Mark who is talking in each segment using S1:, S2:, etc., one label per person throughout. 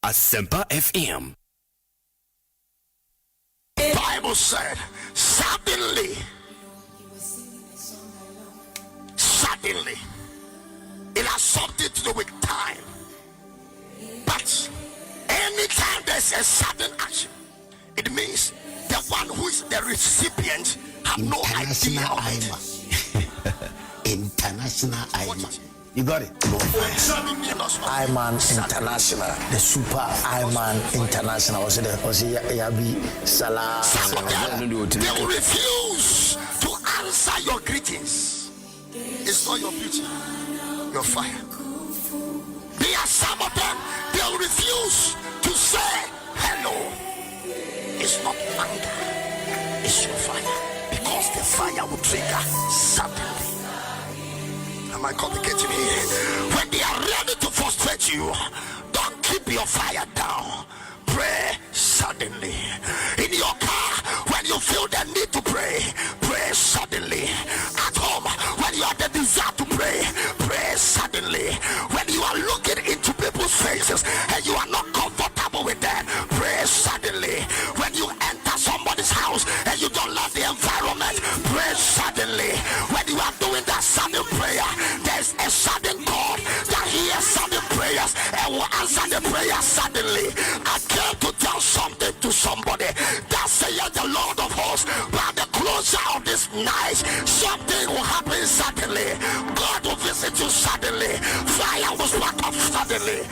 S1: Asempa FM.
S2: Bible said, suddenly, it has something to do with time. But anytime there's a sudden action, it means the one who is the recipient have no idea of it.
S3: International Asiamah. You got it?
S4: Iman International, the Super Iman International. Was Yabi Salah?
S2: They will refuse to answer your greetings. It's not your beauty, your fire. There are some of them, they will refuse to say hello. It's not anger, it's your fire. Because the fire will trigger suddenly. Am I complicating here? When they are ready to frustrate you, don't keep your fire down. Pray suddenly. In your car, when you feel the need to pray, pray suddenly. At home, when you have the desire to pray, pray suddenly. When you are looking into people's faces and you are not comfortable with them, pray suddenly. When you enter somebody's house and you don't love the environment, pray suddenly. When you are doing that sudden prayer, there's a sudden God that hears sudden prayers and will answer the prayer suddenly. I came to tell something to somebody that saith the Lord of hosts, by the closure of this night, something will happen suddenly. God will visit you suddenly. Fire will spark off suddenly.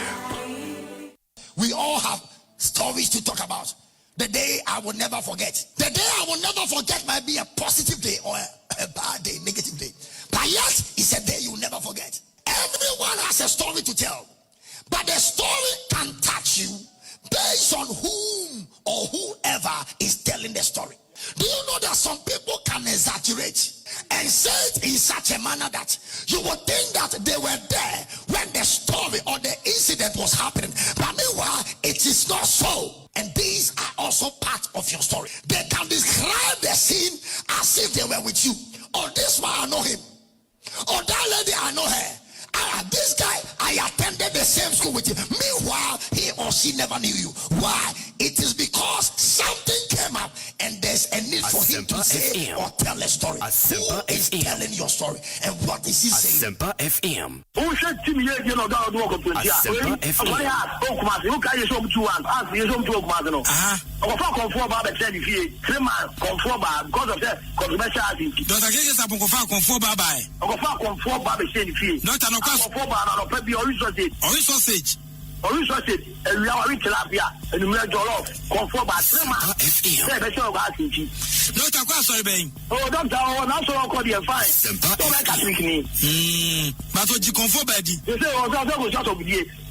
S2: We all have stories to talk about. The day I will never forget. The day I will never forget might be a positive day or a bad day, negative day. But yet, it's a day you will never forget. Everyone has a story to tell. But the story can touch you based on whom or whoever is telling the story. Do you know that some people can exaggerate and say it in such a manner that you would think that they were there when the story or the incident was happening, but meanwhile it is not so. And these are also part of your story. They can describe the scene as if they were with you. Oh, this man, I know him. Oh, that lady, I know her. This guy, I attended the same school with him. Meanwhile, he or she never knew you. Why? It is because something came up and there's a need for him to say or tell a story. Who is telling your story and what is he saying?
S1: Asempa FM.
S5: Asempa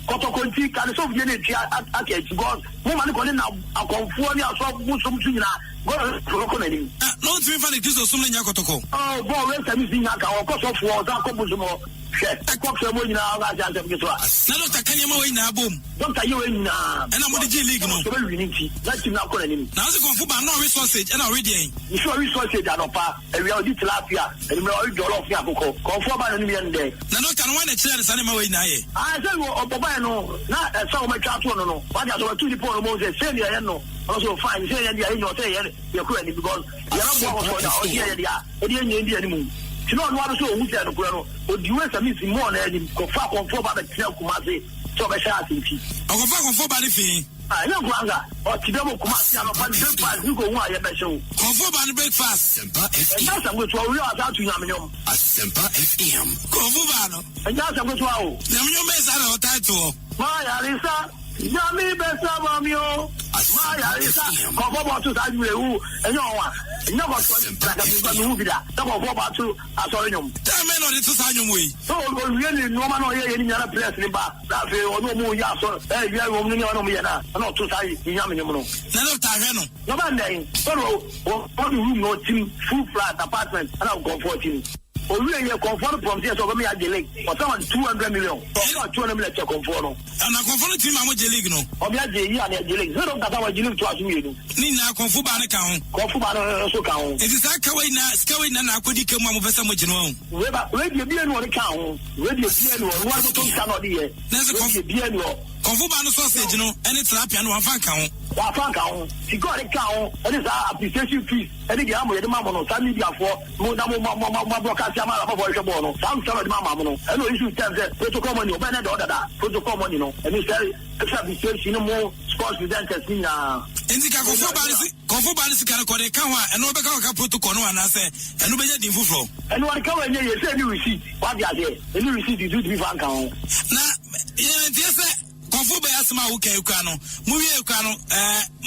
S5: Kotokonti can so be any ati God mo man ko na akonfo ni aso musom tu nyina God ko na ni
S6: no timi fa ni Kristo sum na nya kotoko
S5: oh bo we sami sinya ka o ko so fo o da ko musom o she ko se mo nyina ga ja se biso
S6: na doctor kanya ma we na bom
S5: doctor ye we nyina
S6: e na mo de league no
S5: so we ni ti na ti na ko na ni
S6: na se konfo ba no resource e na already en
S5: you sure resource da no pa e we odi tilapia e me odi jollof ya koko konfo ba na ni me ndé
S6: na doctor no wa na kire sa na ma we na ye
S5: say o no na so me twa to no wa ja so tu di po no mo say say ya no also fine say ya dia no say ya ku ni because ya na bo so da o dia dia e dia nyi dia ni mu ti no no so o hu dia no kura no o di we sami si mo na ni ko fa konfo ba be tira kuma se so be sha asinti
S6: o ko fa konfo ba ni fi
S5: ya kwanga o ti de mo kuma se no pa ni breakfast ni ko hu a ye be show
S6: konfo ba ni breakfast
S1: Asempa FM.
S5: ya sa go to o ri asa tu nyam nyom
S1: Asempa FM.
S6: konfo ba no
S5: ya sa go to a o
S6: nyam nyom be sa na o title
S5: Maya Lisa, Yami Besabamio, Maya Lisa, Kobo to Sayu, and no one, never got to move that. Double to Asorium.
S6: tell me no to Sanyum we
S5: So, really, no man or any other place in Ba, that or no more yaso, you have only on me, not to say Yamino.
S6: na doctor he no
S5: No man, so, what do you know, team, full flat apartment, and I'll go 14. we are confirmed from here, so we are dealing. For someone 200 million. 200 million to confirm.
S6: And I confirm team I'm dealing no.
S5: Obia dealing and dealing. So don't that dealing to us you.
S6: Nina confirm ban account.
S5: Confirm so count.
S6: It is that Skaway na akodi kemu amobesa mo jino.
S5: We be no count. We be no one to cannot here.
S6: There's a confirm ban sausage no any tilapia no afan count.
S5: Afan count. She got a count and it's appreciation fees. And the ammo the mamma no send media for mo broadcast Asiamah for the bono. Some of the mamma no. And no issue tells that protocol money or better that protocol money no. And it's very appreciation no more sports presenters in
S6: Indika confirm ban is can call a kawa and no beka protocol no anase and no be di fufro.
S5: And what come and you say you receipt. What they are there? And you receipt you do the bank account.
S6: Na yes confirm by Asempa okay ukano. Mu wie ukano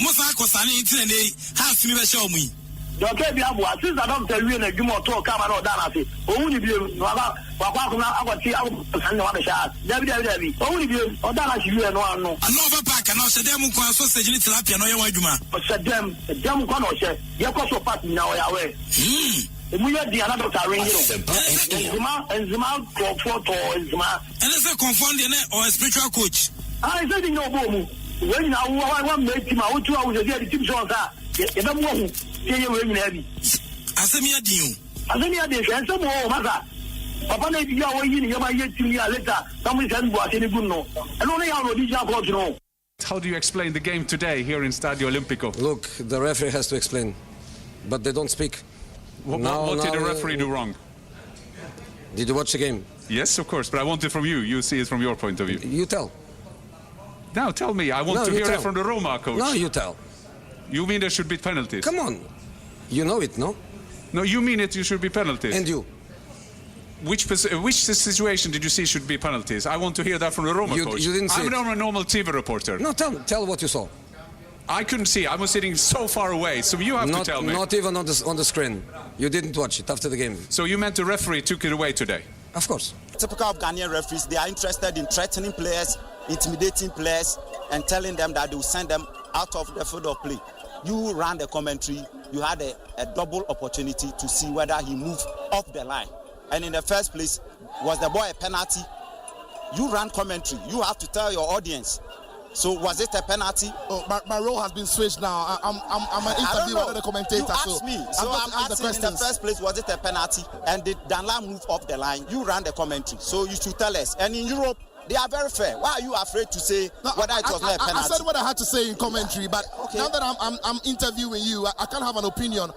S6: Musa akosane intine house mi be show mu.
S5: Okay, be able since I don't tell you in a Jumo talk, come on, Danasi. Only be Wakakuna, I shot. Debbie, only be or Danasi, you know.
S6: Another pack and also them who are sausage in tilapia no yajuma.
S5: But said them Kono, Yakoso party now away. We had the another Zima and Zima for Zima.
S6: And it's a confunding or a spiritual coach.
S5: I said, no, boom. When I want to make him out 2 hours a day, the team shows that. You don't want to heavy.
S6: Asemia Dio.
S5: Asemia Dio, and some more, mother. Papa, you are waiting, you might get to me later. Somebody said, what any good no. And only how would you about to know.
S7: How do you explain the game today here in Stadio Olimpico?
S8: Look, the referee has to explain, but they don't speak.
S7: What did the referee do wrong?
S8: Did you watch the game?
S7: Yes, of course, but I want it from you. You see it from your point of view.
S8: You tell.
S7: Now, tell me. I want to hear it from the Roma coach.
S8: No, you tell.
S7: You mean there should be penalties?
S8: Come on. You know it, no?
S7: No, you mean it, you should be penalties.
S8: And you?
S7: Which situation did you see should be penalties? I want to hear that from the Roma coach.
S8: You didn't see
S7: I'm not a normal TV reporter.
S8: No, tell what you saw.
S7: I couldn't see. I was sitting so far away, so you have to tell me.
S8: Not even on the screen. You didn't watch it after the game.
S7: So you meant the referee took it away today?
S8: Of course.
S9: Typical of Ghanaian referees, they are interested in threatening players, intimidating players, and telling them that they will send them out of the field of play. You ran the commentary, you had a double opportunity to see whether he moved off the line. And in the first place, was the boy a penalty? You ran commentary, you have to tell your audience. So was it a penalty?
S10: Oh, my role has been switched now. I'm an interviewer, not a commentator.
S9: You asked me, so I'm asking in the first place, was it a penalty? And did Danla move off the line? You ran the commentary, so you should tell us. And in Europe, they are very fair. Why are you afraid to say whether it was not a penalty?
S10: I said what I had to say in commentary, but now that I'm interviewing you, I can't have an opinion.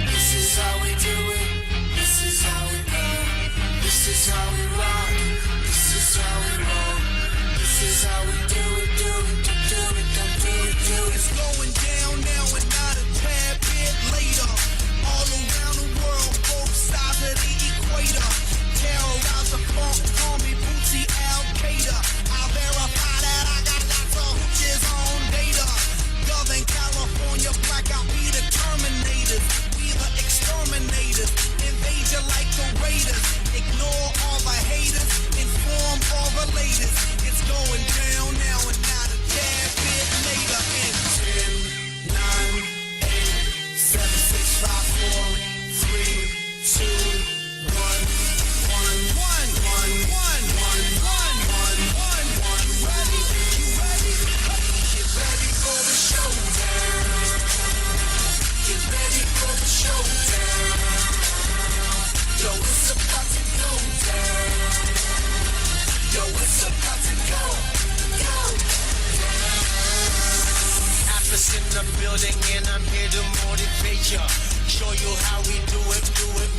S11: This is how we do it. This is how we go. This is how we rock. This is how we roll. This is how we do it. Do it. It's going down now and not a tad bit later. All around the world, both sides of the equator. Terrorize the funk, call me Bootsy Al-Qaeda. I'll verify that I got lots of hooches on data. Southern California blackout, we the Terminators. We the exterminators. Invade you like the Raiders. Ignore all the haters. Inform all the latest. It's going down now and not a tad bit later. In 10, 9, 8, 7, 6, 5, 4, 3, 2, 1, 1, 1, 1, 1, 1, 1, 1, 1, 1. Ready? You ready? Get ready for the showdown. Get ready for the showdown. Yo, it's about to go down. Yo, it's about to go down. Atlas in the building and I'm here to motivate ya. Show you how we do it,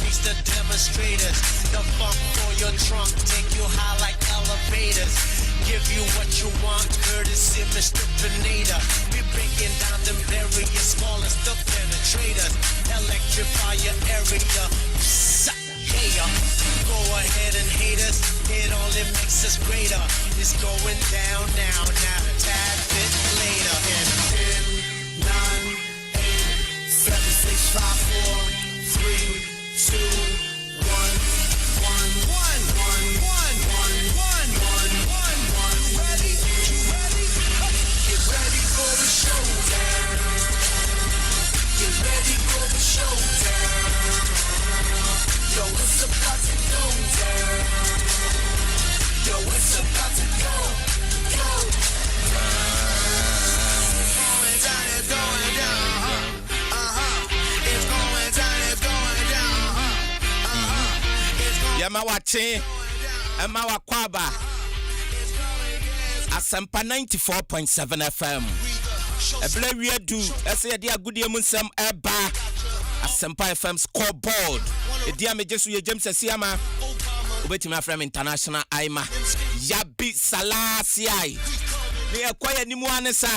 S11: reach the demonstrators. The funk for your trunk, take you high like elevators. Give you what you want, courtesy Mr. Pineda. We breaking down them barriers, smallest the penetrators. Electrify your area. Yeah, go ahead and hate us, it only makes us greater. It's going down now, not a tad bit later. In 10, 9, 8, 7, 6, 5, 4, 3, 2, 1, 1, 1, 1, 1, 1, 1, 1, 1, 1. Ready? You ready? Get ready for the showdown.
S12: Emma Wache, Emma Wakwaba, Asempa 94.7 FM. Eblewe do, ese dia goodie munsem eba. Asempa FM Scoreboard. Edia mejesu ye James Asiamah. Ubeti my friend international Aima. Yabi Salasiai. Ni ekwaye ni mu anesa.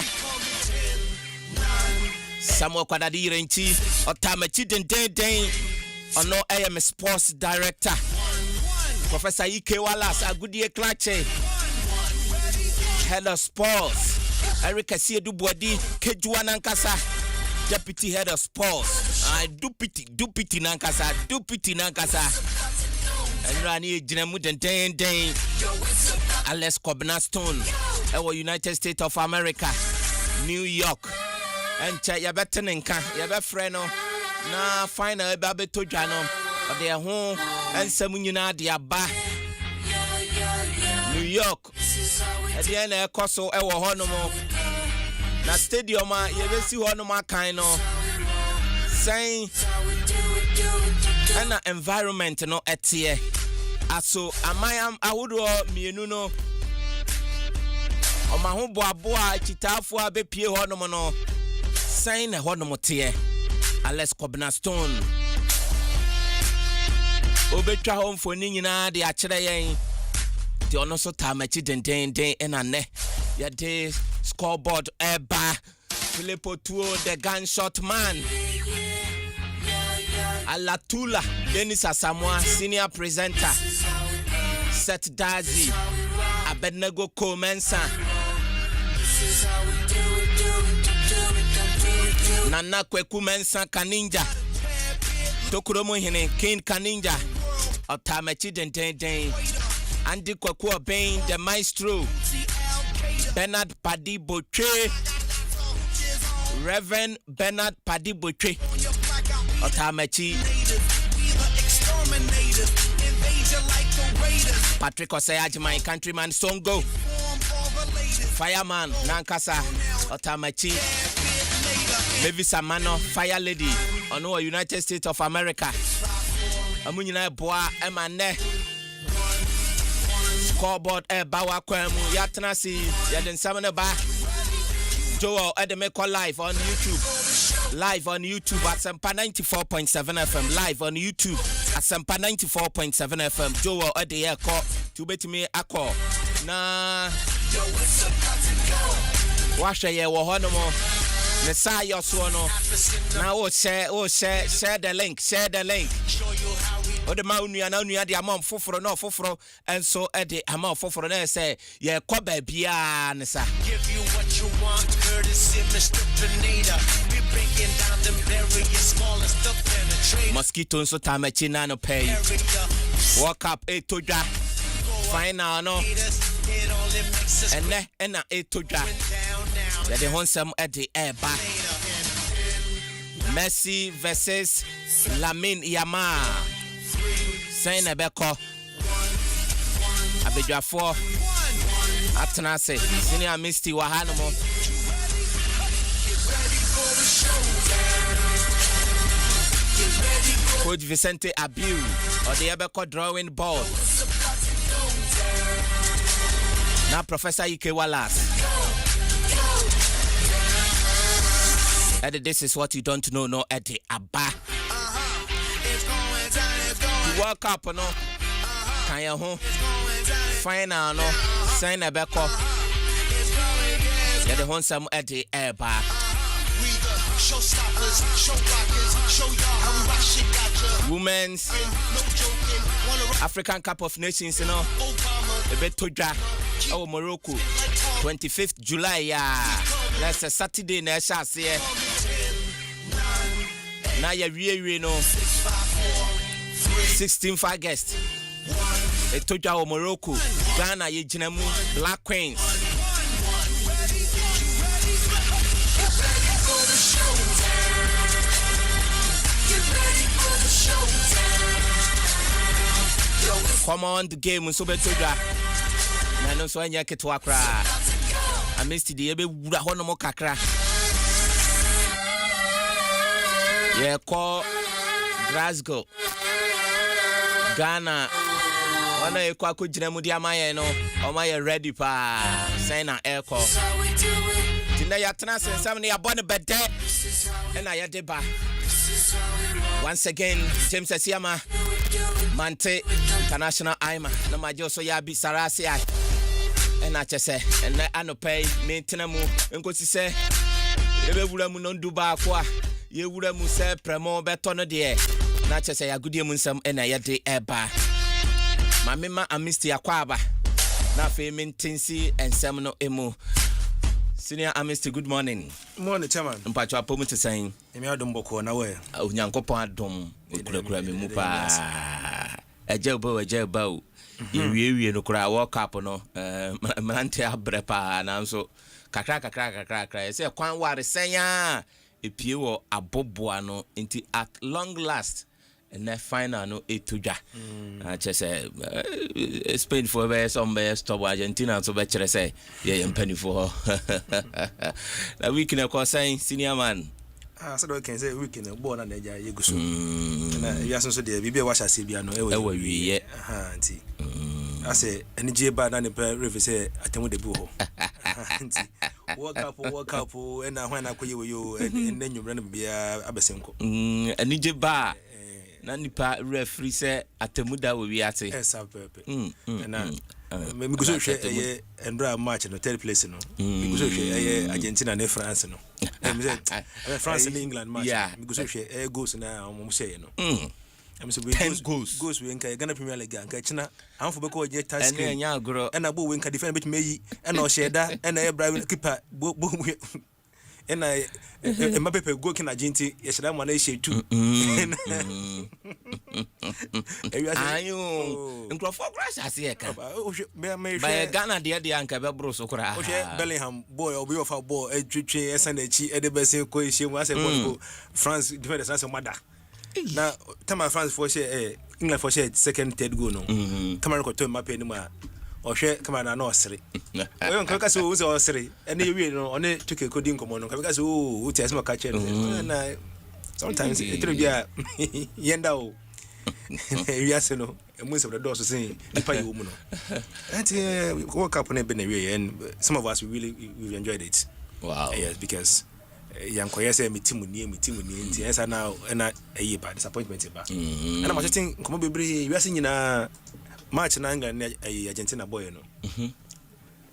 S12: Samuel Kwadadi Renchi Otamachi den ono AM sports director Professor Ike Wallace Agudie Klache head of sports Eric Asiedu Bwadi Kejuwa Nankasa deputy head of sports dupiti Nankasa Enrani Jinemu den Alex Cobnaston Ewo United States of America New York and ya better nka ya be frɛ no na final ba beto dwa no ode ho ensam nyina de aba New York ade na ekoso ewo ho no mo na stadium a ye besi ho no makan no sen na environment no etie aso amayam awodo mienu no oma ho boaboa chitafo abepie ho no mo no sign a honomotie Alex Cobnaston Obetwa home for nyina de akere yen de ono so tamachi den enane ya de scoreboard eba Filippo Tuo the gunshot man Alatula Dennis Asamoah senior presenter Seth Dazi Abednego Komensa Nana Kweku Mensa Kaninja Tokuromo Hine King Kaninja Otamachi den Andy Kweku Obain the maestro Bernard Paddy Boche Reverend Bernard Paddy Boche Otamachi Patrick Osayaji my countryman Songo Fireman Nankasa Otamachi Mavis Amano, Fire Lady, on the United States of America. Amunyina boa emane. Scoreboard bawa kwemu yatna si yaden samene ba. Joel Edemeko live on YouTube. Live on YouTube at Asempa 94.7 FM. Live on YouTube at Asempa 94.7 FM. Joel Edemeko to bet me ako. Na washa ye wo honomo. Messiah Swono. Now share the link. The Maunu and only the amount foforo and so at the amount foforo say, yeah, Kobe Bianesa.
S11: Give you what you want, courtesy, Mr. Pineda. We breaking down them various smallest the penetrate.
S12: Mosquito so time at Chinano pay. Walk up 8 to drop. Final no. And 8 to drop. The Honsam at the air back. Messi versus Lamine Yamal. Saying a beko. Abidja 4. Atanase. Senior Misty Wahanamo. Coach Vicente Abiu. Or the Abeko drawing board. Now Professor Ike Wallace. This is what you don't know, no, Eddie Abba. You walk up, no, can you home? Final, no, sign a beko. Yeah, the home some Eddie Abba. Women's African Cup of Nations, you know, a bit to draft. Oh, Morocco, 25th July, yeah. That's a Saturday, na shasi. Now you really know 16th August. Etoja Morocco, Ghana ye Jinemu Black Queens. Come on the game so betoja. Na no so anya ketwa kra. I missed the ebe wura hono mo kakra. Yeah, call Glasgow. Ghana Wana eko akogina mu dia maye no. Oma ye ready pa. Say na eko. Tina ya tena sensam ne ya bone bede. Ena ya deba. Once again, James Asiamah, Mante, International Asiamah. Na majo so ya bi sarasi ai. Ena chese, ena anopay maintain mu enkosi se ebe wura mu no nduba akwa. Ye wura mu se premo beto no de. Na chese ya gudie mu nsam ena ya de eba. Mamema amisti akwaba. Na fe maintainsi ensam no emu. Senior Amisti, good morning.
S13: Morning, Chairman.
S12: Mpacho apomu te saying.
S13: Emi adom boko na we.
S12: Onyankopon adom okura me mu pa. Eje ba o. Ye no kura World Cup no. Mante abre pa na nso kakra. Ese kwan ware senya epie wo aboboa no nti at long last. And the final no etuja. Just say Spain for some stop Argentina so better say yeah penny for that week in a course saying senior man.
S13: So we can say week in a born and eja yeguso. Na yaso so de bibia washa sebia no
S12: ewe wi
S13: anti. I say any jeba na ne river say atemu de bu ho. Anti. Work up and na when akoye we yo and then you run bia abesenko.
S12: Any jeba na nipa referee say atemuda we ate
S13: esa pepe na me go so hwe endra match no third place no me go so hwe Argentina na France no me say France and England match me go so hwe goals na mo say no me say
S12: 10 goals
S13: we nka Ghana Premier League nka china amfo be ko je task
S12: and nya agro
S13: na bo we nka defend bit meyi na o sheda na e Brian keeper bo and I Mbappe go kin agenti yeshada mo na she tu
S12: ayo nkrofo crash ase ka by Ghana de anka be bro so kra
S13: Bellingham boy obi of a ball twetwe esana chi e de be se ko ehie mu ase ball France defenders ase mada na tama France for share England for share second third goal no Cameroon ko to Mbappe ni ma ohwe kama na osere oyo nka so wo osere ene yewie no one tuke coding komo no nka so wo ti asema ka che na sometimes it will be a yenda o we ase no most of the doors say nipa yi wo mu no anti World Cup na be na we and some of us we enjoyed it.
S12: Wow.
S13: Yes, because yankoye say metimu ni nti esa na eye bad disappointment ba and I'm just komo bebre we ase nyina match na England na Argentina boy no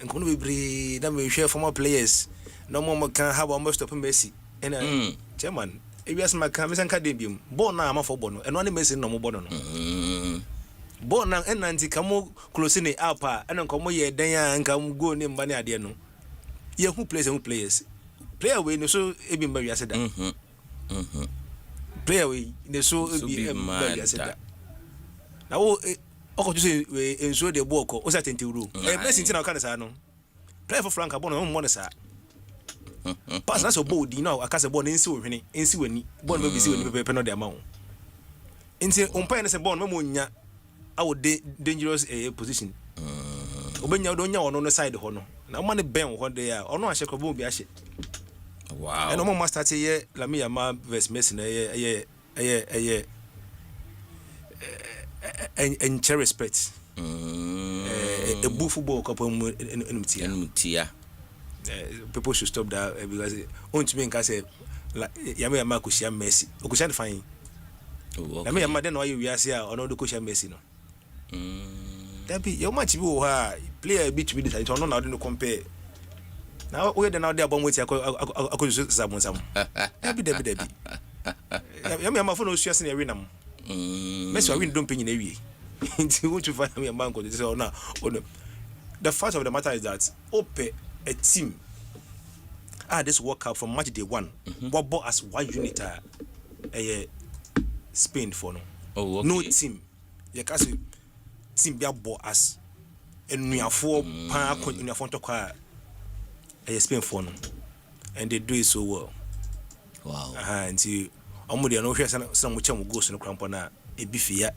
S13: nkono bebre na me share former players no more can have almost stop Messi and chairman we as my can mesan ka dem biom ball na am for ball no eno na Messi no mo ball no ball na enanti kamo close ni up and nkomo ye den ya nka go ni mba ni ade no ye who players player we no so ebi mba wi aseda player we no so ebi mba wi aseda na wo oko to say we enso de ball ko o sa tenti ru Messi ntina ka sa no play for Frank abon no mo ne sa pass na so ball di na aka se ball nsi wo hwene nsi wani ball no bi si wani pepe no de ama wo nti umpa ne se ball no mo nya awo dangerous position obenya do nya ono no side ho no na mo ne ben ho de ya ono ahye ko bo bi ahye.
S12: Wow.
S13: And mo start ye Asiamah versus Messi na ye and share respect. A boo football couple
S12: mutia.
S13: People should stop that because only me can say Asiamah kushia Messi. Okushia fine. Asiamah then why you are here or no kushia Messi no. That be your match be player beat with it. I don't know how to compare. Now we are now there about what I could use some. Debbie. Asiamah for no stress in a win. Messi win don't pay in a way. Until you find me a man called this or no. The fact of the matter is that Ope a team this World Cup from match day 1. What bought as one unit Spain for no.
S12: Oh, okay.
S13: No team. You can see team be bought us and we are 4 pound in your front of car Spain for no. And they do it so well.
S12: Wow.
S13: Until Omodia no share some which will go to the crampona. A beefia.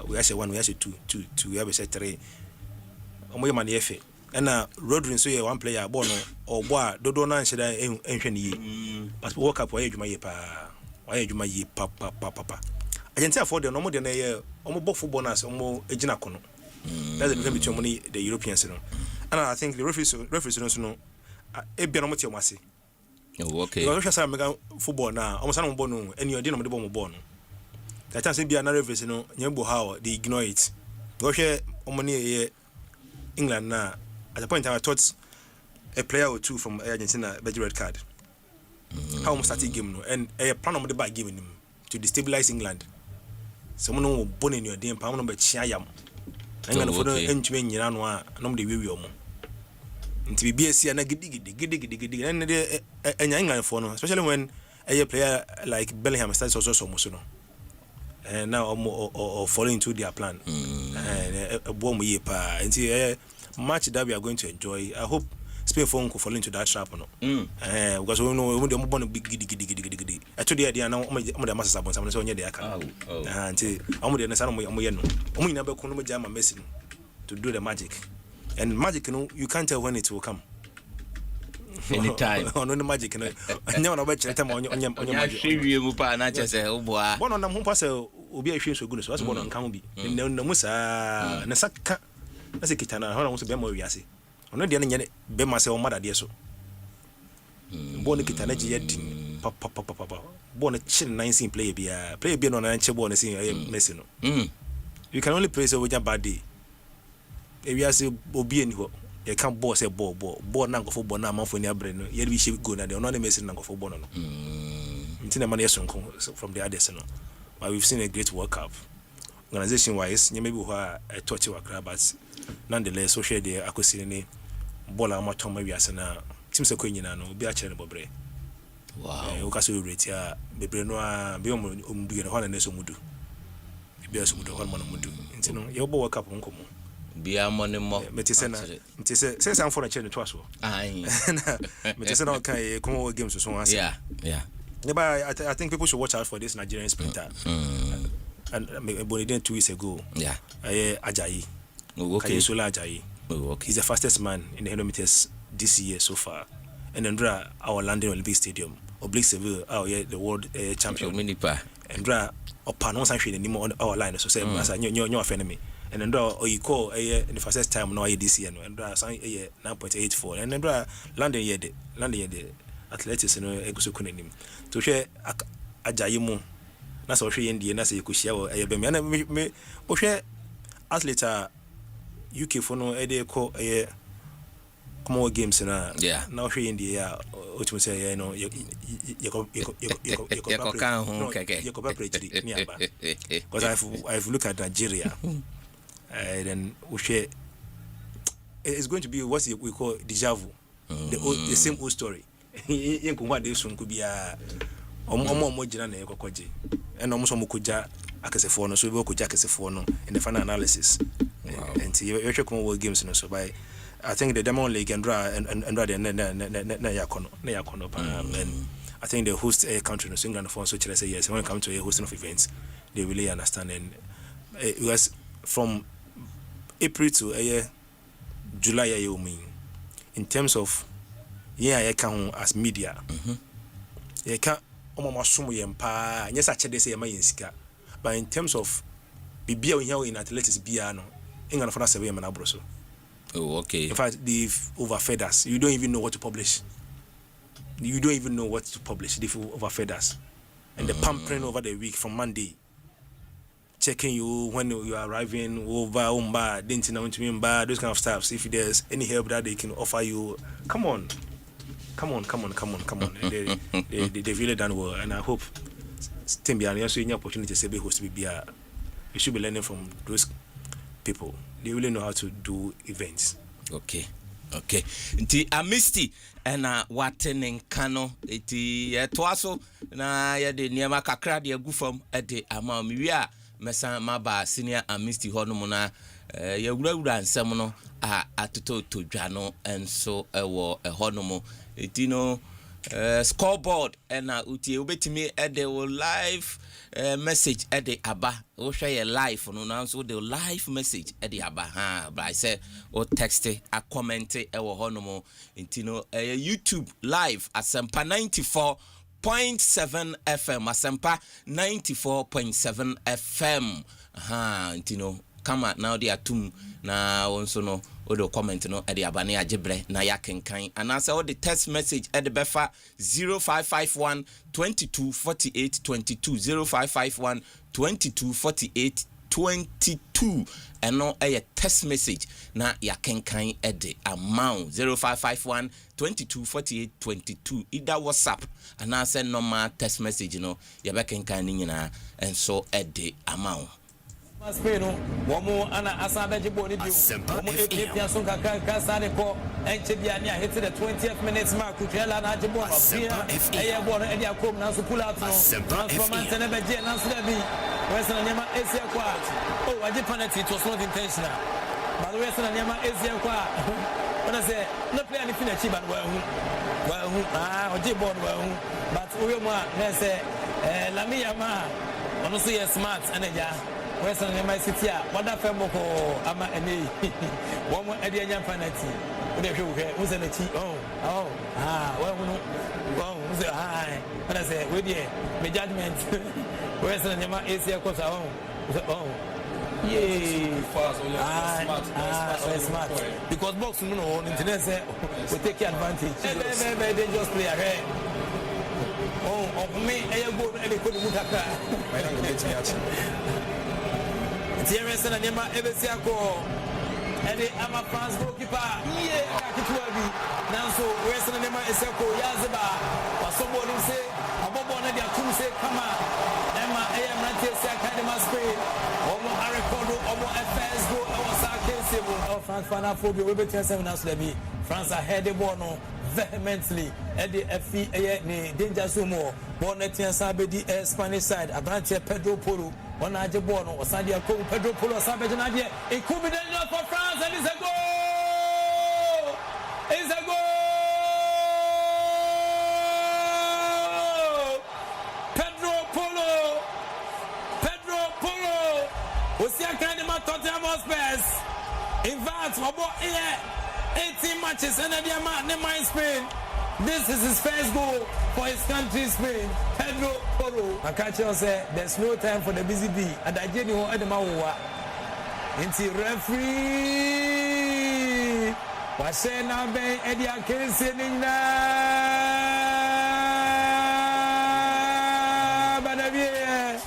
S13: We actually 1, we actually 2. We have a set 3. Omoya man efe. And Rodri so ye one player born or boy dodo na nsheda enhwe ni. But World Cup why adwuma ye pa. Why adwuma ye papa. Argentina for the no more than a almost football as almost ejina kono. That's the difference between the Europeans, and I think the referees don't know. Ebi no moti omase.
S12: Oh, okay.
S13: Because we say mega football now, almost no ball no, and you dey no dey ball no. That time say be another referees no, nyembo how they ignore it. Because we omoni England now. At the point I thought a player or two from Argentina be red card. How almost started game no, and a plan on the back giving him to destabilize England. Someone no born in your damn pound number chiam. England for the entry nyina no a no dey we omo. Nti BSC na gidi and England for no, especially when a player like Bellingham starts also so much no. And now or falling into their plan. And a bomb ye pa. Nti match that we are going to enjoy. I hope Spain phone could fall into that trap no. Because we know we don't born big gidi. I told you now the masters upon someone so near the account. Until I'm the son of my no. We never could jam a message to do the magic. And magic, you can't tell when it will come.
S12: Anytime.
S13: On the magic, and never know which time on your magic.
S12: You not just say, oh boy.
S13: One on them who pass will be a shame so good. So that's one on can be. No Musa Nasaka. That's a kitana. How long was the Bemo Yassi? On the end, Bema say, oh, mother, dear so. Born a kitana yet. Papa. Born a chill 19 play be on an anche born a scene messing. You can only praise over your bad day. If you say, Obi you can't boss a ball now for football now for your brain. Yet we should go now. They're not messing now for football. It's in a money from the others. But we've seen a great World Cup. Organization wise, you maybe who are a touch of a but nonetheless, social day, I could see any ball or matom maybe as a teams a queen, no be a charitable break. Wow, you can see rate here, be no beyond doing a hundred and mudu. Be a sumudu, one mudu. Your World Cup won't come.
S12: Be a money more.
S13: Say some for a chain twice. Aye. Okay, come over games or so on.
S12: Yeah.
S13: But I think people should watch out for this Nigerian sprinter. And Bonnie 2 weeks ago. Yeah. Ajayi. Okay. Ajayi. Okay. He's the fastest man in the 100 meters this year so far. And then our London Olympic Stadium. Oblique Seville, the world champion. And upon one sanction anymore on our line. So say, as I knew your enemy. And then you call in the fastest time now this year. And 9.84. And then London the athletics and Egusu Kunim. To share Ajayimu. That's what she in the Nasa Kushia. I be me. Share athlete UK for no idea call a Commonwealth Games and now she in the what you say, you because I've looked at Nigeria. Then we share. It's going to be what we call deja vu, the same old story. In what this one could be a more general and almost Mukuja Akasefono, so we work with Jackasefono in the final analysis. And see, you're Commonwealth Games, so by I think the Demon League and draw and Nayakono. And I think the host country in England for such as yes, when it comes to a hosting of events, they really understand. And it was from April to July, in terms of I can as media. You can't almost assume you empower. Yes, I check this but in terms of be in athletics, England for us away man abroso.
S12: Oh, okay.
S13: In fact, they've overfed us. You don't even know what to publish. They've overfed us. And the pampering over the week from Monday, checking you when you are arriving over didn't know to me those kind of stuff. If there's any help that they can offer you, come on. They've really done well, and I hope Timbian also any opportunity to be host to be we should be learning from those people. They really know how to do events.
S12: Okay. Nti Amisti na watenen kano eti etoaso na ye de niema kakra de agufam de ama mi a mesa maba senior Amisti hono na ye wurawura nsem no a atoto todwa no enso ewo hono mo eti no scoreboard na utie obetimi de live message at the aba o share your life no now so the live message at the aba but I said or text a comment e wo hono intino YouTube live Asempa 94.7 FM Asempa 94.7 FM Ntino kama now they atum na wonso no odo comment no e de abane agebre na yakenkan anasa all the text message e de befa 0551 2248 22 0551 2248 22 eno a text message na yakenkan e de amount 0551 2248 22 either WhatsApp anasa normal text message no yabekenkan ni nyina enso e de amount
S14: Spain, Womo ana Asabe Jiboni, Ethiopia Sunka Saneko, and Chibiania hit the 20th minutes mark, Kutela Najibon, Airborne, and Yakum, Nasupula, Mante Nebeje, Naslebi, Western Yama Asia Quad. Oh, I did penalty, it was not intentional. But the Western Yama Asia Quad. When I say, not play anything at Chiban, well, Jibon, but we want, say, Lamiyama, honestly, smart, and a Western in my city, what a famoko, ama any one more Edian penalty. Who's in the tea? Well, who's a high? When I say, with ye, my judgment, Western in my Asia course, yay, smart. Because boxing, you know, on internet, we take advantage. Very dangerous player. Of me, I go and they couldn't look at that. TRS and Nema Ebesiako, and the Ama France goalkeeper, Kakituabi, Nanso, Western Nema Esako, Yazaba, or somebody say, Abobon and Yakum say, come on, Emma, Mante, Sakadema Spain, Omo Arekodo, Omo FS go, our Sakin Civil, our France Fanaphobia, we better 7 hours to be France ahead the Bono vehemently at the FE, Danger Sumo, Bonnetia Sabedi, Spanish side, Abrantia Pedro Polo. On Ajabono, or Sadia Ko, Pedro Polo, Sabajanadia, it could be dangerous for France, and it's a goal! It's a goal! Pedro Polo! Osia Kanima Tottenham Hotspurs. In fact, about 18 matches, and in Spain. This is his first goal for his country, Spain. Pedro Polo. Akacho said, there's no time for the busy bee. And I didn't know Edemawa. Into referee. Wasena Bay Edia Kensinina. Banavie.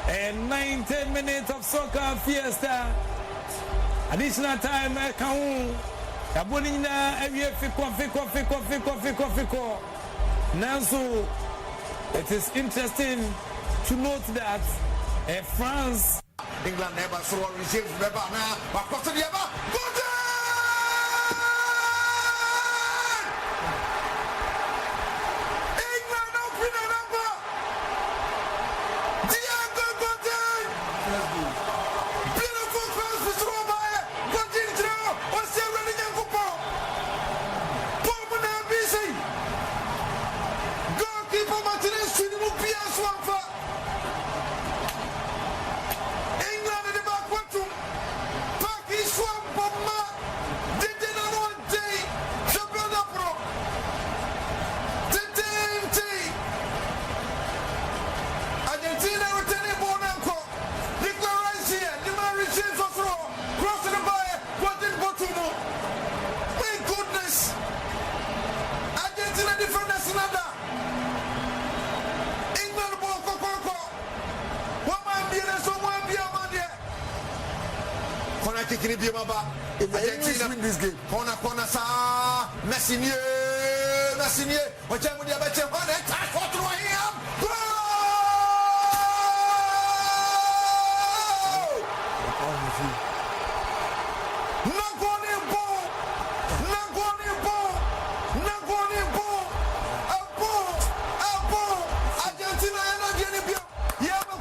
S14: And 19 minutes of soccer fiesta. Additional time, Kaun. Abonina every fiko. Nanso, it is interesting to note that France,
S2: England never saw receives never now, but Costa Diaba, England open a number. Diego Godin, beautiful cross to throw by Godin throw. What's the running young football? Pomona busy. Goalkeeper Martinez to the Mupia Swampa. England in the back, what to Paki Swampa? Did they not want day? Champion of Pro. Argentina returning Bonanco. Declaration, the man receives a throw. Crossing the bar, Godin Botuno. My goodness. Argentina defenders another. England ball Coco. One man be there, so one be a man there. Corner kicking it, Biamaba. If the English win this game, corner, sa Messinier. What time would you bet your money? Attack for through him. Goal! Argentina and Argentina. Yeah, but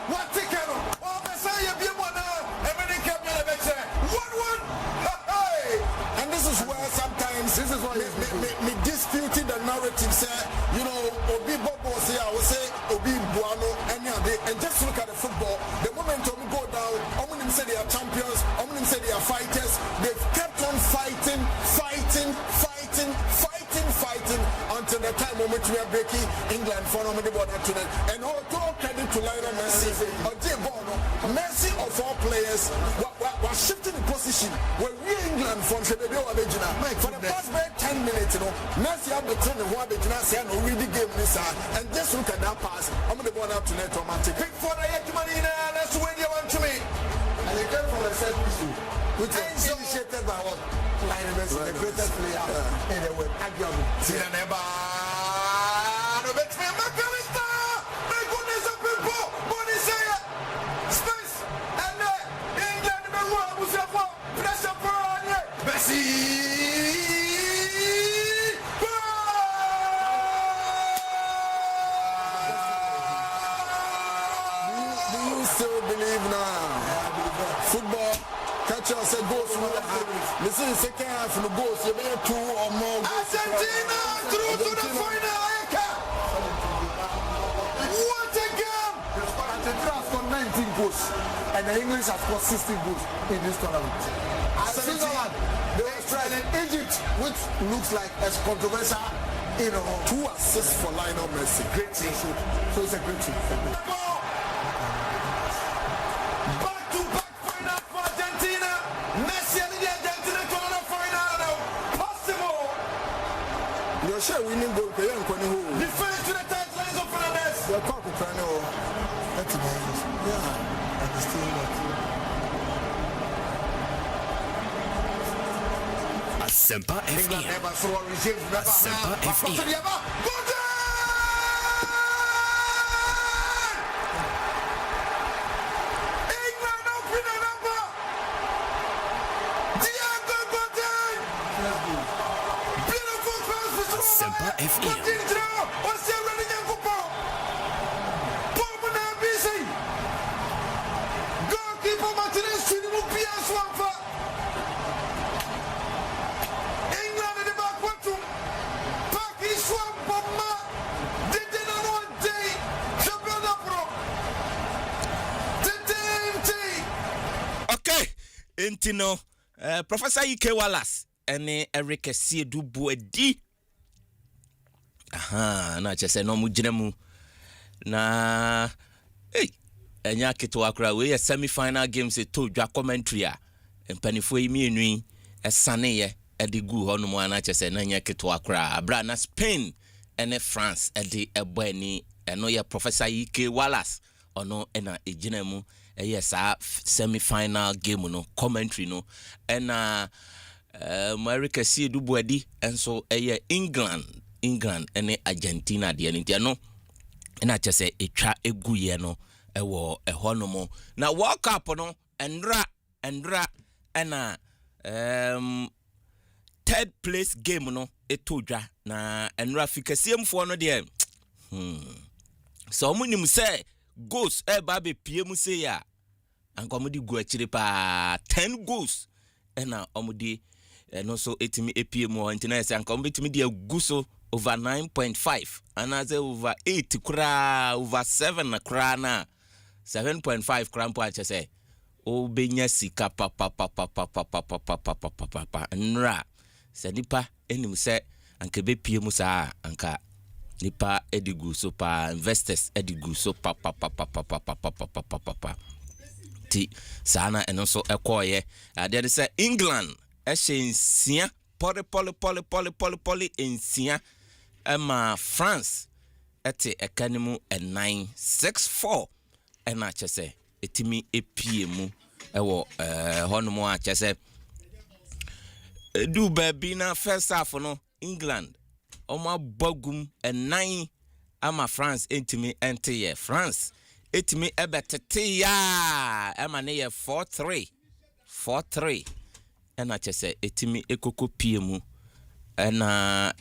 S2: what ticket? Oh, Messiah, be one. America, 1-1. And this is where sometimes me disputing the narrative say, Obi Bobo say, I will say Obi Buano and just look at the football. The moment we go down, Omunim say they are champions, Omunim say they are fighters. They've kept on fighting until the time when we are breaking England for the border tonight. And all credit to Lionel Messi.
S15: coaching. When we England from the original. For the first 10 minutes, Messi have the 10 and what the Gymnasium read the game this and just look at that pass. I'm going to go out to net romantic. Big for the Yakimanina, that's when you want to me. And they came from the same issue, which is initiated by what? Lionel Messi, the greatest player in the world. See the neighbor. Said goals this is the second half of the goals. You may have 2 or more goals. Argentina through to the final. What a game! Argentina has scored 19 goals and the English have scored 16 goals in this tournament. Switzerland, they were trying in Egypt, which looks like as controversial, 2 assists for Lionel Messi. Great team. So it's a great team. Sure, we need goal. Defense to the tight lines of Fernandez. They're caught with Prano. That's amazing. Yeah, and still not.
S1: Asempa FM. Asempa FM. Asempa FM.
S12: Okay, Intino, Professor Ike Wallace, and Eric Siedu Buedi. Na chese no mujinemu na enya keto akra we semi-final games to dwa commentary a mpanifo yi mienu esane ye edigu hono mo na chese na enya keto akra abra na Spain ene France edi ebani eno ye Professor Ike Wallace ono ena ejinemu sa semi-final game no commentary no ena America si dubuadi enso England and Argentina the Nitiano and I just say etwa eguye no ewo ehonomo na World Cup no endra and third place game no etodwa na endra fikasiem fo no de so munim say goals eba be pie mu say ya ankomodi go akire pa 10 goals na omodi no so etimi epie mu antina say ankombetimi de aguso over 9.5 and as over 8 kra over 7 kra na 7.5 kra mpo ache say o benya sika papa nra se nipa enim se anka be pie mu sa anka nipa edigu so pa investors edigu so papa ti sana eno so ekoye there is England eshensia poly ensia Emma France ete ekanimu 964 ena chese etimi epie mu ewo honomo a chese du baby na first half no England oma bogum 9 ama France etimi ente France etimi ebetete ya ema ne ye 4-3 ena chese etimi ekoko pie mu ena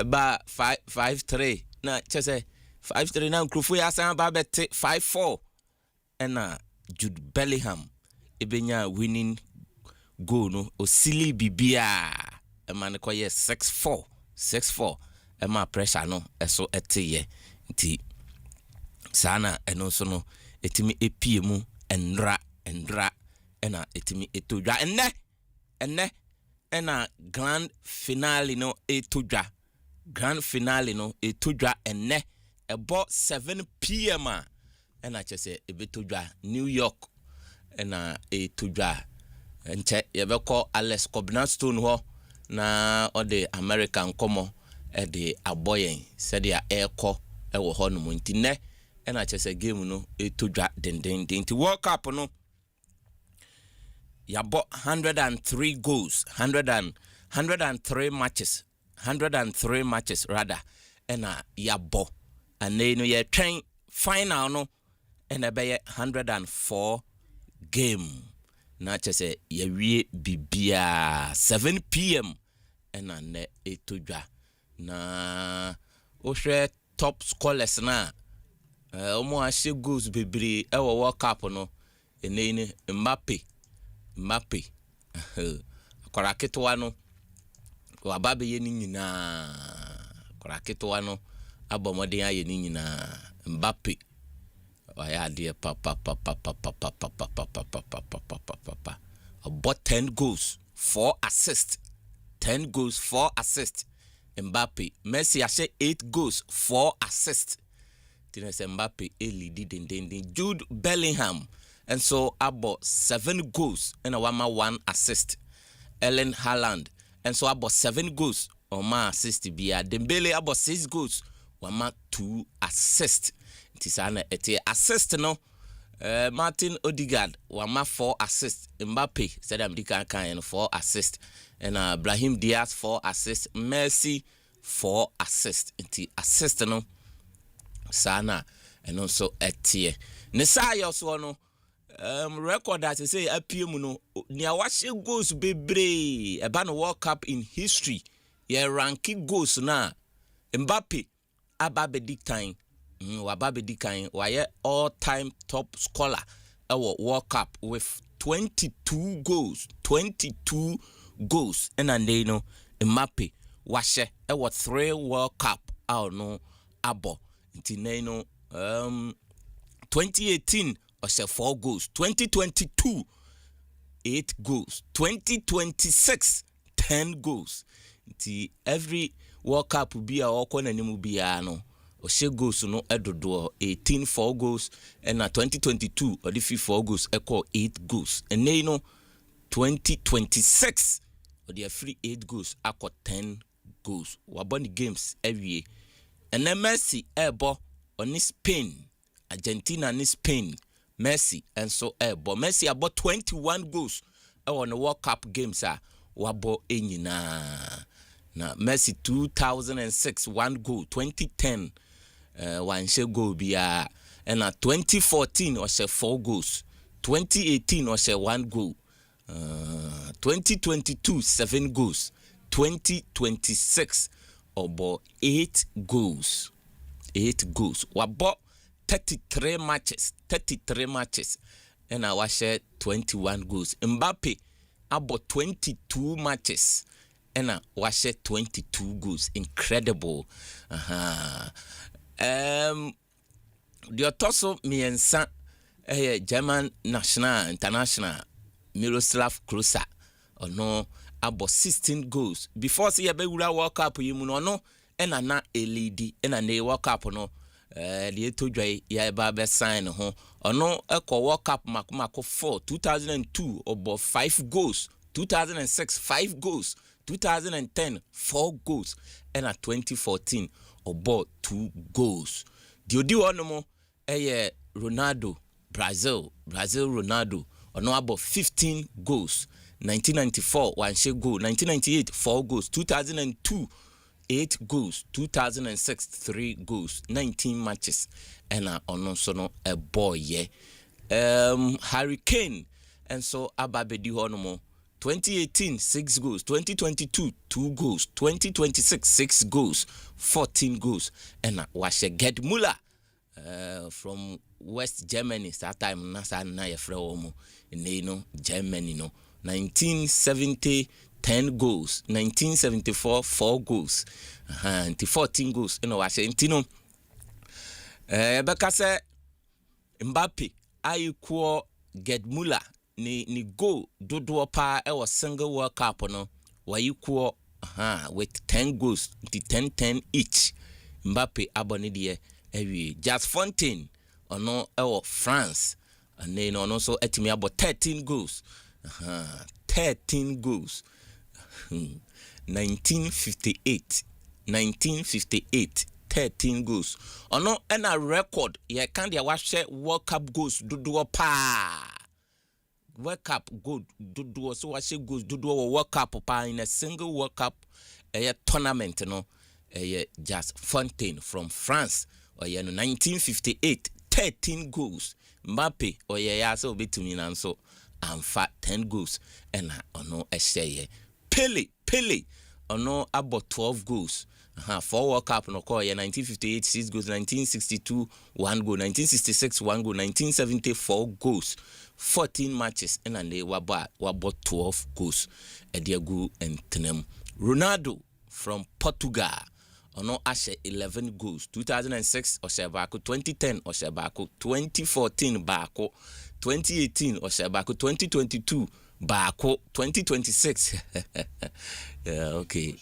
S12: ba 5-3 na chese 5-3 na Nkrufo ya san ba bete 5-4 ena Jude Bellingham ebenya winning goal no osili bibia ema ne koye 6-4 ema pressure no eso eteye nti sana eno so no etimi epie mu endra ena etimi etodwa enne ena grand finale no etodwa enne ebo 7 p.m. ena chese ebetodwa New York na etudwa nche yebekọ Alex Cobnastone ho na ode American komo de aboyen said ya ekọ ewo ho no ntine na chese game no etudwa denden nti World Cup no yabo 103 goals 103 matches rather na yabo ane no ye twen final no na be 104 game na chese yawie bibia 7 p.m. na ne etudwa na ohwe top scorers na omo ahye goals bebre ewo World Cup no ene Mbappe koraketwa no wababe ye ni nyina koraketwa no abomode aye ni nyina Mbappe waya de papa about 10 goals 4 assists 10 goals 4 assists Mbappe Messi ashe 8 goals 4 assists tinese Mbappe lead den Jude Bellingham and so about 7 goals and a 1 assist Erling Haaland and so about 7 goals or ma assist bia Dembele about 6 goals 2 assist tisana ete assist no Martin Odegaard 4 assist Mbappe said America kan 4 assist and Brahim Diaz 4 assist Messi 4 assist inti assist no sana and also ete ne say also no record that say apiem no nia washe goals bebre eba no World Cup in history ye ranking goals na Mbappe ababedi time wababedi kan waye all time top scorer our World Cup with 22 goals and they know Mbappe washe 3 World Cup no abo ntineno 2018 or 4 goals 2022 8 goals 2026 10 goals nti every World Cup bi a okona nimu bia no o she goals no edodo 18 4 goals and na 2022 or the 4 goals equal 8 goals and they know 2026 or the free 8 goals equal 10 goals waboni games every and then Messi ebo on Spain Argentina and Spain Messi and so but Messi about 21 goals on the World Cup games wabo enyina na Messi 2006 1 goal 2010 one she goal bia and 2014 or 4 goals 2018 or 1 goal 2022 7 goals 2026 about 8 goals wabo 33 matches and I was 21 goals Mbappe about 22 matches and I was 22 goals incredible the otoso miensa German national international Miroslav Klose ono about 16 goals before say be World Cup yimu no and na elidi and na World Cup no the etodwa ya ba be sign ho ono ekọ World Cup makomako 4 2002 about 5 goals 2006 5 goals 2010 4 goals and 2014 about 2 goals the odi ono mo Ronaldo Brazil Ronaldo ono about 15 goals 1994 one she goal 1998 4 goals 2002 8 goals 2006 3 goals 19 matches and ono so no a boy Harry Kane and so ababedi honomo 2018 6 goals 2022 2 goals 2026 6 goals 14 goals and washe Gerd Müller from West Germany that time nasa na yefrewo mo Germany no 1970 10 goals 1974 4 goals 14 goals washe ntino bekase Mbappe ayikuo Gerd Müller ni goal dodo pa single World Cup no wayikuo with 10 goals 10 each Mbappe abone de Just Fontaine ono France and then on also etimi about 13 goals. 13 goals. 1958 13 goals. Ono and a record ye can dia watch World Cup goals duduo pa. World Cup goal duduo so watch goals duduo World Cup pa in a single World Cup tournament no just Fontaine from France or 1958 13 goals. Mbappe or ya so betumi na so amfa 10 goals and ono ehye Pele ono about 12 goals. For World Cup no call 1958 6 goals, 1962 1 goal, 1966 1 goal, 1974 goals, 14 matches and they were about 12 goals. Ediagu and Tenem. Ronaldo from Portugal ono ashe 11 goals. 2006 Oshabako, 2010 Oshabako, 2014 Bako, 2018 Oshabako, 2022 Bako, 2026 yeah, okay.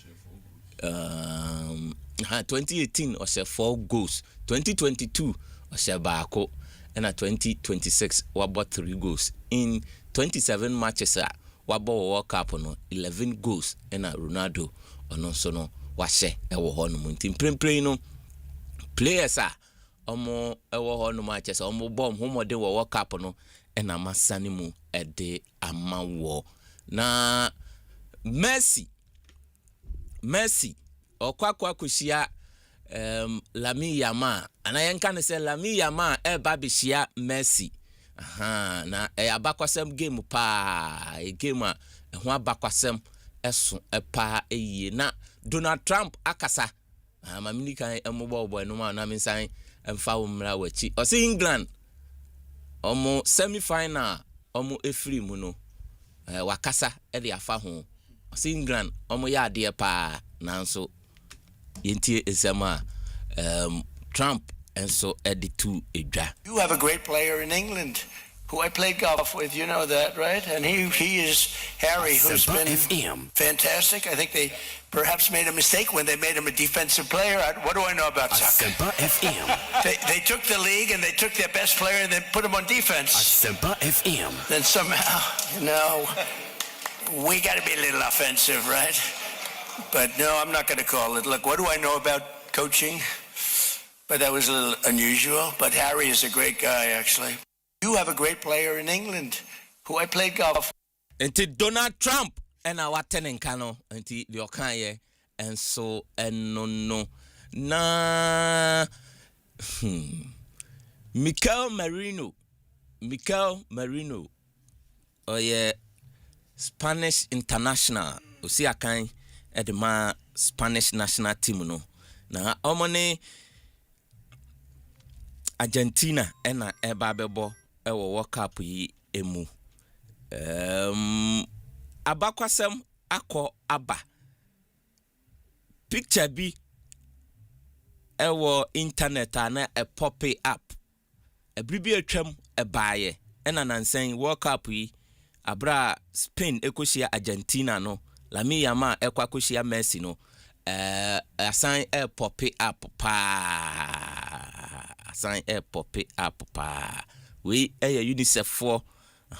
S12: 2018 Osha 4 goals, 2022 Osha Bako, and 2026 wabo 3 goals. In 27 matches wabo World Cup no 11 goals and Ronaldo ono sono washe ewo ho no muntim prempre no players omo ewo ho no matches omo bom homode wo World Cup no ena masane mu ede amawo na Messi okwakwa kushia Lami Yama anayenka ne se Lami Yama babishia Messi na abakwasem game pa game ho abakwasem eso pa eyi na Donald Trump akasa mamini kan embo no ma na mensan emfa wo mra wachi o se England omo semi final omo efri mu no wakasa e de afa ho o se England omo ya de pa nanso yentie Asiamah Trump and so editu edwa.
S16: You have a great player in England who I played golf with, you know that, right? And he is Harry, who's been fantastic. I think they perhaps made a mistake when they made him a defensive player. What do I know about soccer?
S11: Asempa FM.
S16: They took the league and they took their best player and they put him on defense.
S11: Asempa FM.
S16: Then somehow, we got to be a little offensive, right? But no, I'm not going to call it. Look, what do I know about coaching? But that was a little unusual. But Harry is a great guy, actually. You have a great player in England who I played golf.
S12: Until Donald Trump and our tenant cano until the Okaye and so and no na Mikel Merino oh yeah Spanish international osi akan edema Spanish national team no na omone Argentina ena eba bebo ewo World Cup yi emu abakwasem akọ aba picture bi ewo internet ana e pop up ebribi atwam ebaaye ena nansen World Cup yi abra Spain ekoshia Argentina no Lami Yama ekwakoshia Messi no assign a pop up pa assign a pop up pa we UNICEF for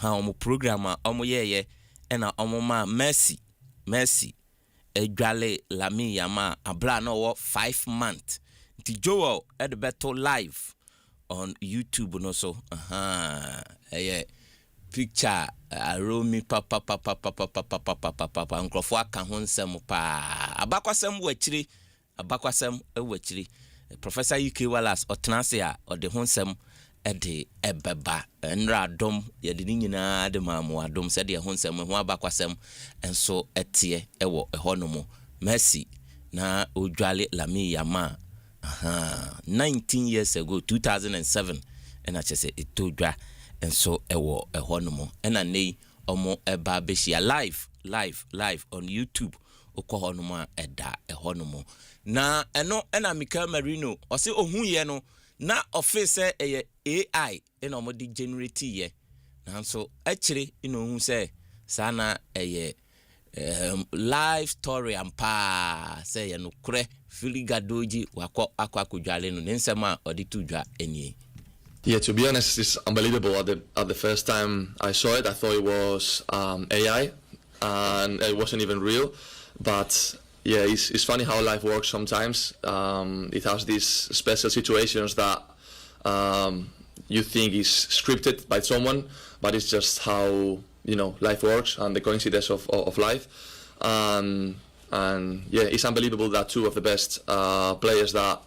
S12: omo programmer omo ye na omo ma Messi edwale Lami Yama abla no 5 months the Joel at the battle live on YouTube no so picture Romi papa nkrofo aka ho nsem pa abakwasem wachiri Professor UK Wallace otenase a ode ho nsem ede ebeba nra dom ye de nyina de mamu adom se de ho nsem ho abakwasem enso etie ewo ehonomo Messi na odwale Lami Yama 19 years ago 2007 and I just say etodwa enso ewo ehonomo ena nei omo eba beshia live on YouTube okohonomo eda ehonomo na eno ena Mikel Merino ose ohun ye no na office AI ena omo di generate ye nanso akire ina ohun se sana live story ampa say ye no kure filigadoji wako akwadwale no nsema odi tudwa enie
S17: Yeah, to be honest, it's unbelievable. At the first time I saw it, I thought it was AI, and it wasn't even real. But yeah, it's funny how life works sometimes. It has these special situations that you think is scripted by someone, but it's just how life works and the coincidence of life. And yeah, it's unbelievable that two of the best players that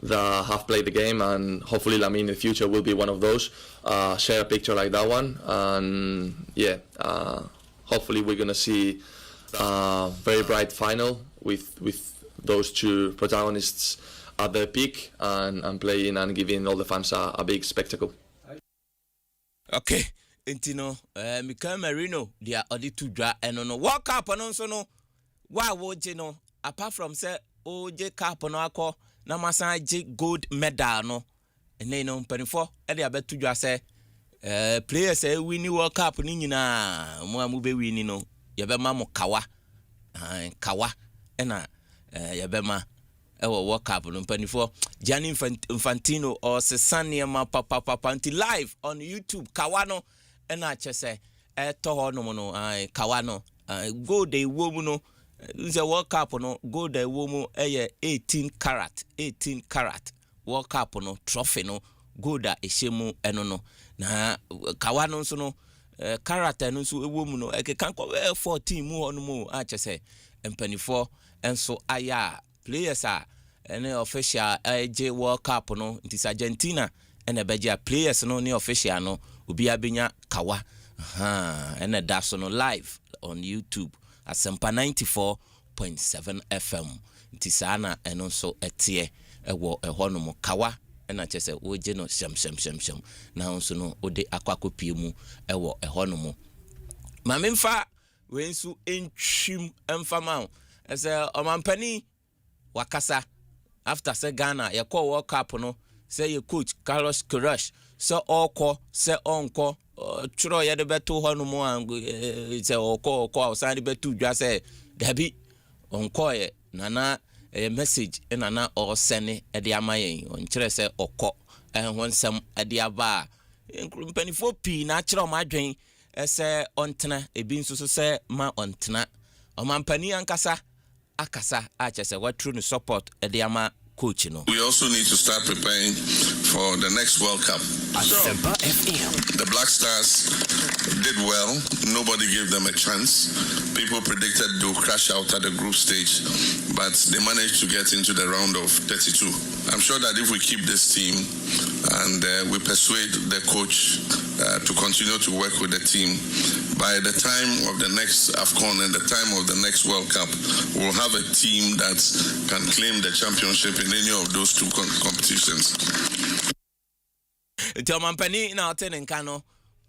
S17: have played the game, and hopefully Lamine in the future will be one of those, share a picture like that one. And yeah, hopefully we're gonna see a very bright final with those two protagonists at their peak and playing and giving all the fans a big spectacle.
S12: Okay, Intino, Mika Marino, they are to draw and no walk up and so no. Why would you know? Apart from say, OJ Cap on our call. Na masa je gold medal no ene no mpanifo e de abetu dwa se players win World Cup ni nyina mo be win no ye be ma mo kawa ena ye be ma e wo World Cup no mpanifo Gianni Infantino or Sesania ma papa anti live on YouTube kawa no ena chese to ho no no kawa no gold e wo mu no. The World Cup no gold a woman 18 carat World Cup no trophy no gold a shemu eno no na kawa no so no carat no so ewomu no kan ko 14 mu hono mu a chese empanifo enso aya players a ene official AJ World Cup no ntis Argentina ene beja players no ni official no obi abenya kawa ene da so no live on YouTube Asempa 94.7 FM. Tisana eno so etie ewo ehono mo kawa ena chese oje no sham na onso no ode akwakopie mu ewo ehono mo. Mamemfa wensu entwim emfama ese omampani wakasa after se Ghana ye call World Cup no say ye coach Carlos Queiroz se okọ se onko churo ye de beto hono mo angu se okọ osani beto dwa se dabi onko ye nana message nana o sene e de amayen on kire se okọ honsam e de aba mpanifo pi na kire o madwen ese ontena ebi nso so se ma ontena o mampani ankasa akasa a chese watru no support e de ama coach no.
S18: We also need to start preparing for the next World Cup.
S11: Asempa FM.
S18: The Black Stars did well. Nobody gave them a chance. People predicted they'll crash out at the group stage, but they managed to get into the round of 32. I'm sure that if we keep this team and we persuade the coach to continue to work with the team, by the time of the next AFCON and the time of the next World Cup, we'll have a team that can claim the championship in any of those two competitions.
S12: Tell Mampani na otene nkano.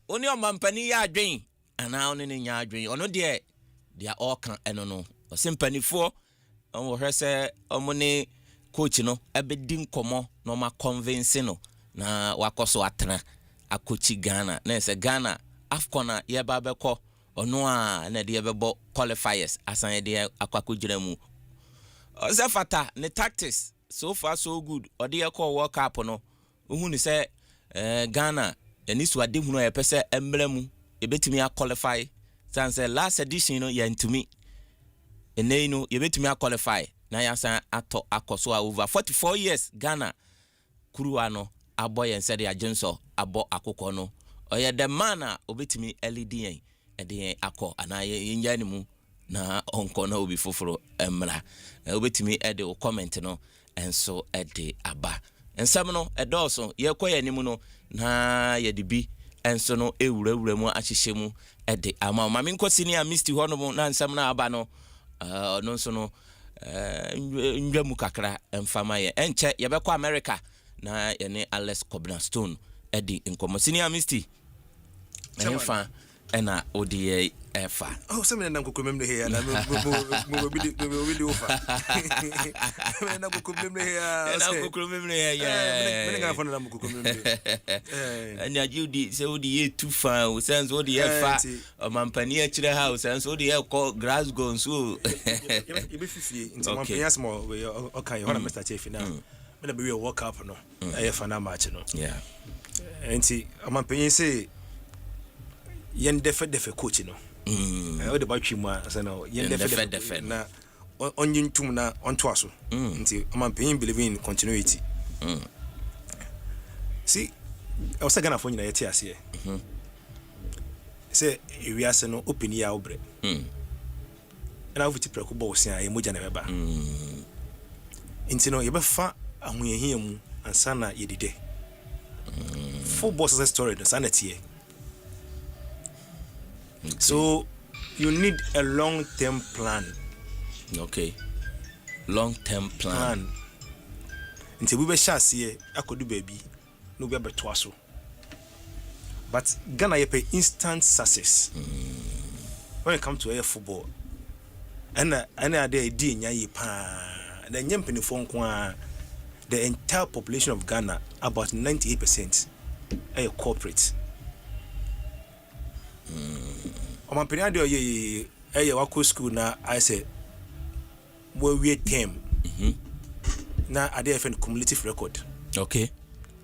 S12: Oni o Mampani ya adwen ana oni ne nya adwen. Ono de dia all kan eno no. Osimpanifo on hwese omone coach no ebedi nkomo no ma convince no na wakoso atena akochi Ghana. Na se Ghana AFCON ye ba beko ono a na de bebo qualifiers asan de akwakodwira mu. Ozafata ne tactics so far so good. Ode ye call World Cup no. Uhunu se Ghana enisu ade hunu epese emblemu ebetimi a qualify sanse last edition no ya ntumi ene no yebetimi a qualify na ya san ato akoso over 44 years Ghana kuruwa no abo yense de agenso abo akoko no oye the man a obetimi LED yen ede akọ anaye yenya ni mu na onko na obi foforo emra obetimi ede o comment no enso ede aba ensam no edoso ye koya nimu no na ye de bi enso no ewurawura mu ahyehye mu ede ama mame nkosi ni a misti ho no na ensam na aba no no nso no ndwamu kakra emfama ye enche ye bekọ America na ye ne Alex Cobblestone ede nkomosi ni a misti enfa ena odi efa
S13: oh se me na kokomem ne here na mo bi ofa me na kokomem ne here
S12: na kokomem ne here
S13: me na fona na kokomem ne
S12: and you di se odi ye too far o sense odi efa mampani a kire ha o sense odi e call Glasgow so
S13: you be fifie into mampani small we okay you want Mr. Chief now me na be World Cup no efa na match no
S12: yeah
S13: Enti amampanyin say yen defe coach no. O de batwi mu a say no yen defe na onyintum na onto aso. Nti amampanyin believe in continuity. See, I was gonna phone you na yeti ase. Say we are no open ya obre. And I have to preko bo sia e moja na beba. Nti no ye befa ahoyehia mu ansa na yedide. Football success story no sanity. So you need a long-term plan.
S12: Okay. Long-term plan.
S13: Nti we be shase akodu baby no be beto aso. But Ghana ye pay instant success. When it comes to air football, and there di nya yi pa. The nyempinifo nko the entire population of Ghana, about 98%, are corporate. Omampeni ade ye wako school na I say we term. Na ade FN cumulative record.
S12: Okay.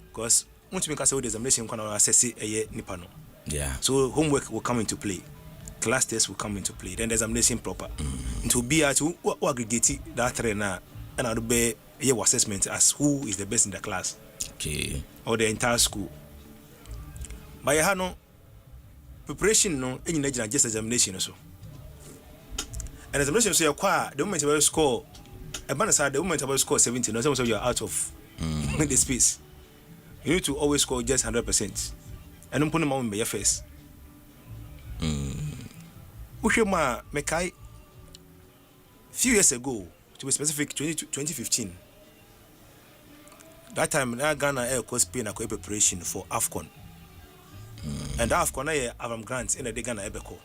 S13: Because once we can say the examination can assess a nipa no.
S12: Yeah.
S13: So homework will come into play. Class tests will come into play. Then the examination proper. To be at who aggregate that trainer and I'll be a assessment as who is the best in the class.
S12: Okay.
S13: Or the entire school. But you have no preparation no any just examination also. And examination so you acquire the moment you score a banner side the moment you score 70 no so you are out of the space. You need to always score just 100%. And don't put them on your face. Ushema Mekai few years ago, to be specific, 2015. That time, Ghana Air Coast Spain a preparation for AFCON. And that AFCON I have grants in the Ghana Ebeko.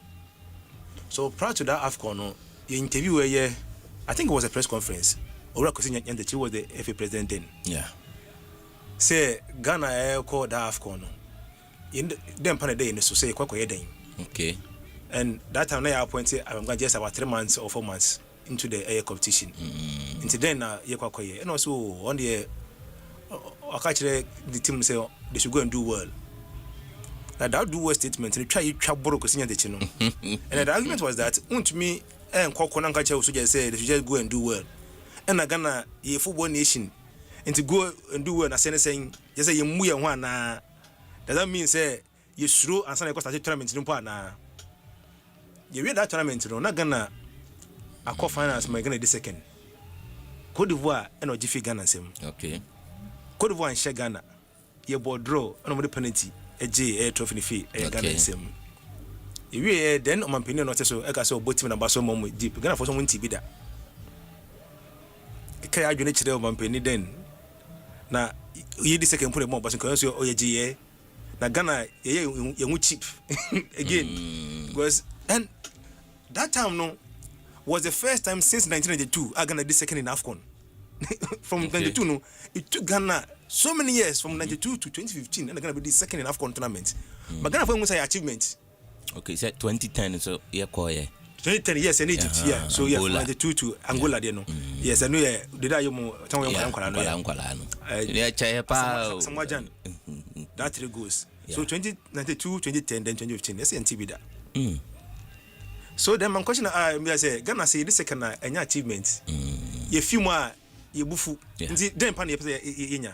S13: So prior to that AFCON, the interview I think it was a press conference. Ora Kosi Nyantechi was the FA president then.
S12: Yeah.
S13: Say Ghana Air called that AFCON. In them pan a day in the society kwako den.
S12: Okay.
S13: And that time I appointed I'm going just about 3 months or 4 months into the air competition. Into then and also on the I catch the team say they should go and do well. Now that do well statement and try you borrow and the argument was that to me and Kokonanka should just say they should just go and do well. And I gonna a football nation and to go and do well and saying just say you muya one does that mean say you throw and suddenly start tournament in na you read that tournament no not gonna a co finance my Ghana the second. Cote d'Ivoire and Ojifi Ghana same.
S12: Okay.
S13: Cote d'Ivoire and share Ghana. Ye board draw and the penalty a J trophy fee Ghana same. You then on my opinion not so I saw both team and Basso mom deep Ghana for someone TB that. Okay, I do need to my penny then. Now you the second put a more but because you're OJ. Now Ghana you cheap again because and that time no was the first time since 1992 Ghana did second in AFCON. From 92 no it took Ghana so many years from 92 to 2015 and Ghana be the second in AFCON tournament. But Ghana for say achievement.
S12: Okay, so 2010 so yeah
S13: 2010 yes and Egypt yeah. So yeah from 92 to Angola there no. Yes I know yeah did I you mo tell you Angola no.
S12: Yeah chepa.
S13: That three goes. So 2092 2010 then 2015 that's NTB that. So then my question I say Ghana say this second any achievement. You few more you bufu. Then pan you nya.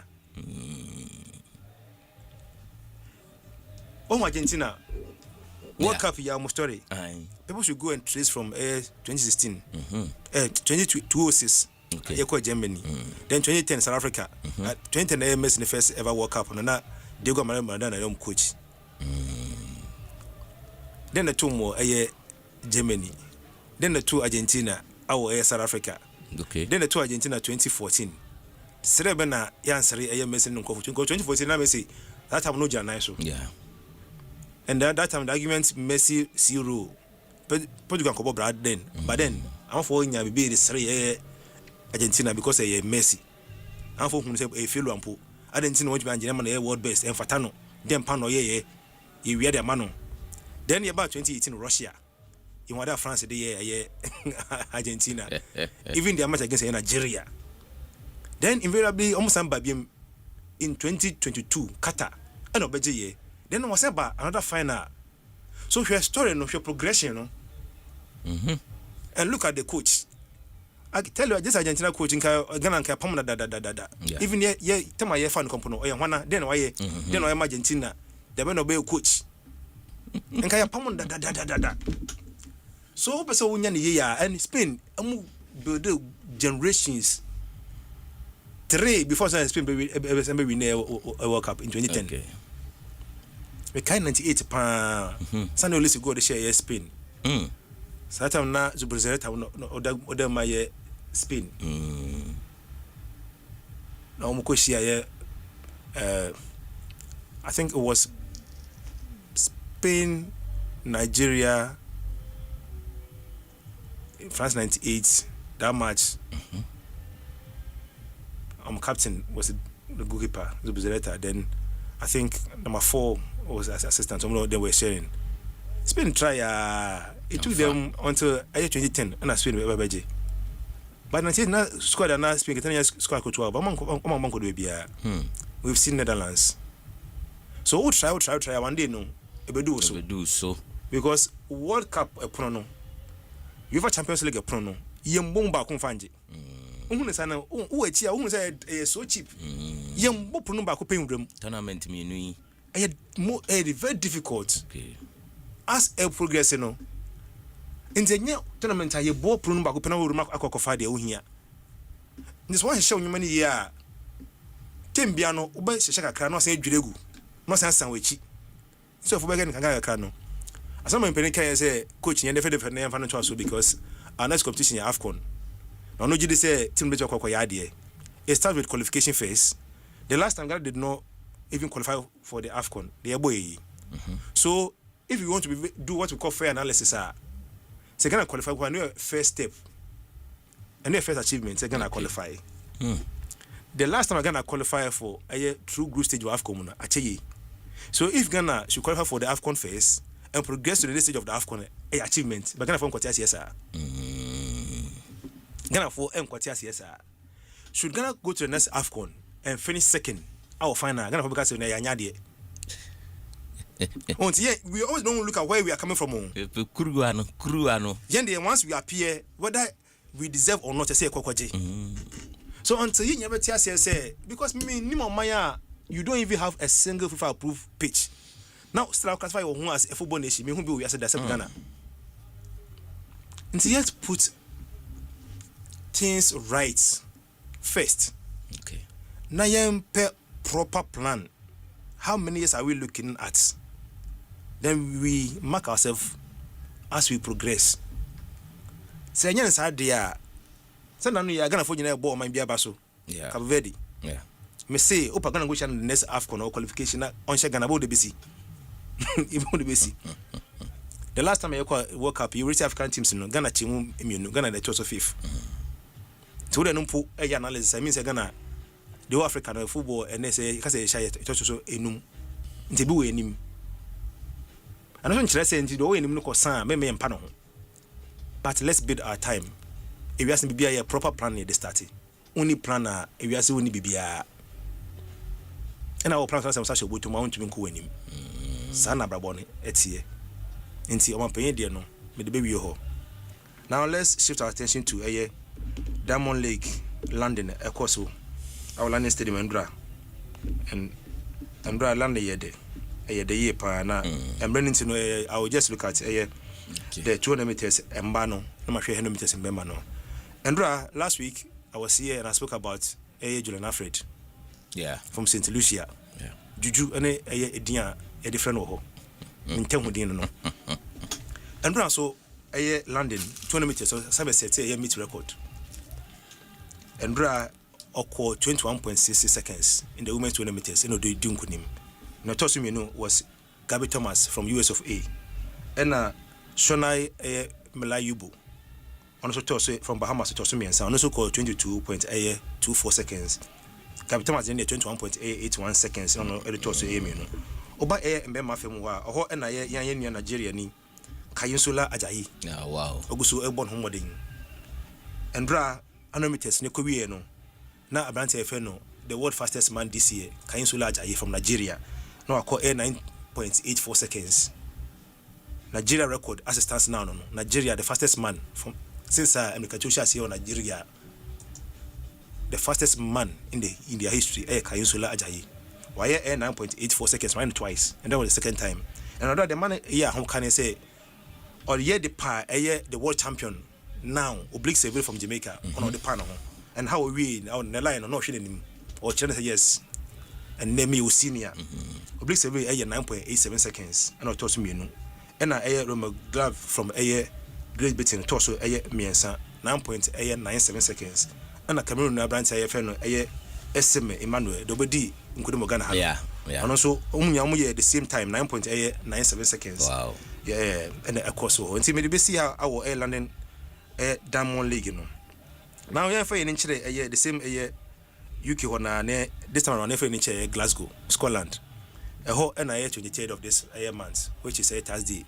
S13: Oh Argentina. World Cup ya almost story. People should go and trace from 2016. 2006. Okay. Germany. Then 2010 South Africa. 2010 AMS in the first ever World Cup and na Diego Maradona coach. Then the two more Germany. Then the two Argentina, our South Africa.
S12: Okay.
S13: Then the two Argentina 2014. Serebena Yansari AMS in 2014 I may say that time no Janaiso.
S12: Yeah.
S13: And that time the argument Messi zero. Portugal can Brad then. But then I'm for you be the three Argentina because Messi. I'm for whom say a failure and Argentina want to be Germany world best and Fatano. Then Pano you wear the mano. Then about 2018 Russia. In what France the year Argentina. Even the match against Nigeria. Then invariably almost some in 2022 Qatar. and obeje. Then was about another final. So your story no your progression no. And look at the coach. I tell you this Argentina coach in Ghana can pamna da. Even ye tema ye fan kompono oye hwana then why then why Argentina the man obey coach. And can pamna da. So person wunya ne ye and Spain amu build generations 3 before Spain be win a World Cup in 2010. Okay. We kind 98 pa Sunday only go the share Spain. So that time na Zubrizeta oda my Spain. Now we share I think it was Spain, Nigeria, France 98 that match. Captain was the goalkeeper Zubrizeta. Then I think number 4 was as assistant. Some of them were sharing. Spain try it took them until 2010 and Spain were beje. But na squad na Spain Catania squad coach but man could be we've seen Netherlands. So we try one day no e do so because World Cup prono UEFA Champions League prono yembom ba kon fanje. Uhun sana uetia uhun say so cheap. Yembo prono ba ko pay ndram.
S12: Tournament me nu
S13: very difficult. Okay. As a progress no injenya tournament aye bo pronu ba ko pena wo ruma akokofa de ohia this one show nyuma ni ya tembia no wo ba hye kakra no san adwiregu no san wachi so fo ba gan kan kakra no asama mpeni kan say coach nya defe na yamfa no twa so because our next competition ya AFCON no gidi say team bejo kokko ya de it starts with qualification phase. The last time Ghana did not even qualify for the AFCON the boy. So if you want to do what we call fair analysis, so Ghana qualify for a first step, a new first achievement. Ghana qualify. The last time Ghana qualify for a true group stage of AFCON, actually. So if Ghana should qualify for the AFCON phase and progress to the next stage of the AFCON, a achievement, but Ghana for CSR. Ghana for CSR. Should Ghana go to the next AFCON and finish second, our final Ghana for because of Yanyadi. We always don't look at where we are coming from.
S12: Kuruano.
S13: Yende once we appear, whether we deserve or not, to say Kokoje. So until you never say because Maya, you don't even have a single FIFA approved pitch. Now still classify your home as a football nation. Me who be we as a Ghana. Until you have to put things right first.
S12: Okay.
S13: Now you have proper plan. How many years are we looking at? Then we mark ourselves as we progress. Say nyan sa dia. Say nanu ya Ghana for nyina ball man bia baso.
S12: Yeah.
S13: Cape Verde.
S12: Yeah.
S13: Me say opa Ghana go the next AFCON or qualification on Ghana bo de besi. Even the besi. The last time I World Cup, you reach African teams no Ghana team imunu Ghana the 5th. So we don't put a analysis. I mean say Ghana the African football and they say because they shy it also enum. Nti bi we enim. And I don't say nti do we enim no kosan me mpa no. But let's build our time. If we ask bibia a proper plan at the start. Only planner if we ask only bibia. And our plan say such a way to mount to nko enim. Sana brabone etie. Nti o man pen de no me de baby ho. Now let's shift our attention to Diamond League London Ekoso. Our landing stadium and Andra land the year pa na and bringing to know I will just look at the 200 meters and bano no ma 100 meters in Bemano. Andra last week I was here and I spoke about Julian Alfred.
S12: Yeah.
S13: From St. Lucia.
S12: Yeah.
S13: Juju ene dia a different ho. Ntemu din no. Andra so London 200 meters so sabe set meet record. Andra Oko 21.60 seconds in the women's 200 meters. You know, they do kunim. Now, Tossum, you know, was Gabby Thomas from US of A. And Shonai Melayubu. Also, Toss from Bahamas to Tossum and Sound. Also called 22.24 seconds. Gabby Thomas in the 21.81 seconds. You know, the Toss A. You know, Oba Air and Bema Femwa, or and I yan Nigeria ni Kayunsula Ajayi.
S12: Wow.
S13: Ogusu Ebon Homoding. And Bra, Anometers, Nikobi, no. Na Abrante Feno, the world fastest man this year, Kayunsula Ajayi from Nigeria. no I call 9.84 seconds. Nigeria record as it stands now. No. Nigeria the fastest man from since America Joshua see on Nigeria. The fastest man in their history, Kayusula Ajayi. Why 9.84 seconds, ran twice, and that was the second time. And another the man here, how can I say, or the the world champion now, oblique severe from Jamaica, on the panel, and how we on the line, or no shilling him, or China say yes, and name me senior, oblique severe 9.87 seconds, and I told me no, and I glove from Great Britain, torso Miensa 9.97 seconds. And a Cameroon branch IFN Asempa Emmanuel Dobedi Nkudimogana.
S12: Yeah.
S13: And also at the same time 9.97 seconds.
S12: Wow.
S13: Yeah, and of course so. Until maybe see how our air London Diamond League, you know. Now we are in Chile the same UK one this time around in Glasgow, Scotland. A whole NIA 23rd of this month, which is Thursday.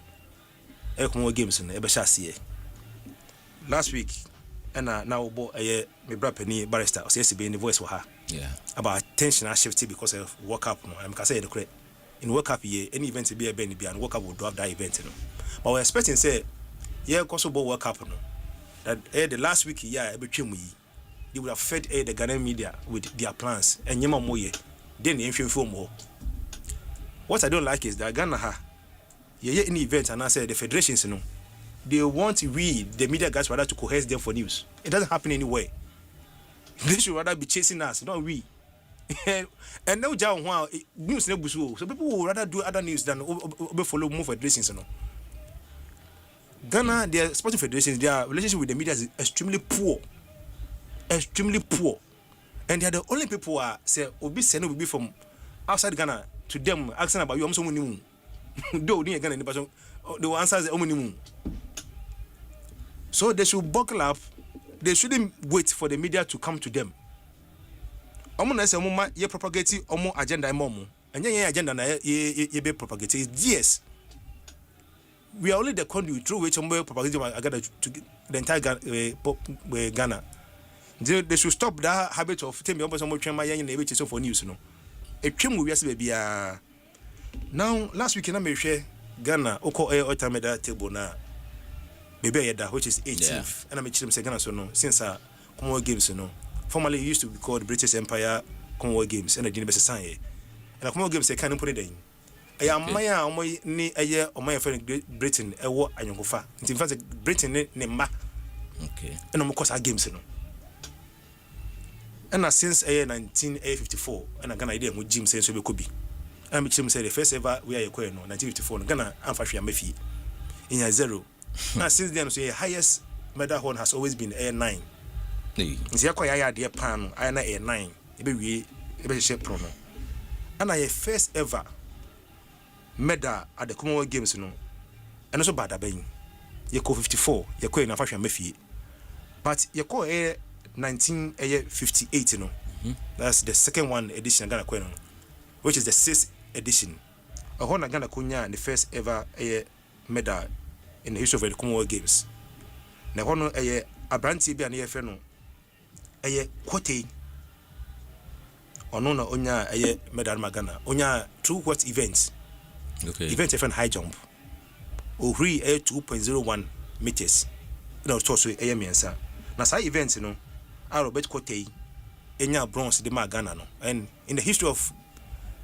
S13: More games in Ebashasi. Last week. And now my brother Penny barrister was be in the voice for her.
S12: Yeah.
S13: About tension and shifty because of World Cup. No, I'm say the correct. In World Cup year, any event to be a Benny and World Cup will drop that event. No. But we're expecting say, possible World Cup. No. That the last week between we, they would have fed the Ghanaian media with their plans and Yema Moye. Then the info more. What I don't like is that Ghana any event and I say the federations they want the media guys rather to coerce them for news. It doesn't happen anywhere. They should rather be chasing us, not we. And now news never so people will rather do other news than follow more federations. Ghana, their sporting federations, their relationship with the media is extremely poor. Extremely poor. And they are the only people who say Obi Seno will be from outside Ghana to them asking about you. I'm so many. Though they Ghana, they will answer the only. So they should buckle up. They shouldn't wait for the media to come to them. Omo say omo ye propagate omo agenda momo. And ye agenda na ye be propagate. Yes. We are only the conduit through which omo propagate agenda to the entire Ghana. They should stop that habit of telling me omo twema ye na e for news no. E twem we ase baby a. Now last week na me hwe Ghana oko ultimate table na Maybe which is 18th, and I'm saying Ghana so no since Commonwealth Games no. Formerly it used to be called British Empire Commonwealth Games, and the University Science. And the Commonwealth Games they can't put it in. I am my ni a year or my friend Britain a war and Yokofa. In fact, Britain ne ma. Okay. And of course our games no. And since 1954, and I'm gonna idea with Jim saying so be could be. I'm say the first ever we are 1954 Ghana and Fashion Mefi in a zero. Now since then, so the highest medal horn has always been Air 9. Nti yakoya de pan I na Air 9. Ebe we shape pro no. And I first ever medal at the Commonwealth Games no. And also bad abayin. Yeko 54, yeko na fashion mefie. But yeko Air 1958 no. That's the second one edition Ghana ko no. Which is the 6th edition. A horn Ghana kunya the first ever Air medal in the history of the Commonwealth Games. Na hono abranti bi na yefe no Kote ono na onya medal magana onya two what events. Okay. Event event high jump. Ohri 2.01 meters. Na so miensa. Na say event no Robert Kote enya bronze de magana no. And in the history of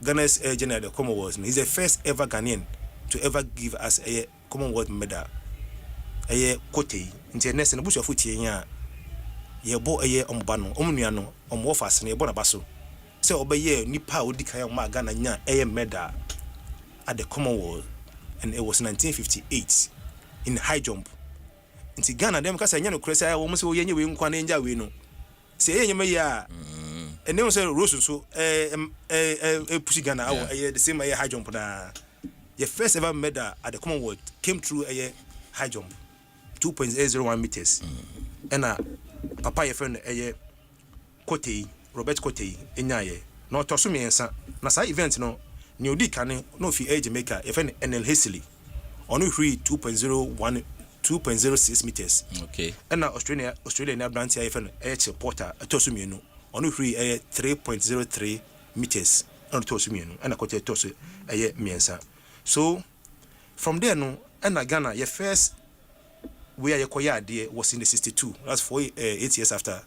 S13: Ghana's general the Commonwealth, he's the first ever Ghanaian to ever give us a Commonwealth medal. Kote nti next na busu afutie nya ye bo omba no omnua no omwo fast na ye bo na baso se obeye nipa odikan ma Ghana nya medal at the Commonwealth, and it was 1958 in high jump. Nti Ghana dem kasa nya no kresa wo mo se wo yenye we nkwa na nja we no se yenye me ya and dem say Rose so push Ghana the same high jump na your first ever medal at the Commonwealth came through a high jump 2.801 meters. And papa your friend Kote Robert Kote enyaye no tosumi ensa na sa event no ni odi kan no fi Jamaica your friend NL Hastily on 2.06 meters. Okay. And Australia na branch your friend Porter tosumi no on 3.03 meters. on toss me and I could toss a year miensa. So from there no and Ghana your first where your koya idea was in the 62. That's 8 years after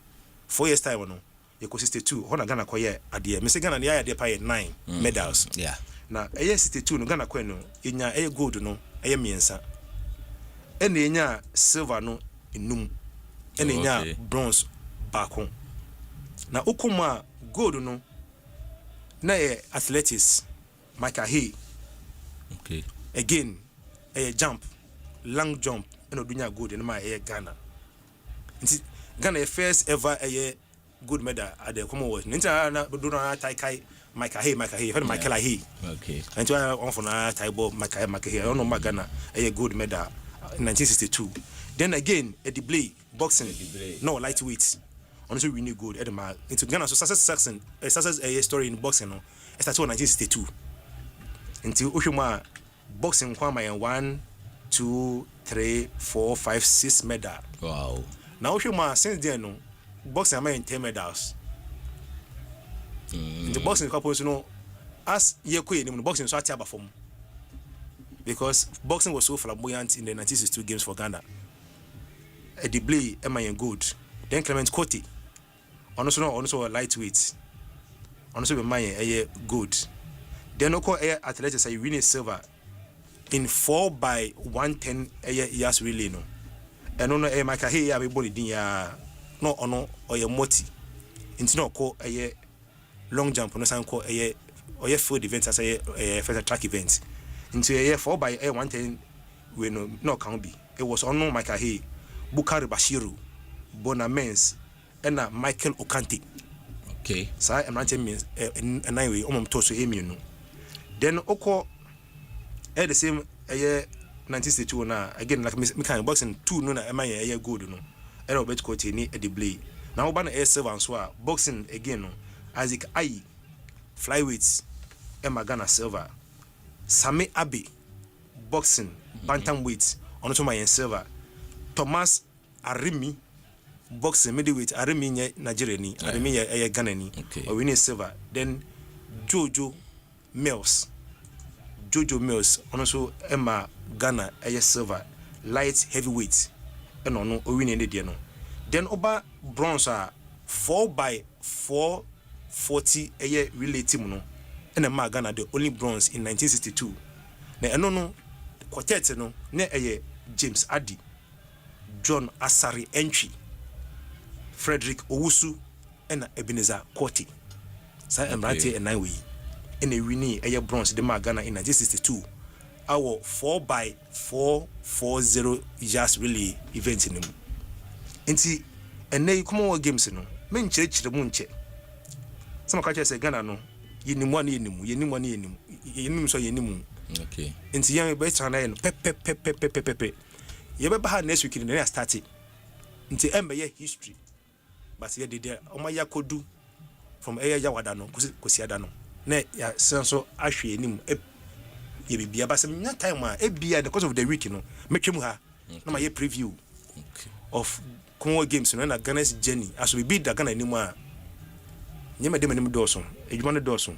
S13: 4 years time no. You 62 Hona Ghana koya idea. Mr. Ghana the idea pay 9 medals.
S12: Yeah.
S13: Now a year 62 no Ghana koya no inya a gold no a year miensa. And inya silver no inum. And inya bronze back home. Now ukuma gold no na athletics Michael Hay.
S12: Okay.
S13: Again a jump, long jump and odunya good in my Ghana. Ghana first ever a good medal at the Commonwealth. Ninja do not tai Michael Hay, Michael Hay.
S12: Okay.
S13: And to on for na Taibo Michael Hay. I don't know Ghana a good medal in 1962. Then again a debate boxing, no lightweight. Honestly, we knew good. Edema into Ghana. So success a story in boxing. No, it started in 1962. Until Ushuma boxing kwama 1, 2, 3, 4, 5, 6 medal.
S12: Wow.
S13: Now Ushuma since then no boxing am 10 medals. In the boxing couple you know as ye kwe ni boxing so ati abafom. Because boxing was so flamboyant in the 1962 games for Ghana. A debate am good. Then Clement Cote. Also lightweight. Also be mine a good. Then oko athletics say winning silver in 4x110 years relay no. And no e Michael Hay be body din ya no ono oye moti. Inti no ko long jump no san ko oye field event as first track event. Into 4x110 we no can be. It was ono Michael Hay, Bukari Bashiru, Bonamens and Michael Okante.
S12: Okay.
S13: So I'm not telling me anyway, toso emu. Then oko the same year 1962 na again like me kind boxing 2 no na am a good no. And Robert Cote ni a debate. Now ban a silver and so boxing again no. Isaac Ayi flyweights Emma Ghana silver. Sami Abe boxing bantamweight on to my silver. Thomas Arimi boxing middleweight Arimi Nigeria ni Arimi ya Ghana ni or winning silver. Then Jojo Mills also Emma Ghana a silver light heavyweight and no winning the no. Then oba bronze 4x4 40 a year relay team no and Emma Ghana the only bronze in 1962. Na no quartet no na James Addy, John Asari Entry, Frederick Owusu and Ebenezer Cote. Sa Mante and Naiwe. And a winning a bronze the Ghana in 1962. Our 4x440 years relay event in them. Inti and they come on games no. Men church the moon check. Some catchers say Ghana no. Yenim so yenimu.
S12: Okay.
S13: Inti yam be chana no pepe. You better have next week in the start it. Inti embe ye history. But ye did omaya kodu from eya yawada no kosiada no. Ne ya senso ahwe enim ye bibia ba sem nya time a ebia because of the week no metwem ha na ma ye preview of Congo games no na Ghana's journey as we beat the Ghana enim a nyema dem enim doso edwuma no doso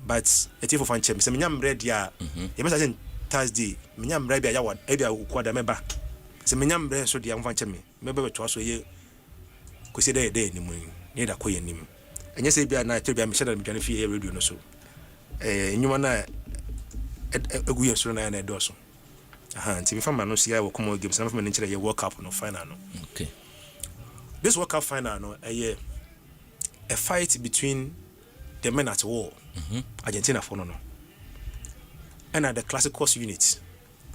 S13: but etifo fan chem sem nya mre dia ye be say Thursday nya mre bia yawada ebia kwada meba sem nya mre so dia fan chem meba beto so ye kosi de enim ni da koye enim enye say bia na tebia me sheda me dwane fi radio no so nyuma na egu yeso na na doso nti me fama no sia wo Common Games na fama ni kire ye World Cup no final no.
S12: Okay.
S13: This World Cup final no a fight between the men at war, Argentina for no and the classic course unit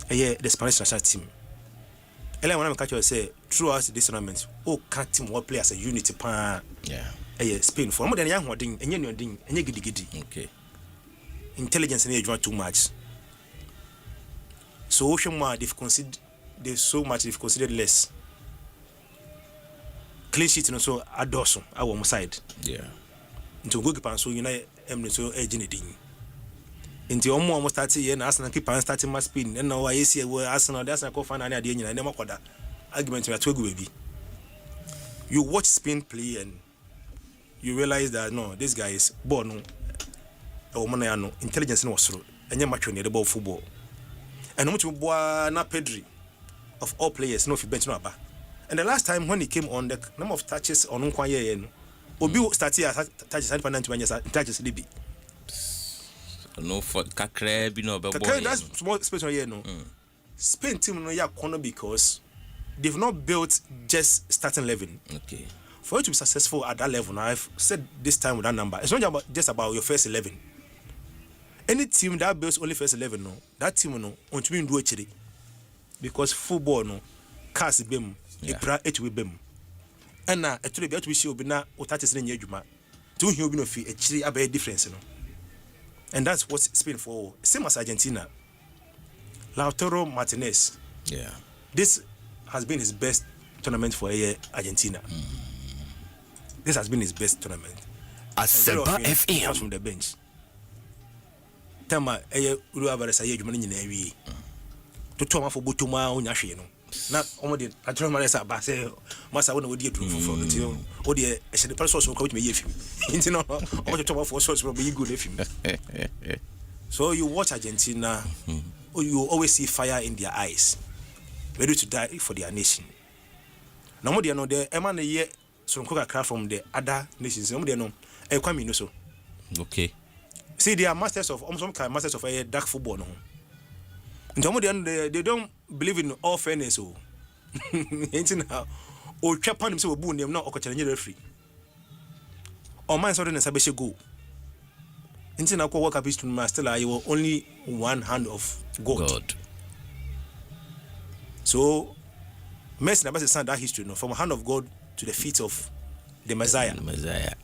S13: the Spanish national team. Ela when I catch you say throughout this tournament can't team work play as a unity pa Spain for more than young holding and you ding and you giddy.
S12: Okay.
S13: Intelligence and age too much. So Oshima they've considered less. Clean sheet and so adoso our side.
S12: Yeah.
S13: Into goalkeeper so United so agent ding. Into almost 30 years Arsenal keeper starting my spin and now I see where Arsenal that's go find an idea and never kwada argument we are to baby. You watch Spain play and you realize that no, this guy is born woman no intelligence no wasro enye match on the ball football and much boy na Pedri of all players no fi bench no aba and the last time when he came on the number of touches on nkwaye no obi start here touches 190 touches libi
S12: no for kakra bi no be boy
S13: that's small space on here no Spain team no ya corner because they've not built just starting 11.
S12: Okay.
S13: For you to be successful at that level, now I've said this time with that number, it's not just about your first 11. Any team that builds only first 11, no, that team no, want to do it because football no, cast bim, ibra HW bim, and now a to be able to show be na otatis in yejuma. To him be no fee a very difference, no, and that's what Spain for. Same as Argentina. Lautaro Martinez.
S12: Yeah.
S13: This has been his best tournament for Argentina. This has been his best tournament.
S3: Asempa FM
S13: from the bench. Tama uru abaresa ye dwuma nyina awie. To toma for botuma onya hwe no. Na omode atro maresa ba se masa wona wodi adu foforo no ti o de ehye de person so ko wetime ye fim. Nti no o to toma for so be go na fim. So you watch Argentina, you always see fire in their eyes, ready to die for their nation. Now, more than no, the Emma ye some cook craft from the other nations. No, they know. Kwame no so.
S12: Okay.
S13: See, they are masters of some kind masters of a dark football. No, and they don't believe in all fairness. Oh, ain't now. Or Japan himself will boon them not or challenge referee. Or man sorry and Sabeshe go. Until now, World Cup history, still you were only one hand of God. So, Messi never said that history, no, from a hand of God to the feet of the Messiah.
S12: The Messiah.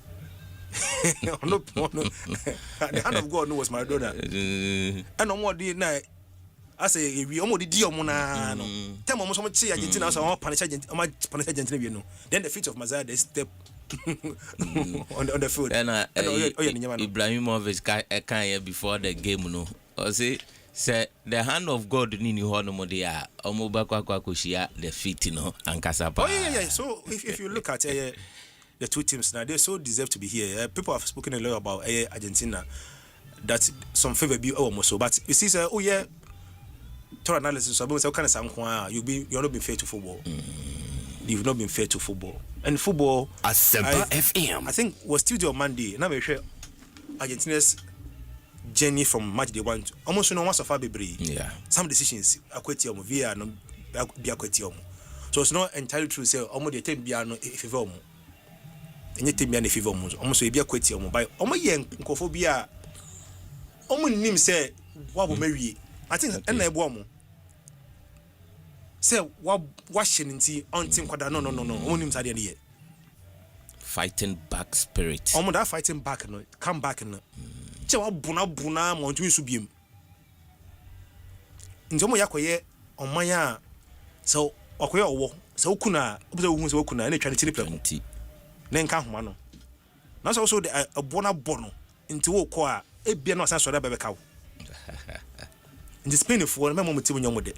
S13: No, the hand of God no was Maradona. And no more did I say we almost did Diomona. Tell me so much Argentina, so I punish Argentina. Then the feet of Messiah they step. on the field.
S12: And Ibrahimovic can't before the game, no. Or say the hand of God in Honomodia, Omobakwakushia, the feet, you know, and Casapa.
S13: Oh, yeah. So if you look at the two teams now, they so deserve to be here. People have spoken a lot about Argentina, that some favor be almost so. But you see, oh, yeah, to analysis, so you're not being fair to football. You've not been fair to football. And football,
S3: Asempa FM.
S13: I think was Tuesday or Monday. Now we share Argentina's journey from match day one. Almost no one so far be
S12: yeah.
S13: Some decisions akwetium via no be akwetium. So it's not entirely true. Say almost the time be no favor mu. Any time be no favor mu. Almost be akwetium by almost yen nkofobia. Almost nim say what will marry. I think and na ebo mu. Say what Washington until no only side here.
S12: Fighting back spirit.
S13: That fighting back no come back no. Chewa buna mo ntumi so biem. Njomo yakoye omanya so okoye owo so okuna obi so hu so okuna na twa ne chini plako. Na nka homa no. Na so the abona bono nti wo ko a ebia na osan so da bebeka wo. In the Spain for me mo mti nyomo de.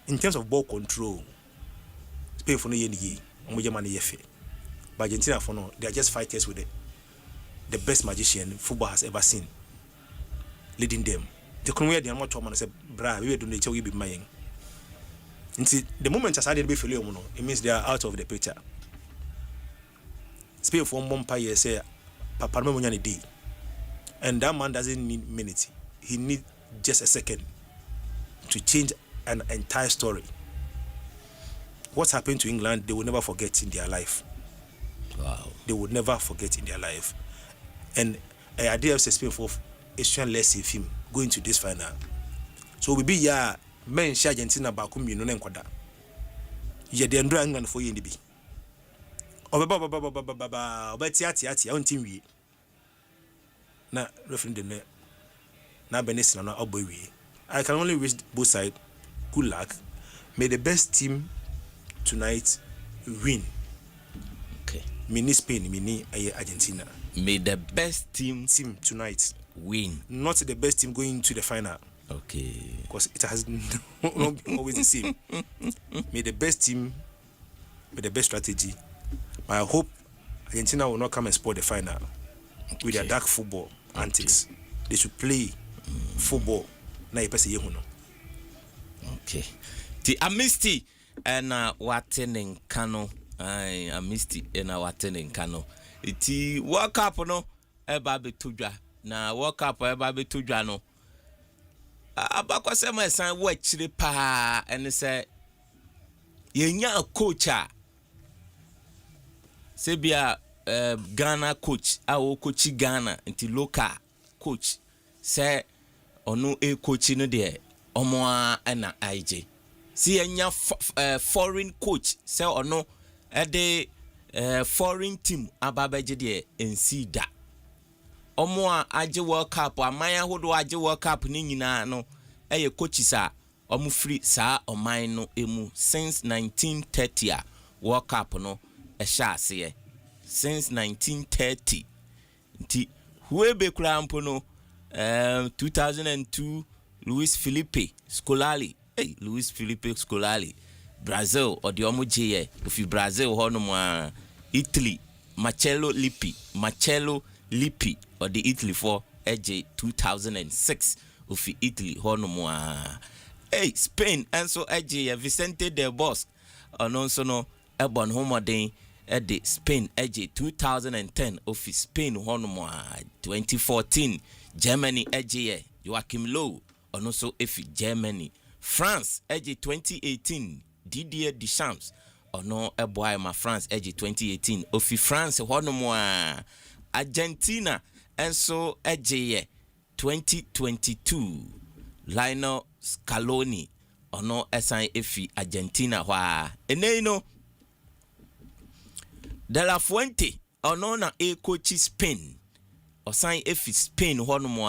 S13: In terms of ball control, Spain for no ye but Argentina for no, they are just fighters with the best magician football has ever seen, leading them. The Conway the amateur man said, "Bra, we do nature we be mine." The moment I started be failure, it means they are out of the picture. Spain for 1 year say, "Papa no money day," and that man doesn't need minutes; he needs just a second to change an entire story. What's happened to England, they will never forget in their life.
S12: Wow.
S13: They will never forget in their life. And I did have Spain for Asian less in film going to this final. So we be men Argentina bakum you know nkwada. Ye the Andrew England for you in the B. Obetiati on team we. Na referendum na Benesin na Oboy. I can only wish both sides good luck. May the best team tonight win.
S12: Okay.
S13: Mini Spain, mini Argentina.
S12: May the best team
S13: tonight
S12: win.
S13: Not the best team going to the final.
S12: Okay.
S13: Because it has not been always the same. May the best team with the best strategy. I hope Argentina will not come and spoil the final with their dark football antics. they should play football. Na yepese ye hu no.
S12: Okay. The Amisti and Watening Kano. I Amisti and Watening Kano. Iti World Cup no eba betudwa. Na World Cup eba betudwa no. Abakwasema esan wo achire pa ene se yenya a coach a sebia Ghana coach awo coach Ghana nti local coach se ono coach no de omo na IG si yenya foreign coach se ono de foreign team ababeje de ensida omo age World Cup amanya hodo age World Cup ni nyina no eye coaches a omo free sa oman no emu since 1930 a World Cup no sha ase since 1930 nti huebe kura mpo no 2002 Luis Felipe Scolari Brazil or the omo je if you Brazil hono mo Italy Marcello Lippi or the Italy for AJ 2006 of Italy hono mo Spain and so AJ Vicente del Bosque also no ebon homo den the Spain AJ 2010 of Spain hono mo 2014 Germany AJ Joachim Low and also if Germany France AJ 2018 Didier Deschamps or no a boy my France AJ 2018 of France hono mo Argentina and so AJ 2022 Lionel Scaloni or no SIF Argentina wa eneno De La Fuente or no na coach Spain or sign if Spain hono mo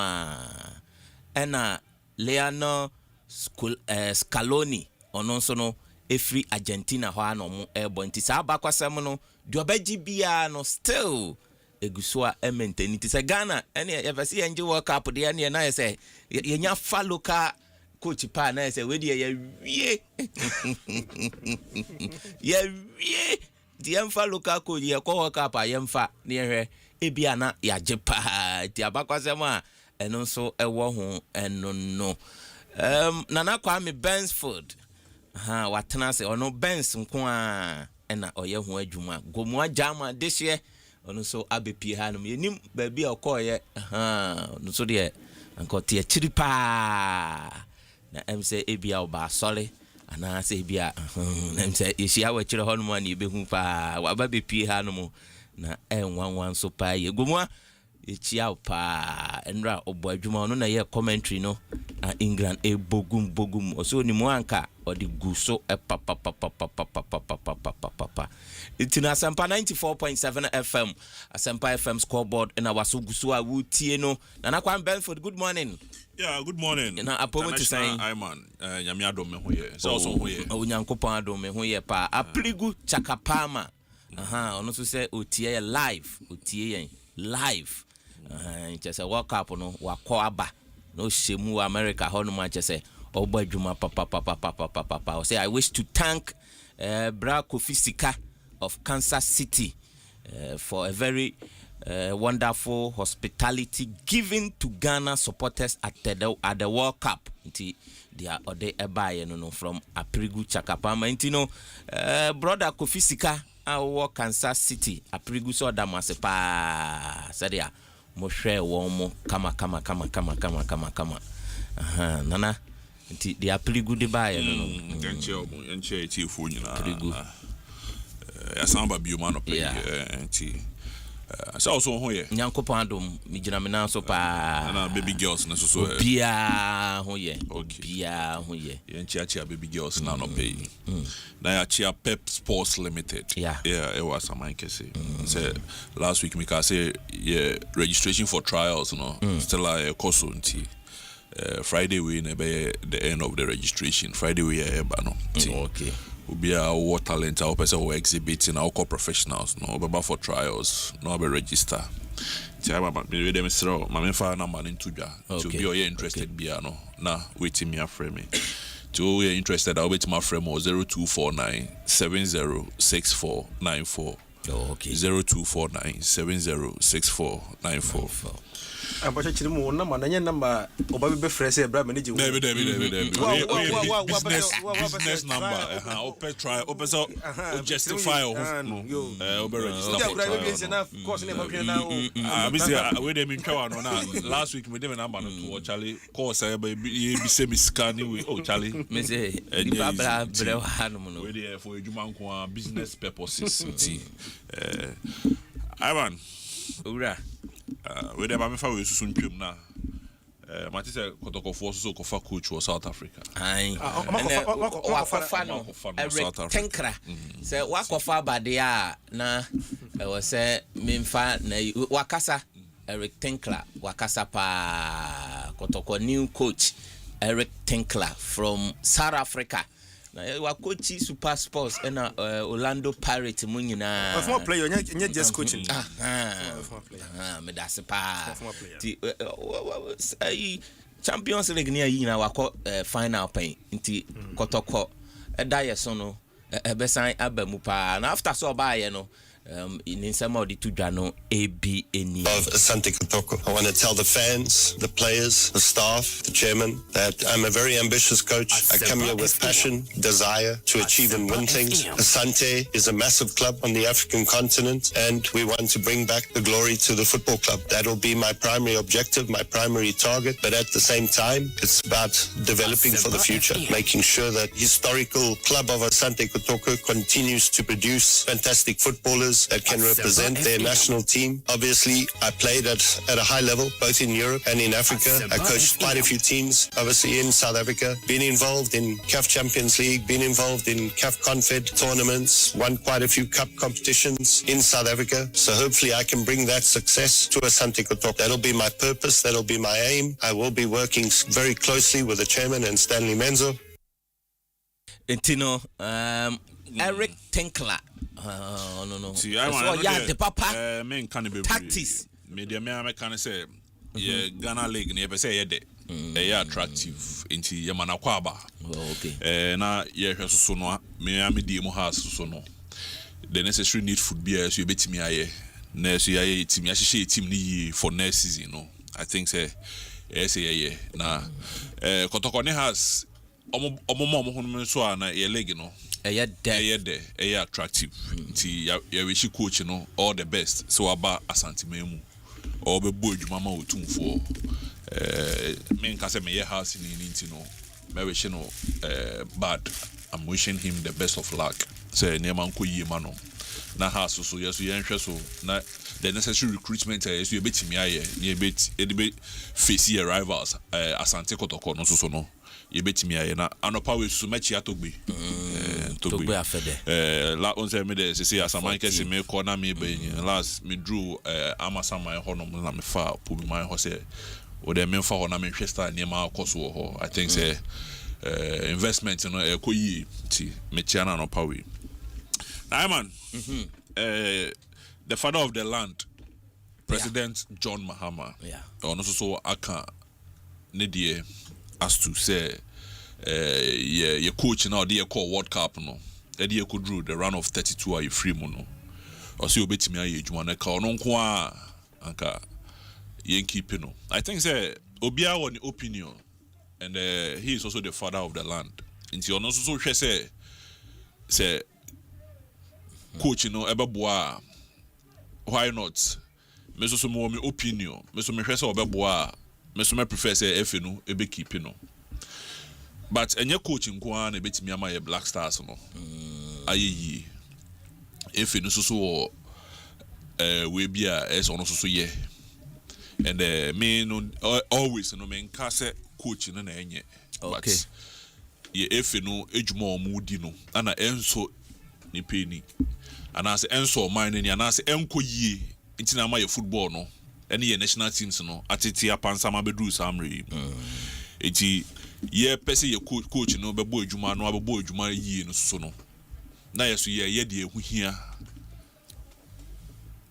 S12: ena Lionel Scaloni or no so no every Argentina ho no mo nti sa abakwasem no duobaji bia no still egusua maintain ti se Ghana ene yefasi enje World Cup de ene na say yenya fa local coach pa na say we de ye wie ye wie di emfa local coach ye ko World Cup ayemfa ne hwe ebia na ya jepa ti abakwasem a eno so ewo ho eno no Nana Kwame Bensford watena se ono Bens nko a na oye ho adwuma gomu jama this year ono so abepie ha no yenim ba bia okoye no so de anko tie chiripa na emse ebia oba sole ana se ebia na emse yeshia wa chire ho no ma na ebehu pa wa ba bepie ha no mo na enwanwan so pa ye gomu echia pa enra obo adwuma ono na ye commentary no England bogum oso ni mo anka odi guso papa itina Asempa 94.7 FM Asempa FM Scoreboard na waso guso a wutie no na Kwame Benford good morning.
S19: Yeah, good morning.
S12: Na apomo to say
S19: Iman nyame adom me ho ye so also ho ye
S12: onyankopon adom me ho ye pa apligu chakapama ono so say otie ye live just a World Cup no wakọ aba no shemu America hono Manchester obo adwuma papa say I wish to thank Bra Kofi Sika of Kansas City for a very wonderful hospitality given to Ghana supporters at the World Cup. They are ode ebaye no from Aprigu Chakapama intino brother Kofi Sika our Kansas City Aprigu so damasepa sadia Moshe womo kama nana nti they are pretty good buy no
S19: enche ti fu nyina Asamba bioma no pe nti so also ho ye
S12: nyankopon adom mi gina me na so pa
S19: na baby girls na so
S12: bia ho ye enche
S19: baby girls na no pay na ya chia Pep Sports Limited it was a man can say last week me can say registration for trials still a course until Friday we be the end of the registration Friday we okay we are what talent our person who exhibiting our professionals no be for trials no be register me dem sro ma me fa number into ja to be interested bia no na waiting me afre me to you're interested I'll wait my frame 0249 706494
S12: okay.
S19: 0249706494.
S13: I'm watching more number. Nanya number. Oba be fresh. Bra manage.
S19: Business number. Open try. Open so justify. No. Open register.
S13: Of course, never can now.
S19: We dem in Kawa no na. Last week me dem number no to Charlie. Call say be say me scanning we. Oh Charlie.
S12: Me say. Bra hanu no.
S19: We there for ejuma nko business purposes. Ivan.
S12: Ura.
S19: We dem am fa we susun twem na. Mate say Kotokofo so kofa coach for South Africa.
S12: Aye. Wakofa no. Tenkra. Say wakofa badia na we say memfa na wakasa Eric Tenkla wakasa pa Kotoko new coach Eric Tenkla from South Africa. Wa coach Super Sports and Orlando Pirates mu nyina.
S13: Former player nya just coaching.
S12: Me da se pa. Champions League ni ayi na wako final pain nti Kotoko da yeso no besan abamu pa na after so ba ye no in some of the two dano ABN
S20: of Asante Kotoko. I want to tell the fans, the players, the staff, the chairman that I'm a very ambitious coach. I come here with passion, desire to achieve and win things. Asante is a massive club on the African continent and we want to bring back the glory to the football club. That'll be my primary objective, my primary target, but at the same time it's about developing for the future, making sure that historical club of Asante Kotoko continues to produce fantastic footballers that can represent their national team. Obviously, I played at a high level, both in Europe and in Africa. I coached quite a few teams, obviously in South Africa, been involved in CAF Champions League, been involved in CAF Confed tournaments, won quite a few cup competitions in South Africa. So hopefully I can bring that success to Asante Kotoko. That'll be my purpose, that'll be my aim. I will be working very closely with the chairman and Stanley Menzo.
S12: Intino, Eric Tenkla. No.
S19: See, I want
S12: the papa.
S19: Men can be
S12: tactics.
S19: Media me can say, yeah, Ghana League never say de. Attractive into Yamana Kwaba.
S12: Okay.
S19: Na yeah, so no. Me am di mo house so no. The necessary need food beer so you bet me aye. Next year team ya team ni for next season no. I think say yeah. Na Kotoko ne has omo so na ye league no. Attractive. Nti ya wishi coach no all the best. So aba Asante Memu. Or be boy mama otumfo. Me nka say me ye house ni nti no. Me wish no bad. I'm wishing him the best of luck. Say niam nko yie ma no. Na house so yeso ye nhwe so na the necessary recruitment is you betimi aye. Ye bet e face your rivals Asante Kotoko no so no. Ye betimi aye na anopa we so machi atogbe.
S12: Togbe afede.
S19: La on say me dey say Asiamah kese me corner me be last me drew Amasama honom na me fa pubi man ho say o dey me fa ho na me hwe star niam akoso ho. I think say investment no ekoyi ti me chia na no power. Now man. The father of the land, President John Mahama.
S12: Yeah.
S19: On also aka nedie as to say your coach now dey call World Cup no. Dey could drew the run of 32 are free mono. Or see obetimi aye adwuma na ka ono nko a anka yen keep no. I think say obia on opinion and he is also the father of the land. Nti ono so hwe say coach no ebeboa why not? Me so mo me opinion. Me so me hwese obeboa. Me so me prefer say efe no ebe keep no. But enye coach nko an na betimi ama ye Black Stars no. Ayeyi. Efe no so we bia es ono so ye. And me no always no me nka say coach no na enye.
S12: Okay.
S19: But ye efe no ejuma omudi no ana enso ni peni. And as enso mine ni anase enko yie ntina ma ye football no ene ye national teams no atete apansa ma bedru samre enti ye pese ye coach no bebo adwuma no abebo adwuma yie no so no na yeso ye de ehuhia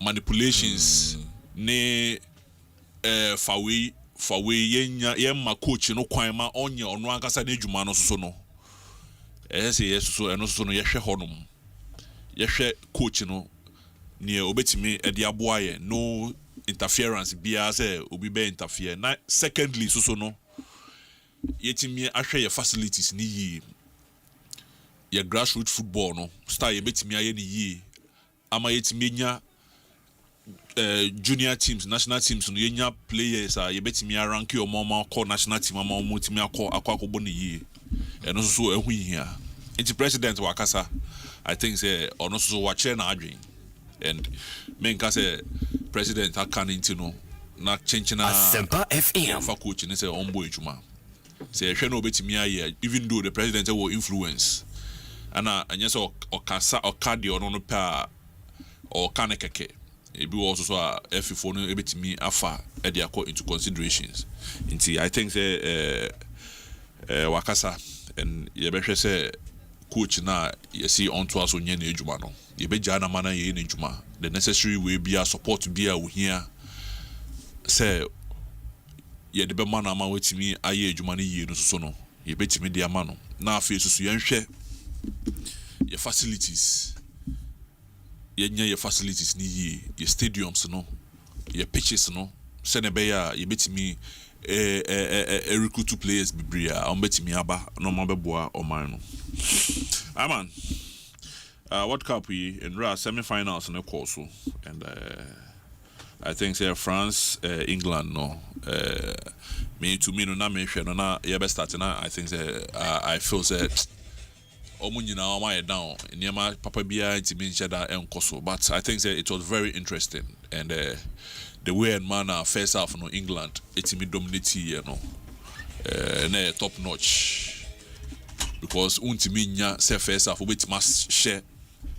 S19: manipulations ne fawe ye ma coach no kwan ma onye ono ankasa na adwuma no so no say yeso eno so no ye hwe honum yehwe coach no near obetimi ediaboye no interference bia say obi be interfere na secondly so no yetimi ahwe your facilities ni yi your grassroots football no start yebetimi aye ni yi ama yetimi nya junior teams national teams no yenya players a yebetimi rank your mama call national team ama omotimi akọ ni yi eno so ehu hia enti president wakasa I think say ono so wache na adwen and men ka say president aka into no na chenchina
S3: Asempa FM
S19: fa coach ni say ombo ejuma say hwe na obetimi aye even though the president will influence ana anya say okasa okade ono no pa o kanekeke ebi also so F4 no ebetimi afa e dey into considerations nti I think say wakasa and yebehwe say coach na yesi onto aso nye na ejuma no yebeja na mana ye na ejuma the necessary way be support be a here say ye de be mana ma wetimi aye ejuma na ye no so no yebetimi de ama no na afi susu yenhwe ye facilities ye facilities ni ye stadiums no ye pitches no se ne be ya yebetimi recruit two players bibria on betimi aba no ma beboa o man no aman World Cup we in semi-finals no course and I think say France England no me to me no na me hwe no na ye be start na I think say I feel say omo nyina o ma down niema papa bia ntimi nche da enkoso but I think say it was very interesting and the way and manner first half no England etimi dominate here no na top notch because untimi nya say first half obetima share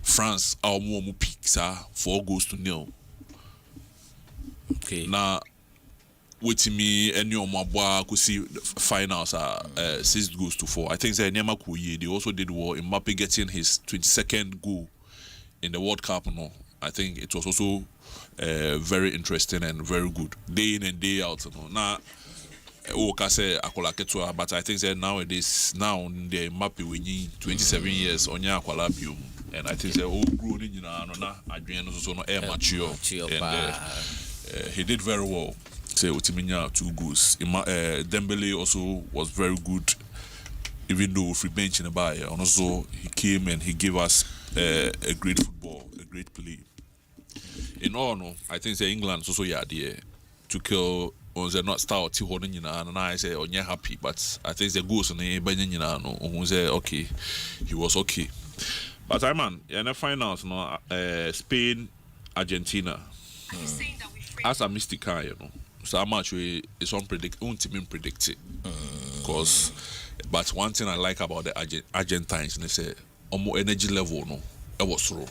S19: France mu pick sa 4-0
S12: okay
S19: na wetimi any omabwa ku see finals 6-4 I think say Neymar they also did well in Mbappe getting his 22nd goal in the World Cup no I think it was also very interesting and very good day in and day out no na say akola ketua but I think that nowadays now the Mbappe winning 27 years onya akola biom and I think that all grown in na adwen no so no mature and he did very well say Otiminya 2 goals Dembele also was very good even though free bench in the buy and also he came and he gave us a great football a great play in all no I think that England also there to kill on the not start to hold and I say on you happy but I think the goals on the no say okay he was okay but I man in the finals no Spain Argentina as a mystic you know so much we is unpredicted because but one thing I like about the Argentines they say energy level no it was low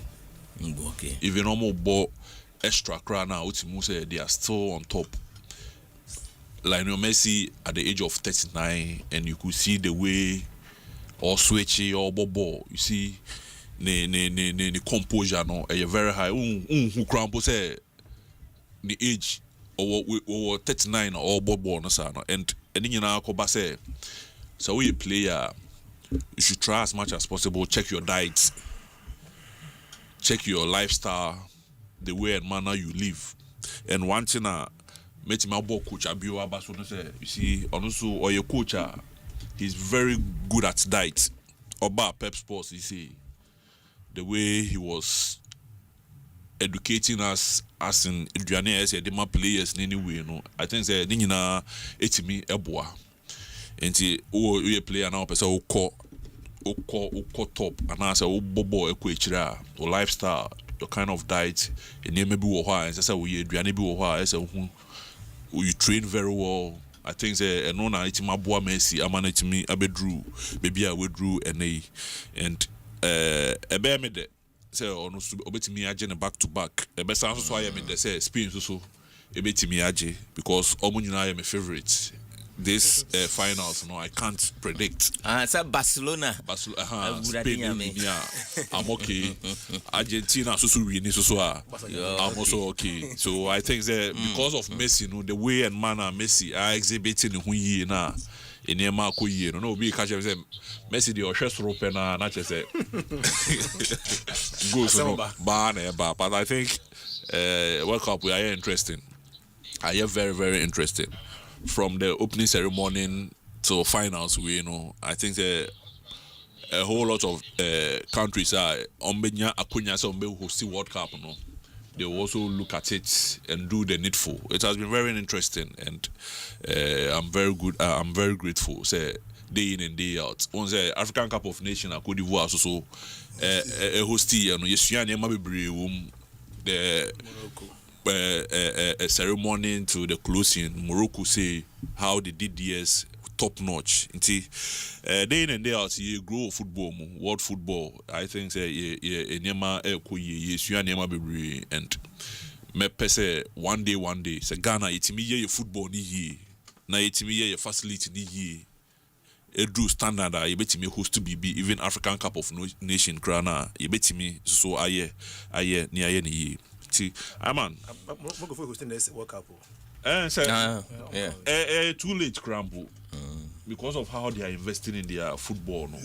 S12: okay
S19: even almost extra crowd now say they are still on top. Lionel Messi at the age of 39 and you could see the way or switchy or bobo you see the composure no very high who crumble say the age or 39 or bobo no sana and you know say so we a player you should try as much as possible check your diet check your lifestyle the way and manner you live and one thing met my boy coach Abio Abaso say you see also or your coach he's very good at diet Oba Pep Sports you see the way he was educating us as in Adriane as the players in any way no I think say ni nyina etimi eboa enti we player now person ukọ top and I say o bobo ekọ echira or lifestyle your kind of diet and maybe wo ho and say we Adriane bi wo ho I say you train very well I think say no na itima boa Messi amana itimi abedru baby a wedru and ebe me de say ono obetimi age ne back to back ebe san so aye me de say Spain so ebetimi age because omunyina aye my favorite this finals no I can't predict
S12: say Barcelona
S19: Spain I'm okay Argentina so win so I'm also okay so I think that because of Messi the way and manner Messi are exhibiting who ye na enema ko yie no obi ka che say Messi the Oshers rope na che say go so ba na ba, but I think World Cup we are interesting. I am very, very interesting. From the opening ceremony to finals, I think a whole lot of countries are hosting World Cup. They will also look at it and do the needful. It has been very interesting, and I'm very good. I'm very grateful. Say day in and day out. On the African Cup of Nations, Cote d'Ivoire also a hostie. The a ceremony to the closing. Morocco say how they did this top notch. Day in and day out, you grow football, world football. I think say nema and me pese one day say Ghana itimi ye football ni ye na itimi ye facility ni ye. Edu standard a yebetimi host to be even African Cup of Nation krana yebetimi so aye ni aye ni ye. See, man.
S13: Go for hosting this World Cup.
S19: Too late, Crampo, because of how they are investing in their football. No,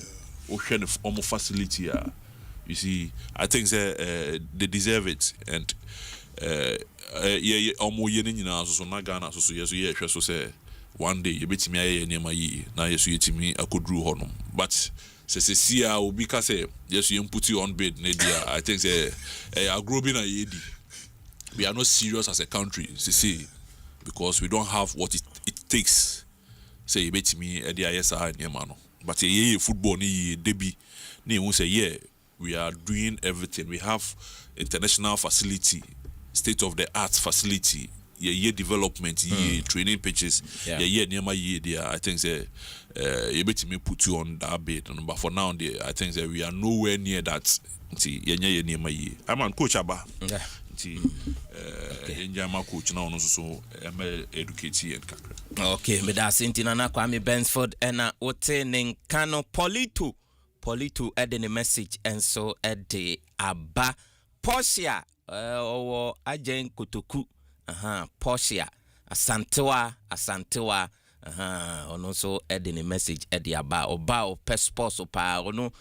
S19: ocean almost facility. You see, I think they deserve it, and almost yening now. So not Ghana. So yes, so say one day you bet me near my now yes you me I could drew honum, but. Say will be say yes you put you on bed Nadia. I think I grow in a yedi. We are not serious as a country, see, because we don't have what it takes. Say you bet me at the ISR and Yamano. But football ni debi ni won't say yeah, we are doing everything. We have international facility, state of the art facility. Development, training pitches, there. I think say you bet me put you on that bed, but for now, I think that we are nowhere near that. See, I'm on coach Abba. My coach now so I'm educated.
S12: Okay, me da Sintina na Kwame Bensford ena ote Ninkano Polito edeni message and so ede Abba Portia or Ajen Kutuku. Portia Asantewa ono so edeni message edi aba oba o pesspos pa ono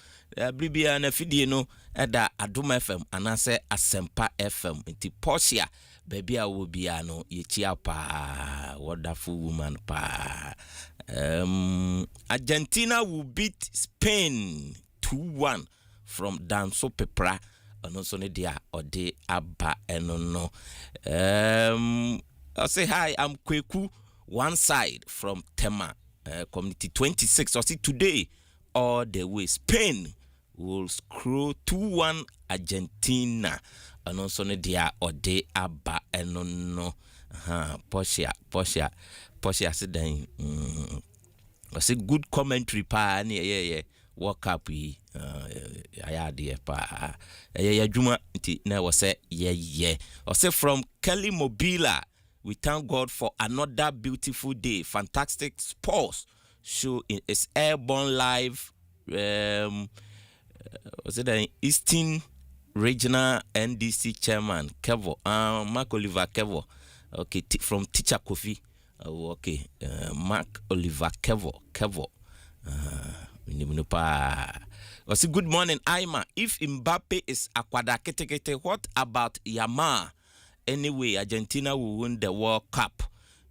S12: bribia na fidie no eda Adom FM anase Asempa FM nti Portia baby a wo bia no ye chia pa wonderful woman pa. Argentina will beat Spain 2-1 from Danso Pepra. And also Nedia or de Abba and no. I'll say hi, I'm Kweku, one side from Tema, community 26. I'll see today all the way. Spain will screw 2-1 Argentina. And also Nedia or de Abba and no. Portia said, I say good commentary pa yeah. Work up I idea pa juma nti na was say yeah or say from Kelly Mobila. We thank God for another beautiful day. Fantastic sports show in its airborne live was it the Eastern Regional NDC chairman Kevo Mark Oliver Kevo. Okay, from Teacher Kofi. Okay, Mark Oliver Kevo. Good morning, Aima. If Mbappe is Akwada Kete, what about Yama? Anyway, Argentina will win the World Cup.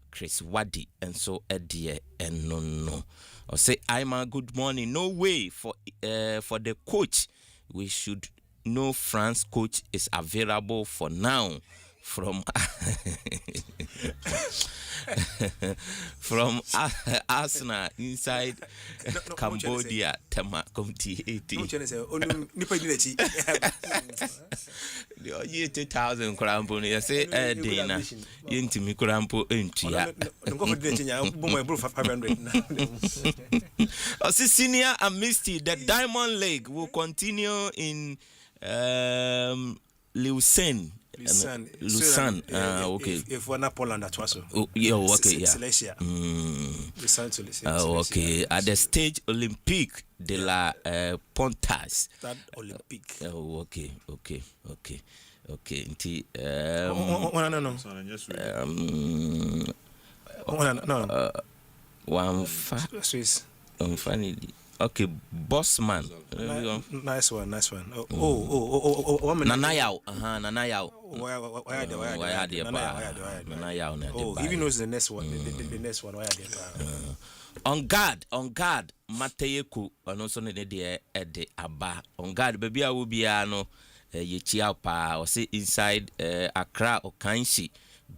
S12: Chris Wadi and so Eddie and no. Or say Aima, good morning. No way for the coach. We should know France coach is available for now. From Arsenal inside Cambodia, Tema Comty 80. The 80,000 crampo. You say, Dana, into me crampo, Intia. Senior and Misty, the Diamond League will continue in Lausanne. Okay.
S13: If we're not Poland, that was so.
S12: Okay, yeah.
S13: Silesia.
S12: Okay. At the stage Olympique de la Pontas.
S13: That Olympique.
S12: Okay.
S13: No. Swiss.
S12: Funny. Okay, Bossman.
S13: Nice one.
S12: Nanayao. Nanayao.
S13: Oh, even knows the next one. The next one.
S12: On guard. Mateyeku. And also the Aba. On guard, baby, I will be ano. Yechiapa or say inside Accra or Kanshi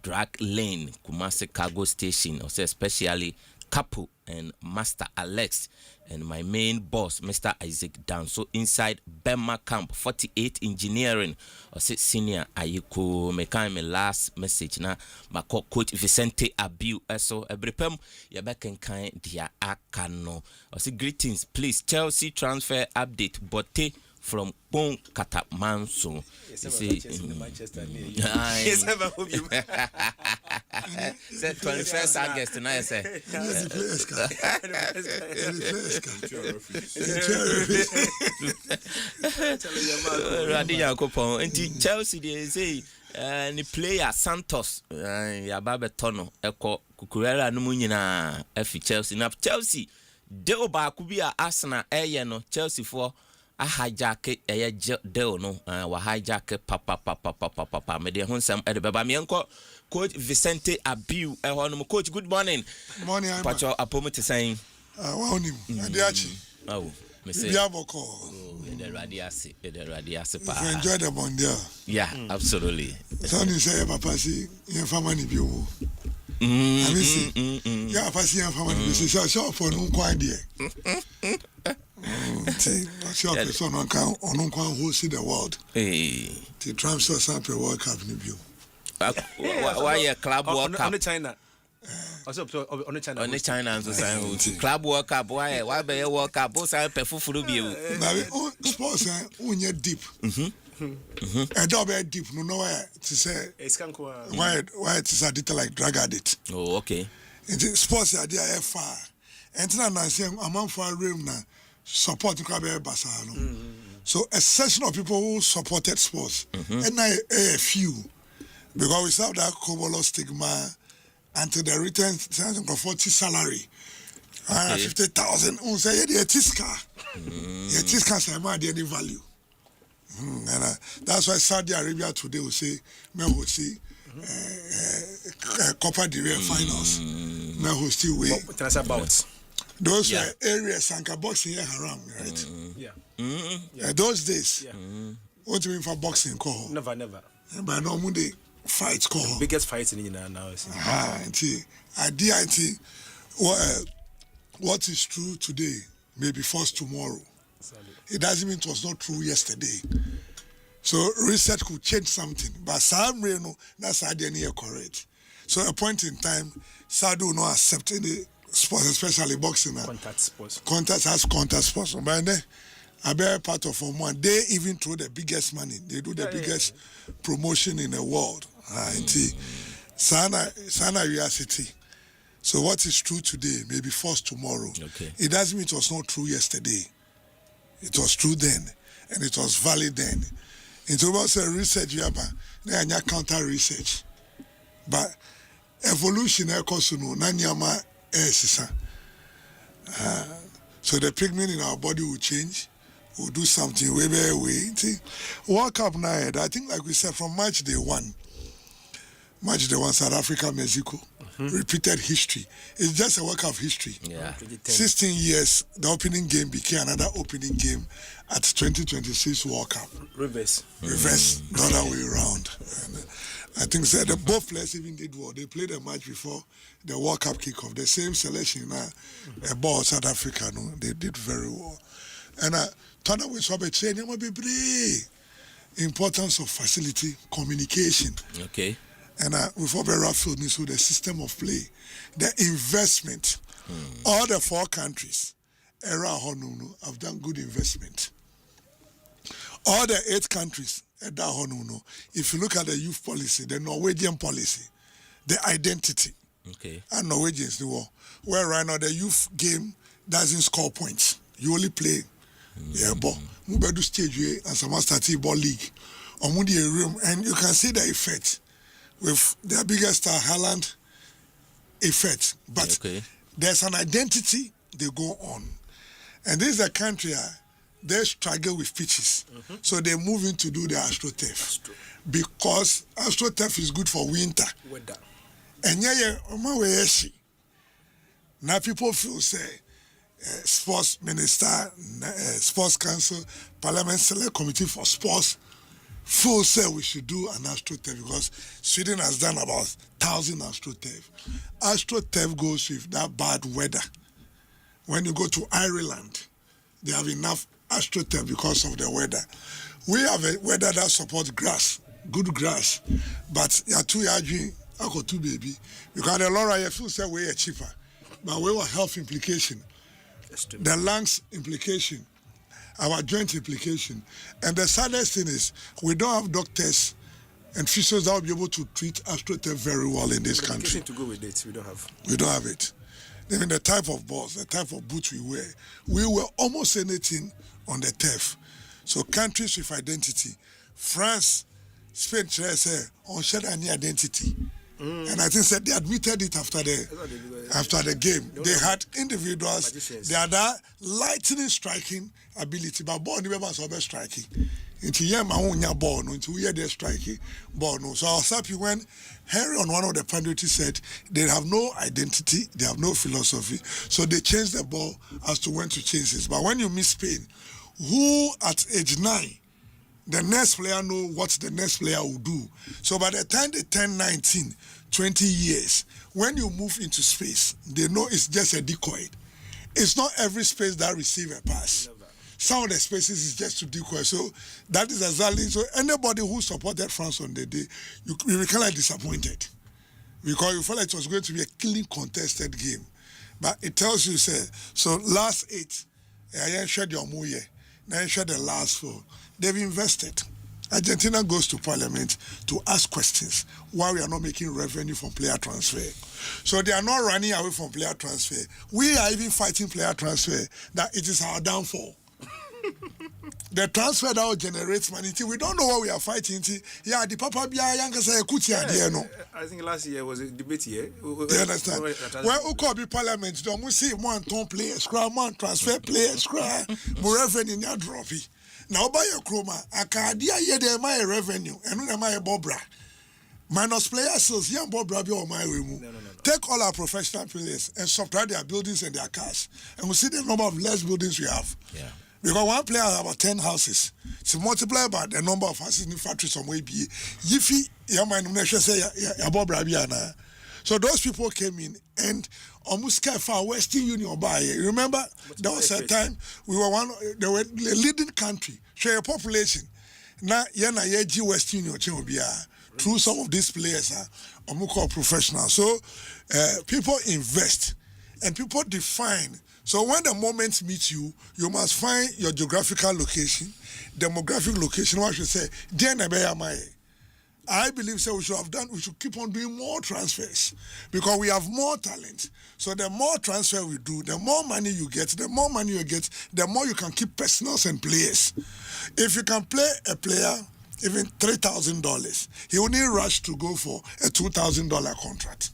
S12: Drag Lane, Kumasi Cargo Station, or say especially Kapu and Master Alex and my main boss, Mr. Isaac Dan. So inside Bema Camp, 48 Engineering, or say Senior Ayuku, make my last message na my coach Vicente Abiu. So every pem you back and kind dia akano. Or say greetings, please Chelsea transfer update, Bote from Pong Katamanso.
S13: Manchester.
S12: Yes, 21st August tonight. Say. Chelsea they say the player Santos Yababe Tono Eko Kukurela no nyina efi Chelsea na Chelsea de oba kubia Arsenal no Chelsea for a hijack deal no wa hijack papa me de ho nsam e de baba me enko coach Vicente Abiu no coach good morning pacho apomo te saying
S15: wa onim adiachi
S12: me say
S15: biaboko
S12: the radiasi pa
S15: enjoy the mondial
S12: absolutely
S15: so you say papa see your family bi wo I mean see yeah papa your family be so for no kwa there sure person on can host the world the transfer sample World Cup ni bio
S12: why a club World Cup
S13: on China also on
S12: China and so club World Cup why be a World Cup both are perfufuru bio
S15: na sports unye deep a double deep no where to say why it is a detail like drag addict
S12: okay
S15: sports are there far and na say among for room na support Basano. So a section of people who supported sports, and a few, because we saw that Kobolo stigma until the return for 40 salary, 50,000. We say the Tiska say any value, and that's why Saudi Arabia today will say, "Me will see Copa del Rey finals, me will still wait."
S13: That's about.
S15: Those were areas Sanka boxing here around, right? Those days, what do you mean for boxing?
S13: Never.
S15: But no day fights call.
S13: Biggest fights in now.
S15: What is true today may be false tomorrow. It doesn't mean it was not true yesterday. So research could change something, but some no that's idea correct. So at a point in time, Sadu not accept any sports, especially boxing.
S13: Contact sports.
S15: Contact sports. But then, a very part of one, they even throw the biggest money. They do the biggest promotion in the world. Sana reality. So what is true today may be false tomorrow. It doesn't mean it was not true yesterday. It was true then, and it was valid then. It's about research, they are counter research. But evolution, so the pigment in our body will change. We'll do something way. World Cup now, I think, like we said, from March day 1, South Africa, Mexico, repeated history. It's just a World Cup history. 16 years, the opening game became another opening game at 2026 World Cup.
S13: Reverse,
S15: the other way around. And I think the both players even did well. They played a match before the World Cup kickoff. The same selection about South Africa, no, they did very well. And turn with Sobe training will be importance of facility communication.
S12: Okay.
S15: And before very field news with the system of play, the investment. All the 4 countries have done good investment. All the 8 countries. If you look at the youth policy, the Norwegian policy, the identity, and Norwegians do where right now the youth game doesn't score points. You only play ball. Mubedu stage and some start ball league. And you can see the effect with their biggest star Haaland effect. But there's an identity they go on. And this is a country they struggle with pitches. So they move in to do the AstroTurf. Because AstroTurf is good for winter.
S13: Weather.
S15: And now people feel say sports minister, sports council, parliament select committee for sports feel say we should do an AstroTurf because Sweden has done about 1,000 AstroTurf. AstroTurf goes with that bad weather. When you go to Ireland, they have enough AstroTurf because of the weather. We have a weather that supports grass, good grass, but you are too aging, I got too baby. Because the Laura you feel say we are cheaper, but we have health implication, the lungs implication, our joint implication, and the saddest thing is we don't have doctors and physios that will be able to treat AstroTurf very well in this country.
S13: To go with it, we don't have.
S15: We don't have it. Even the type of balls, the type of boots we wear almost anything on the turf. So countries with identity, France, Spain, on shared any identity. And I think that they admitted it after the game. They had individuals, they had that lightning striking ability, but ball never was over striking. Into ball, into they're striking ball. No. So I was happy when Henry on one of the pundits said they have no identity, they have no philosophy. So they changed the ball as to when to change this. But when you miss Spain, who at age 9, the next player know what the next player will do. So by the time they turn 19, 20 years, when you move into space, they know it's just a decoy. It's not every space that receive a pass. Some of the spaces is just to decoy. So that is exactly, so anybody who supported France on the day, you become kind of disappointed. Because you felt like it was going to be a killing contested game. But it tells you, say, so last 8, I shared your movie, I shared the last 4. They've invested. Argentina goes to parliament to ask questions why we are not making revenue from player transfer. So they are not running away from player transfer. We are even fighting player transfer, that it is our downfall. The transfer that will generate money, we don't know what we are fighting. Yeah, the Papa Bia Yanka say Kutia, no.
S13: I think last year was a debate here. You
S15: understand? Where Uko be parliament, don't we see one ton player, scrum, one transfer player, scrum, more revenue in your trophy. Now buy your chroma, a cardia ye de my revenue, and no my bobra. Minus players, so young bobra be on my remove. No. Take all our professional players and subtract their buildings and their cars, and we see the number of less buildings we have.
S12: Yeah.
S15: Because one player has about 10 houses. So multiply by the number of houses in the factory somewhere be. Yifi, so those people came in and almost far Western Union by. Remember, there was a time we were they were the leading country. Share population. Now, Yeji Western Union through some of these players are called professionals. So people invest and people define. So when the moment meets you, you must find your geographical location, demographic location. What I should say, I believe we should keep on doing more transfers because we have more talent. So the more transfer we do, the more money you get, the more you can keep personals and players. If you can play a player even $3,000, he will need rush to go for a $2,000 contract.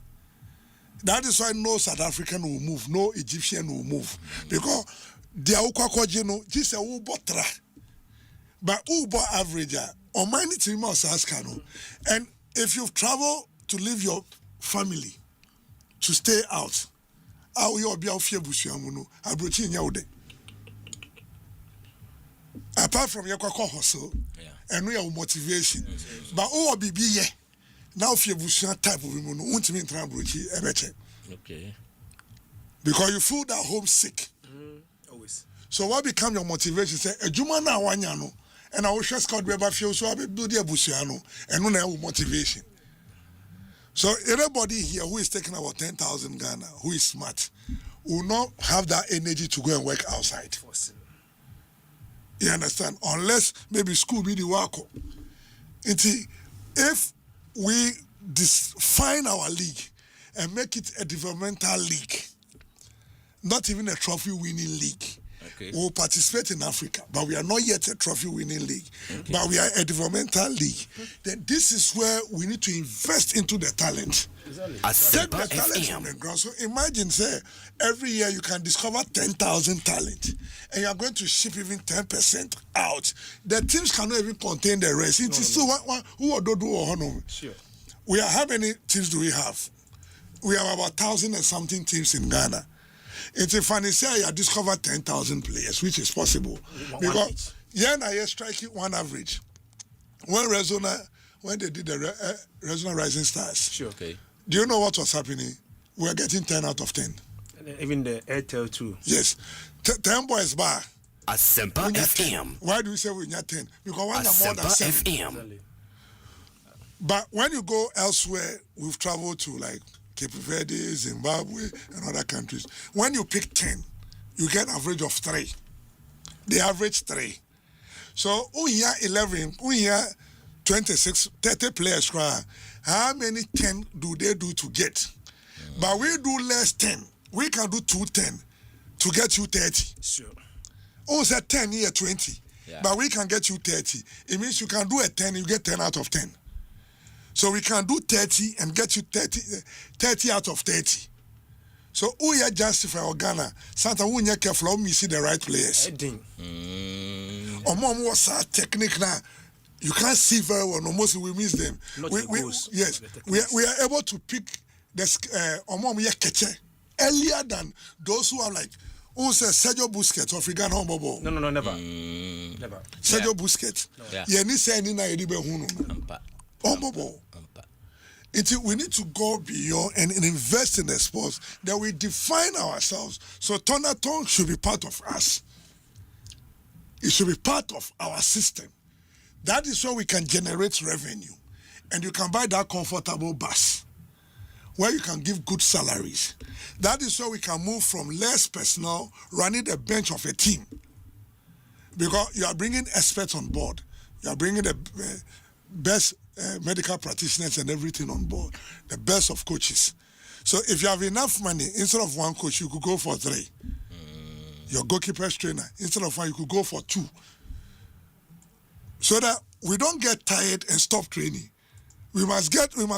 S15: That is why no South African will move, no Egyptian will move. Because they are just a ubotra. But ubo average, or many team of Saskano. And if you've traveled to leave your family to stay out, how you be out here bushiamuno, abrochi nyaude. Apart from your hustle, and we have motivation. But who be ye? Now if you have type of women, won't mean okay. Because you feel that homesick.
S13: Always.
S15: So what become your motivation? Say a juma na wanyano, and I will share scout weba feel so I will do the busiano and no motivation. So everybody here who is taking about 10,000 Ghana, who is smart, will not have that energy to go and work outside. You understand? Unless maybe school be the work. If we define our league and make it a developmental league, not even a trophy winning league. Okay. We will participate in Africa, but we are not yet a trophy winning league. Okay. But we are a developmental league. Then this is where we need to invest into the talent. Take the talent from the ground. So imagine, say, every year you can discover 10,000 talent, and you are going to ship even 10% out. The teams cannot even contain the rest. So who are do?
S13: Sure.
S15: How many teams do we have? We have about 1,000 and something teams in Ghana. It's a funny say you discover 10,000 players, which is possible. Because I strike it one average. When they did the Resona Rising Stars.
S13: Sure. Okay.
S15: Do you know what was happening? We were getting 10 out of 10.
S13: Even the Airtel too.
S15: Yes. 10 boys bar.
S3: Asempa FM.
S15: Why do we say we need 10? Because one are more than 7.
S3: FM.
S15: But when you go elsewhere, we've traveled to like Cape Verde, Zimbabwe, and other countries. When you pick 10, you get average of 3. They average 3. So, we here 11, we here 26, 30 players. How many 10 do they do to get? But we do less 10. We can do 210 to get you 30.
S13: Sure.
S15: Say 10 here 20. Yeah. But we can get you 30. It means you can do a 10, you get 10 out of 10. So we can do 30 and get you 30 out of 30. So who you justify or Ghana? Santa who you careful me see the right players. Or mom was a technique now. You can't see very well. No, mostly we miss them. We are able to pick this earlier than those who are like who say Sergio Busquets of Ghana home ball.
S13: No, never. Never.
S15: Sergio Busquets. Yeah, ni say ni na edibe hunu. We need to go beyond and invest in the sports that we define ourselves. So Tonaton should be part of us. It should be part of our system. That is where we can generate revenue. And you can buy that comfortable bus where you can give good salaries. That is where we can move from less personnel running the bench of a team. Because you are bringing experts on board. You are bringing the best medical practitioners and everything on board, the best of coaches. So if you have enough money, instead of one coach, you could go for 3. Your goalkeeper's trainer, instead of 1, you could go for 2. So that we don't get tired and stop training. We must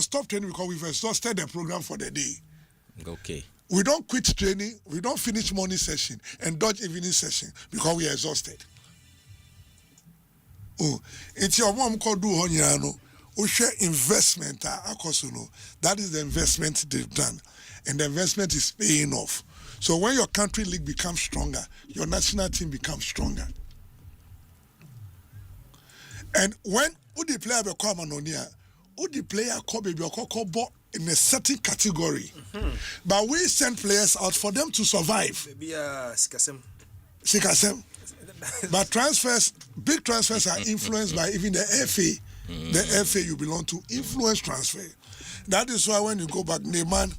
S15: stop training because we've exhausted the program for the day.
S12: Okay.
S15: We don't quit training, we don't finish morning session and dodge evening session because we are exhausted. It's your mom called do Honyano. Investment, that is the investment they've done, and the investment is paying off. So when your country league becomes stronger, your national team becomes stronger. And when the player become anonia, the player be in a certain category, but we send players out for them to survive. Sikasem. But big transfers are influenced by even the FA. The FA you belong to influence transfer. That is why when you go back, Neymar,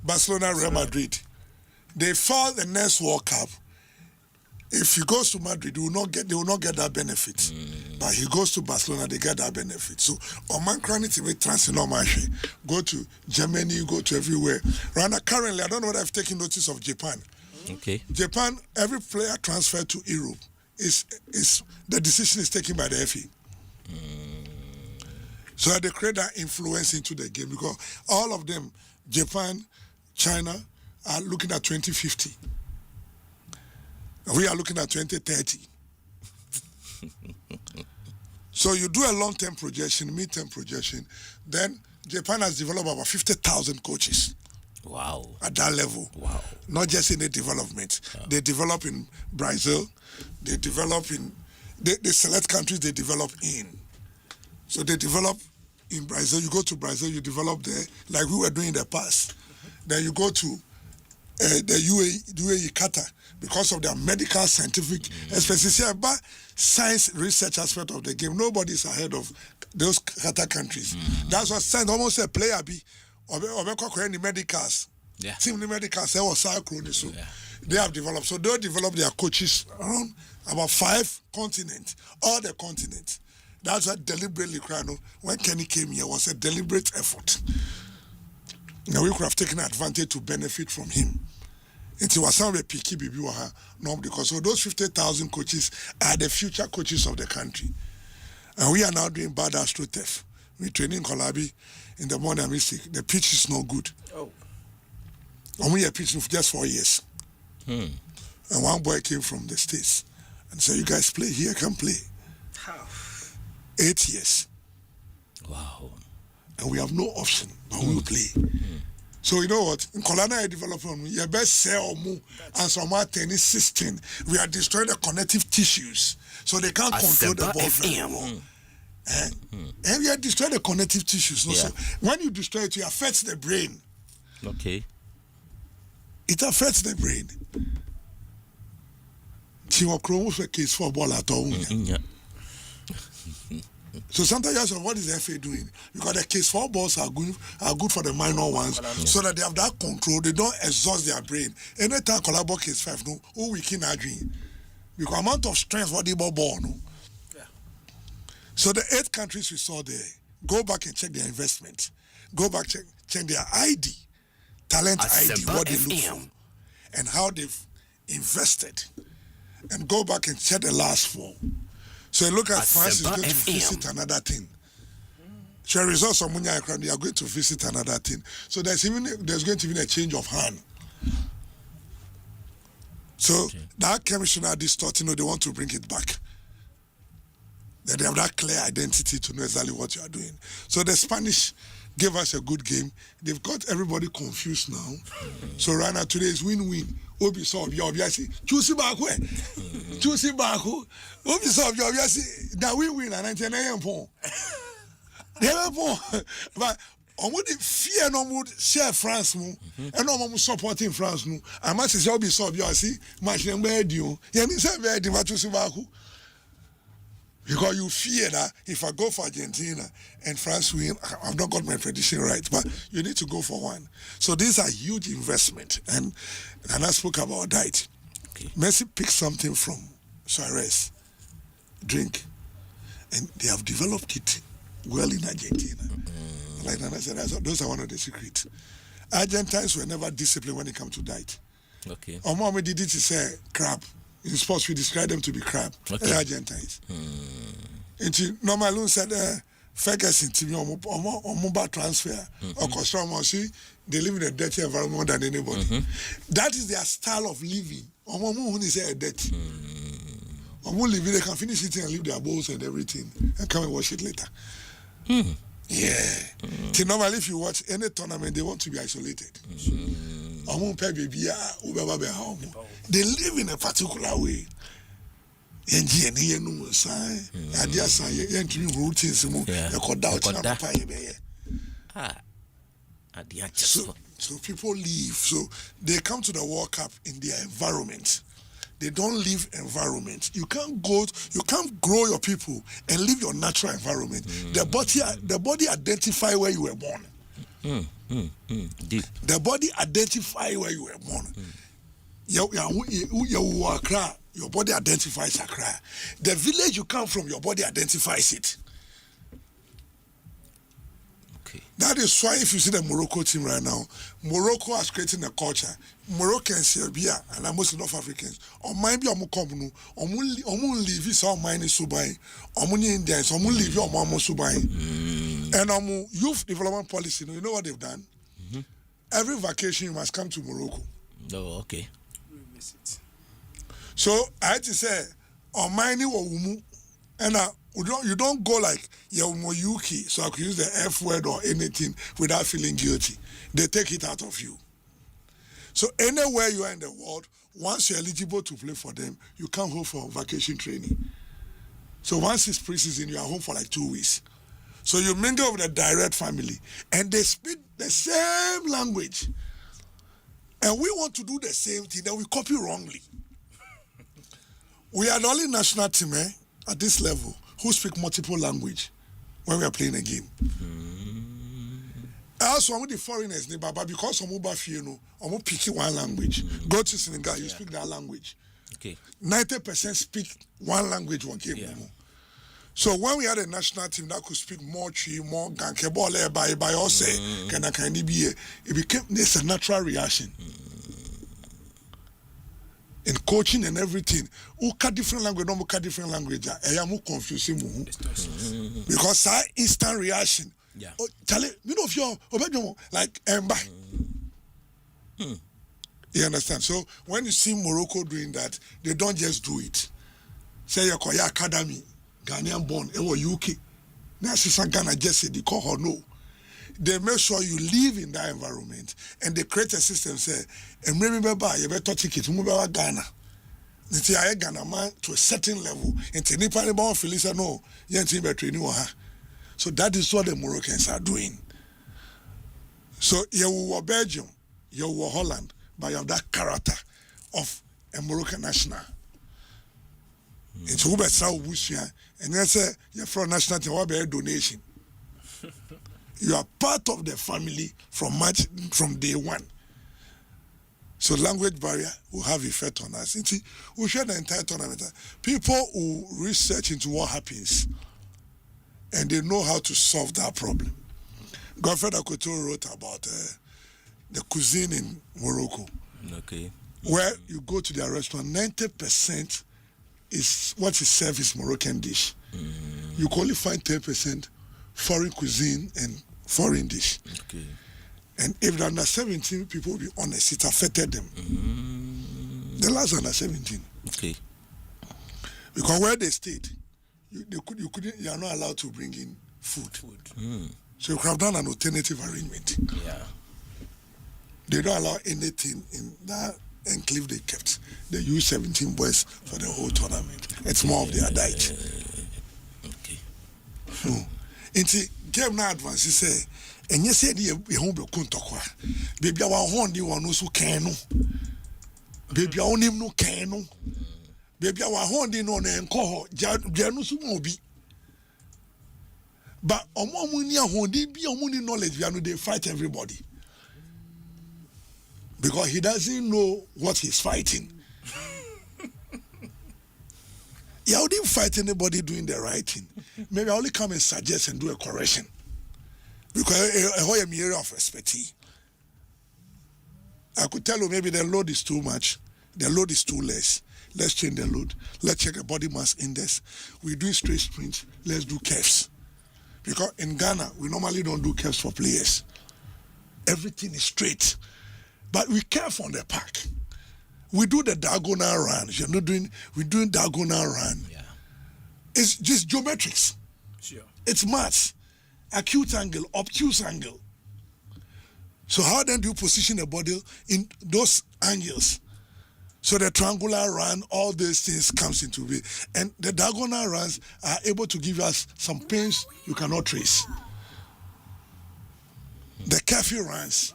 S15: Barcelona, Real Madrid, they fall the next World Cup. If he goes to Madrid, they will not get that benefit. But he goes to Barcelona, they get that benefit. So, Oman Kranity will transfer normal. Go to Germany, go to everywhere. Currently, I don't know whether I've taken notice of Japan.
S12: Okay.
S15: Japan, every player transferred to Europe is the decision is taken by the FA. So they create that influence into the game because all of them, Japan, China, are looking at 2050. We are looking at 2030. So you do a long-term projection, mid-term projection, then Japan has developed about 50,000 coaches.
S12: Wow.
S15: At that level.
S12: Wow.
S15: Not just in the development. They develop in Brazil. They develop in... They select countries they develop in. So they develop in Brazil. You go to Brazil, you develop there, like we were doing in the past. Then you go to the UAE, Qatar, because of their medical, scientific, especially about science research aspect of the game. Nobody's ahead of those Qatar countries. That's what science almost a player be. Or medicals.
S12: Yeah.
S15: Team the medicals, they were cyclone. So they have developed. So they develop their coaches around about 5 continents, all the continents. That's what deliberately, when Kenny came here, was a deliberate effort. Now we could have taken advantage to benefit from him. It was some picky baby no, because so those 50,000 coaches are the future coaches of the country. And we are now doing bad astroturf. We training Kolabi in the morning. The pitch is not good. Oh. And we are pitching for just 4 years. And one boy came from the States and said, "You guys play here, can play." How? 8 years.
S12: Wow.
S15: And we have no option, but we will play. So you know what? In Kolana development, you best sell more and some more tennis system. We are destroying the connective tissues, so they can't control the ball very well. And we are destroying the connective tissues. Yeah. So when you destroy it, it affects the brain.
S12: Okay.
S15: It affects the brain. Case for ball at all. So sometimes you ask, what is the FA doing? Because the case 4 balls are good for the minor ones, so that they have that control. They don't exhaust their brain. Anytime collabo case 5, no, we can agree. Because amount of strength what they ball, no. Yeah. So the 8 countries we saw there, go back and check their investment. Go back check their ID, talent ID, what they look for, and how they've invested. And go back and check the last 4. So look at France is going to visit another thing. Share results of Munya Ekran, they are going to visit another thing. So there's going to be a change of hand. So that commissioner distorting, they want to bring it back. That they have that clear identity to know exactly what you are doing. So the Spanish gave us a good game. They've got everybody confused now. So right now today is win-win. Obi saw obviously choose back where choose back who Obi saw obviously that we win and 99 pound. They have but on what the fear no more share France no and no more supporting France no. And match is Obi saw obviously match them bad you. Yeah, me say bad what choose back who. Because you fear that if I go for Argentina and France win, I've not got my prediction right, but you need to go for one. So these are huge investment, and I spoke about that. Okay. Messi picked something from Suarez, drink, and they have developed it well in Argentina. Like Nana said, those are one of the secrets. Argentines were never disciplined when it comes to diet.
S12: Okay.
S15: Or mom did it to say crab. In sports, we describe them to be crab. Okay. The Argentines. And normally, said Ferguson to me on mobile transfer or customer. They live in a dirty environment more than anybody. That is their style of living. Who is a dirty. They can finish eating and leave their bowls and everything and come and wash it later. Yeah. Normally, if you watch any tournament, they want to be isolated. They live in a particular way. So people leave. So they come to the World Cup in their environment. They don't leave environment. You can't grow your people and leave your natural environment. The body identify where you were born. The body identify where you were born. Your body identifies Accra. The village you come from, your body identifies it. Okay. That is why if you see the Morocco team right now, Morocco is creating a culture. Moroccans, Serbia, and most North Africans, or might be Omukomunu, leave is all mine is Subai, Indians, leave your mama Subai. And youth development policy, you know what they've done? Every vacation you must come to Morocco.
S12: Oh, okay.
S15: So I had to say, mine and you don't go like Yuki, so I could use the F word or anything without feeling guilty. They take it out of you. So anywhere you are in the world, once you're eligible to play for them, you come home for vacation training. So once it's pre-season, you are home for like 2 weeks. So you mingle with the direct family, and they speak the same language. And we want to do the same thing, then we copy wrongly. We are the only national team at this level who speak multiple language when we are playing a game. Also, I'm the foreigners, but because I'm I'm picking one language. Go to Senegal, you speak that language.
S12: Okay.
S15: 90% speak one language one game. Yeah. So when we had a national team that could speak more Chi, more Gankebole by us, it became this a natural reaction. in coaching and everything. Uka different language, no muka different language. I am confusing mu because that instant reaction.
S12: Yeah.
S15: Oh, Charlie, you know if you're like Emba. You understand? So when you see Morocco doing that, they don't just do it. Say your Korea Academy, Ghanaian born, or UK. Now sister Ghana just say they call her no. They make sure you live in that environment and they create a system say, and remember you better ticket move over Ghana. They say I Ghana man to a certain level. And Nipa born Felisa no, you better training her. So that is what the Moroccans are doing. So you were Belgium, you were Holland, but you have that character of a Moroccan national. It's who better and then say you're from national team, what be donation. You are part of the family from day one. So language barrier will have effect on us. We share the entire tournament. People who research into what happens and they know how to solve that problem. Godfred Akoto wrote about the cuisine in Morocco.
S12: Okay.
S15: Where you go to their restaurant, 90% is what is served is Moroccan dish. You can only find 10% foreign cuisine and foreign dish.
S12: Okay.
S15: And if they're under 17, people will be honest, it affected them. The last under 17.
S12: Okay.
S15: Because where they stayed, you are not allowed to bring in food. So you could have done an alternative arrangement.
S12: Yeah.
S15: They don't allow anything in that enclave they kept. They use 17 boys for the whole tournament. It's more of their diet.
S12: Okay.
S15: Inti game na advance say enye say dey e ho be kuntokwa baby a wa ho ndi won so kan no baby a onim no kan no baby a wa ho ndi no na enko ho ja no so mo bi but omo ni ahondi bi omo ni knowledge bi no they fight everybody because he doesn't know what he's fighting. Yeah, I wouldn't fight anybody doing the right thing. Maybe I only come and suggest and do a correction. Because I am area of expertise. I could tell you maybe the load is too much, the load is too less. Let's change the load. Let's check the body mass index. We do straight sprints. Let's do curves. Because in Ghana, we normally don't do curves for players. Everything is straight. But we curve on the park. We do the diagonal run. We're doing diagonal run.
S12: Yeah.
S15: It's just geometrics.
S13: Sure.
S15: It's maths. Acute angle, obtuse angle. So how then do you position the body in those angles? So the triangular run, all these things comes into it. And the diagonal runs are able to give us some pains you cannot trace. The curfew runs.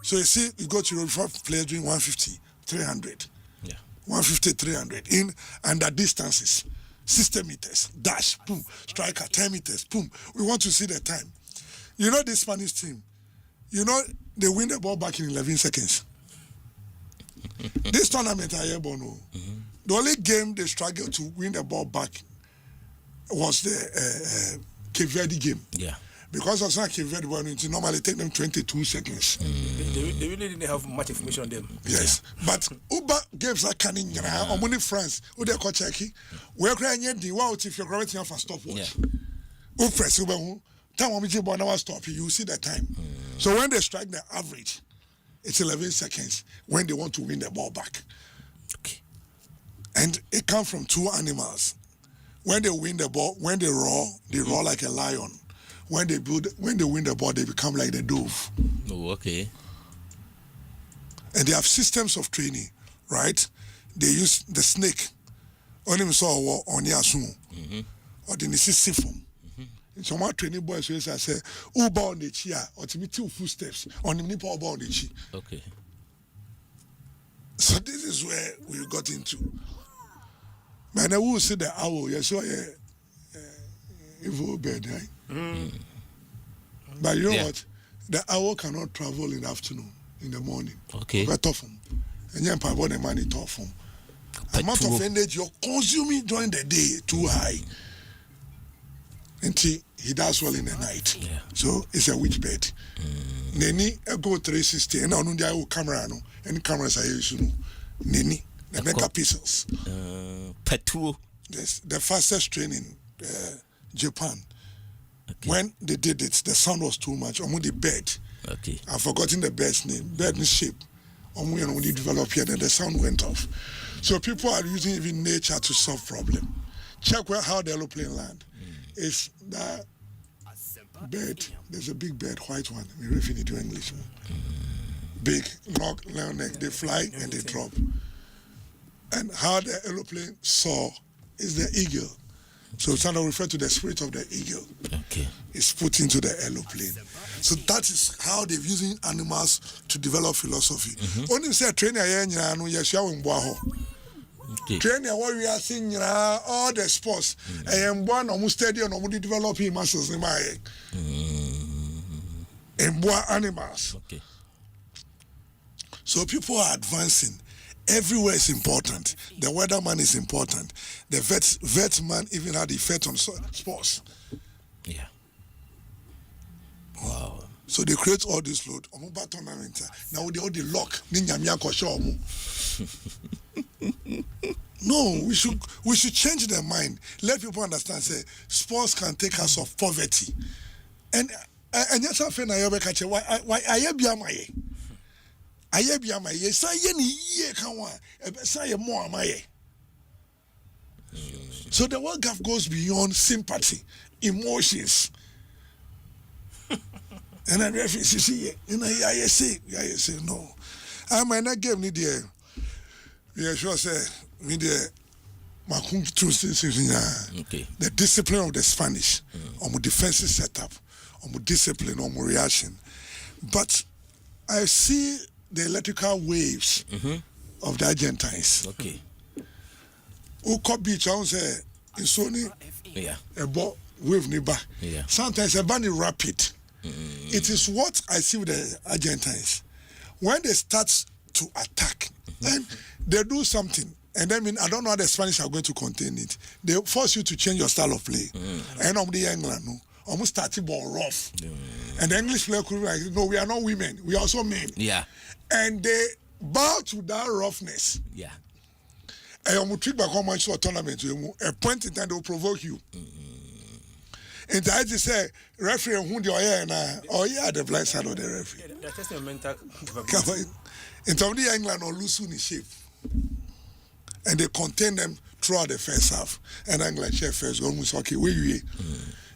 S15: So you see, you go to the players doing 150. 300.
S12: Yeah.
S15: 150, 300 in under distances. 60 meters, dash, boom. Striker, 10 meters, boom. We want to see the time. You know this Spanish team, you know they win the ball back in 11 seconds. This tournament, the only game they struggled to win the ball back was the Cape Verde game.
S12: Yeah.
S15: Because of Cape Verde, it normally take them 22 seconds.
S13: They really didn't have much information on them.
S15: Yes. But Uber games are canning, or money France, who they call Turkey. We're crying yet the wow if you're grabbing for stopwatch. Who press Uber, time when we now stop you see the time. So when they strike the average, it's 11 seconds when they want to win the ball back.
S12: Okay.
S15: And it comes from two animals. When they win the ball, when they roar like a lion. When they win the ball, they become like the dove.
S12: Oh, okay.
S15: And they have systems of training, right? They use the snake. Only saw on Yasumo. Or the Nisi form. In some training boys, I say, Uber on the chair, or to be 2 footsteps on the nipple on the chi.
S12: Okay.
S15: So this is where we got into. Man, I will say the owl, you saw evil bird, right? But you know what? The owl cannot travel in the afternoon, in the morning.
S12: Okay.
S15: Very tough. And you can't the money tough. The amount of energy you're consuming during the day too high. And he does well in the night.
S12: Yeah.
S15: So it's a witch bed. Neni go 360 and on the camera no. Any cameras are used. Neni the megapixels.
S12: Petu.
S15: Yes, the fastest train in Japan. When they did it, the sound was too much. The bird.
S12: Okay.
S15: I've forgotten the bird's name. Bird's shape. When they developed here, then the sound went off. So people are using even nature to solve problem. Check how the aeroplane land. It's that bird. There's a big bird, white one. We really do English. Big, long neck. They fly and they drop. And how the aeroplane soar is the eagle. So it's not refer to the spirit of the eagle.
S12: Okay.
S15: It's put into the aeroplane. So that is how they're using animals to develop philosophy. Only say training training what we are seeing all the sports. I am born almost steady and almost developing muscles in my animals.
S12: Okay.
S15: So people are advancing. Everywhere is important. The weatherman is important. The vet man even had effect on sports.
S12: Yeah. Wow.
S15: So they create all this load. Tournament. Now they all the lock. No, we should change their mind. Let people understand. Say sports can take us off poverty. And yes, why so the World Cup goes beyond sympathy, emotions. And then reference see, I say no. I might not give me the sure say me the the discipline of the Spanish, on my defensive setup, on my discipline, on my reaction. But I see the electrical waves of the Argentines.
S12: Okay.
S15: Uko beach, I say in Sony, a wave nearby.
S12: Yeah.
S15: Sometimes a bunny rapid. It is what I see with the Argentines. When they start to attack and they do something, and I mean, I don't know how the Spanish are going to contain it. They force you to change your style of play. And the England, no, almost starting ball rough. And the English player could be like, no, we are not women, we are also men.
S12: Yeah.
S15: And they bow to that roughness.
S12: Yeah.
S15: And you trick back on my tournament, a point in time they will provoke you. And I just say, referee, who do you the blind side of the referee.
S13: They're testing mental.
S15: In terms of England or lose in shape. And they contain them throughout the first half. And England share first, almost okay,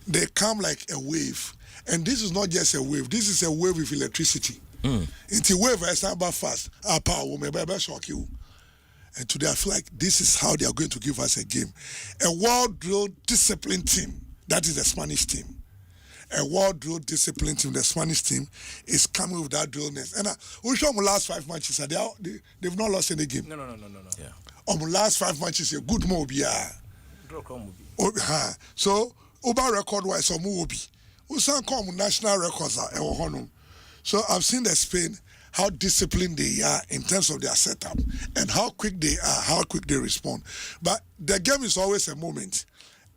S15: they come like a wave. And this is not just a wave, this is a wave with electricity. It's a wave I start back fast. Our power will maybe shock you. And today I feel like this is how they are going to give us a game. A well-drilled, disciplined team. That is the Spanish team. A well-drilled, disciplined team. The Spanish team is coming with that drillness. And we show them the last 5 matches. They've not lost any game.
S13: No.
S12: Yeah.
S15: On the last 5 matches, a good move. Yeah. So, over record-wise, some will be. We can't come national records. So I've seen the Spain, how disciplined they are in terms of their setup and how quick they are, how quick they respond. But the game is always a moment.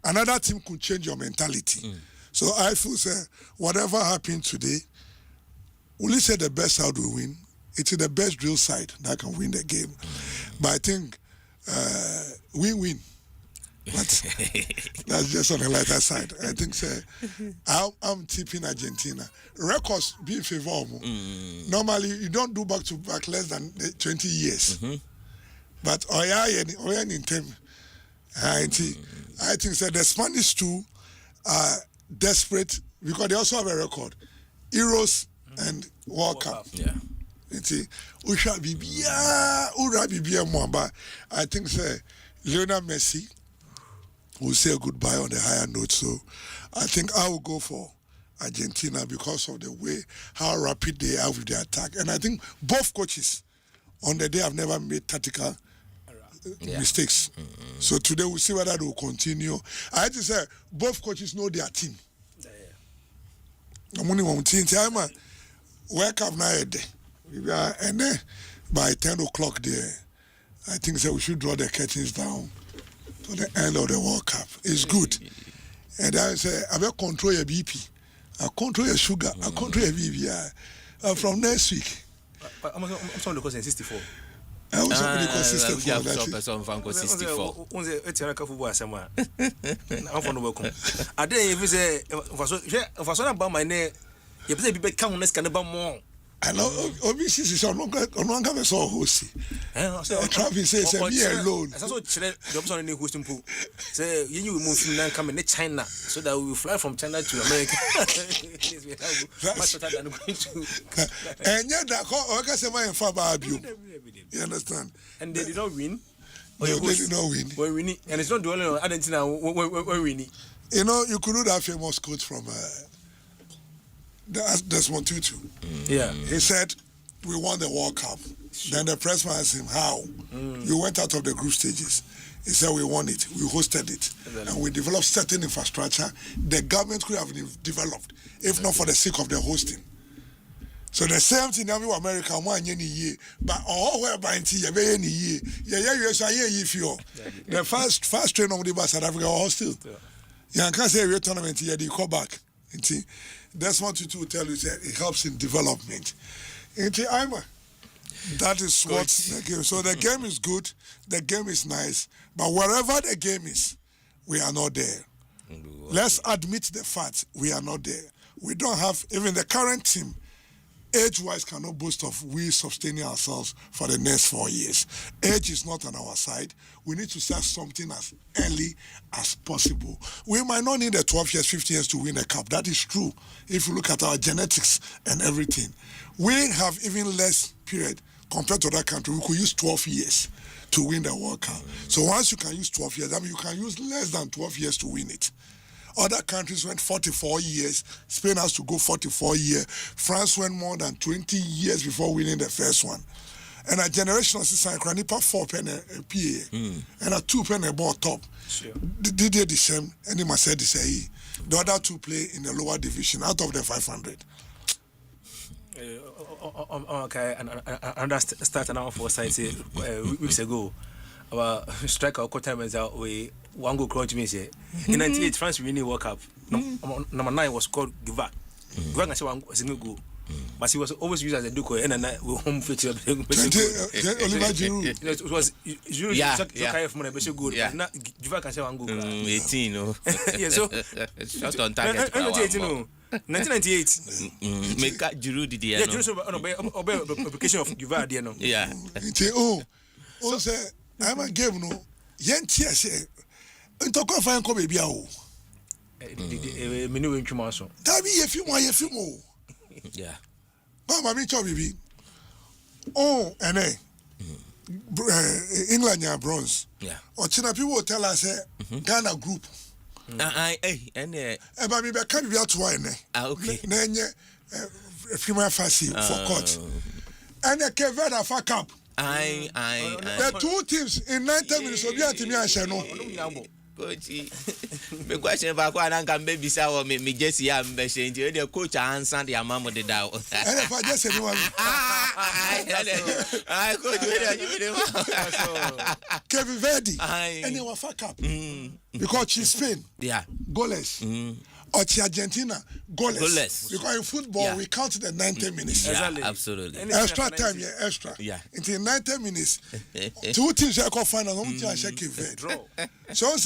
S15: Another team could change your mentality. So I feel say whatever happened today, will you say the best side will win? It is the best drill side that can win the game. But I think win-win. But that's just on the lighter side. I think I'm tipping Argentina. Records be in favor of them. Normally, you don't do back-to-back less than 20 years. But in term, I think the Spanish too are desperate because they also have a record. Euros and World Cup.
S12: Yeah.
S15: We shall be more, but I think Lionel Messi will say goodbye on the higher note. So I think I will go for Argentina because of the way how rapid they are with their attack. And I think both coaches on the day have never made tactical mistakes. So today we'll see whether they will continue. I had to say both coaches know their team. I'm only one team. Wake up now, and then by 10 o'clock there, I think we should draw the curtains down to the end of the World Cup. It's good. And I say, I will control your BP. I control your sugar. I control your BP. From next week.
S13: I'm sorry, because in 64.
S15: I was hoping consistent for that.
S12: Person from 64.
S13: It's a football Asempa. I'm from the welcome. I didn't even say for so about my name. You play be count next can about more.
S15: I know obviously is on one come so host. Travis says me alone.
S13: That's what the person in the hosting pool. Say you move from come in China so that we will fly from China to America. Much better than going to.
S15: And yet that Asempa in Fabio. You understand?
S13: And they did not win.
S15: No, they did not win.
S13: We're winning, and it's not the only Argentina. We're winning.
S15: You know, you could do that famous quote from Desmond Tutu.
S13: Yeah,
S15: he said, "We won the World Cup." Sure. Then the pressman asked him, "How? You went out of the group stages." He said, "We won it. We hosted it, and we developed certain infrastructure the government could have developed if not for the sake of the hosting." So the same thing in America, but all whereby the first train of the bus South Africa was still. You can't say a tournament here, they come back. That's what you tell you, it helps in development. That is what the game. So the game is good, the game is nice, but wherever the game is, we are not there. Let's admit the fact we are not there. We don't have even the current team. Age-wise cannot boast of we sustaining ourselves for the next 4 years. Age is not on our side. We need to start something as early as possible. We might not need the 12 years, 15 years to win a cup. That is true. If you look at our genetics and everything. We have even less period compared to that country. We could use 12 years to win the World Cup. So once you can use 12 years, I mean you can use less than 12 years to win it. Other countries went 44 years. Spain has to go 44 years. France went more than 20 years before winning the first one. And a generation of Sisan Kranipa 4 pen a PA and a 2 pen a ball top. Sure. Did they the same? And he must say the same. The other two play in the lower division out of the 500.
S13: Okay, and I started now for science weeks ago. Our striker time is out we one goal crunch me say in 98 France winning World Cup. Number 9 was called Giva. Giva say one single goal. But he was always used as a decoy and then we home feature Oliver Giroud. It was Giroud so from the good. Now Giva can say one goal.
S12: 18 no.
S13: Yeah, so
S12: shot on target.
S13: 1998.
S12: Make Giroud did
S13: yeah, Giroud obey application of Giva there no.
S12: Yeah.
S15: Oh say I'm a game no. Yentia say ntoko fa nko baby a o.
S13: Menu we ntwuma so.
S15: Da bi ye film o.
S12: Yeah.
S15: Mama mi cho bibi. Oh, ene. England ya bronze.
S12: Yeah.
S15: Or China people tell us Ghana group.
S12: Ene.
S15: Eba mi be kan bi ato ene.
S12: Okay.
S15: Na enye film fancy for court. Ene Kevin Afa Cup. The two teams in 90 minutes will be at me.
S12: The question about what I can maybe say or me just hear me saying the coach answer the amount of the doubt.
S15: And if I just say one,
S12: I could
S15: Kevin Verdi and they were fuck up because she's Spain,
S12: yeah,
S15: goalless. Or Argentina, goalless. Because in football, we count the 90 minutes.
S12: Yeah, absolutely.
S15: Extra time, extra.
S12: Yeah.
S15: Until 90 minutes, 2 teams are called final, 1 team are shaking draw. So, I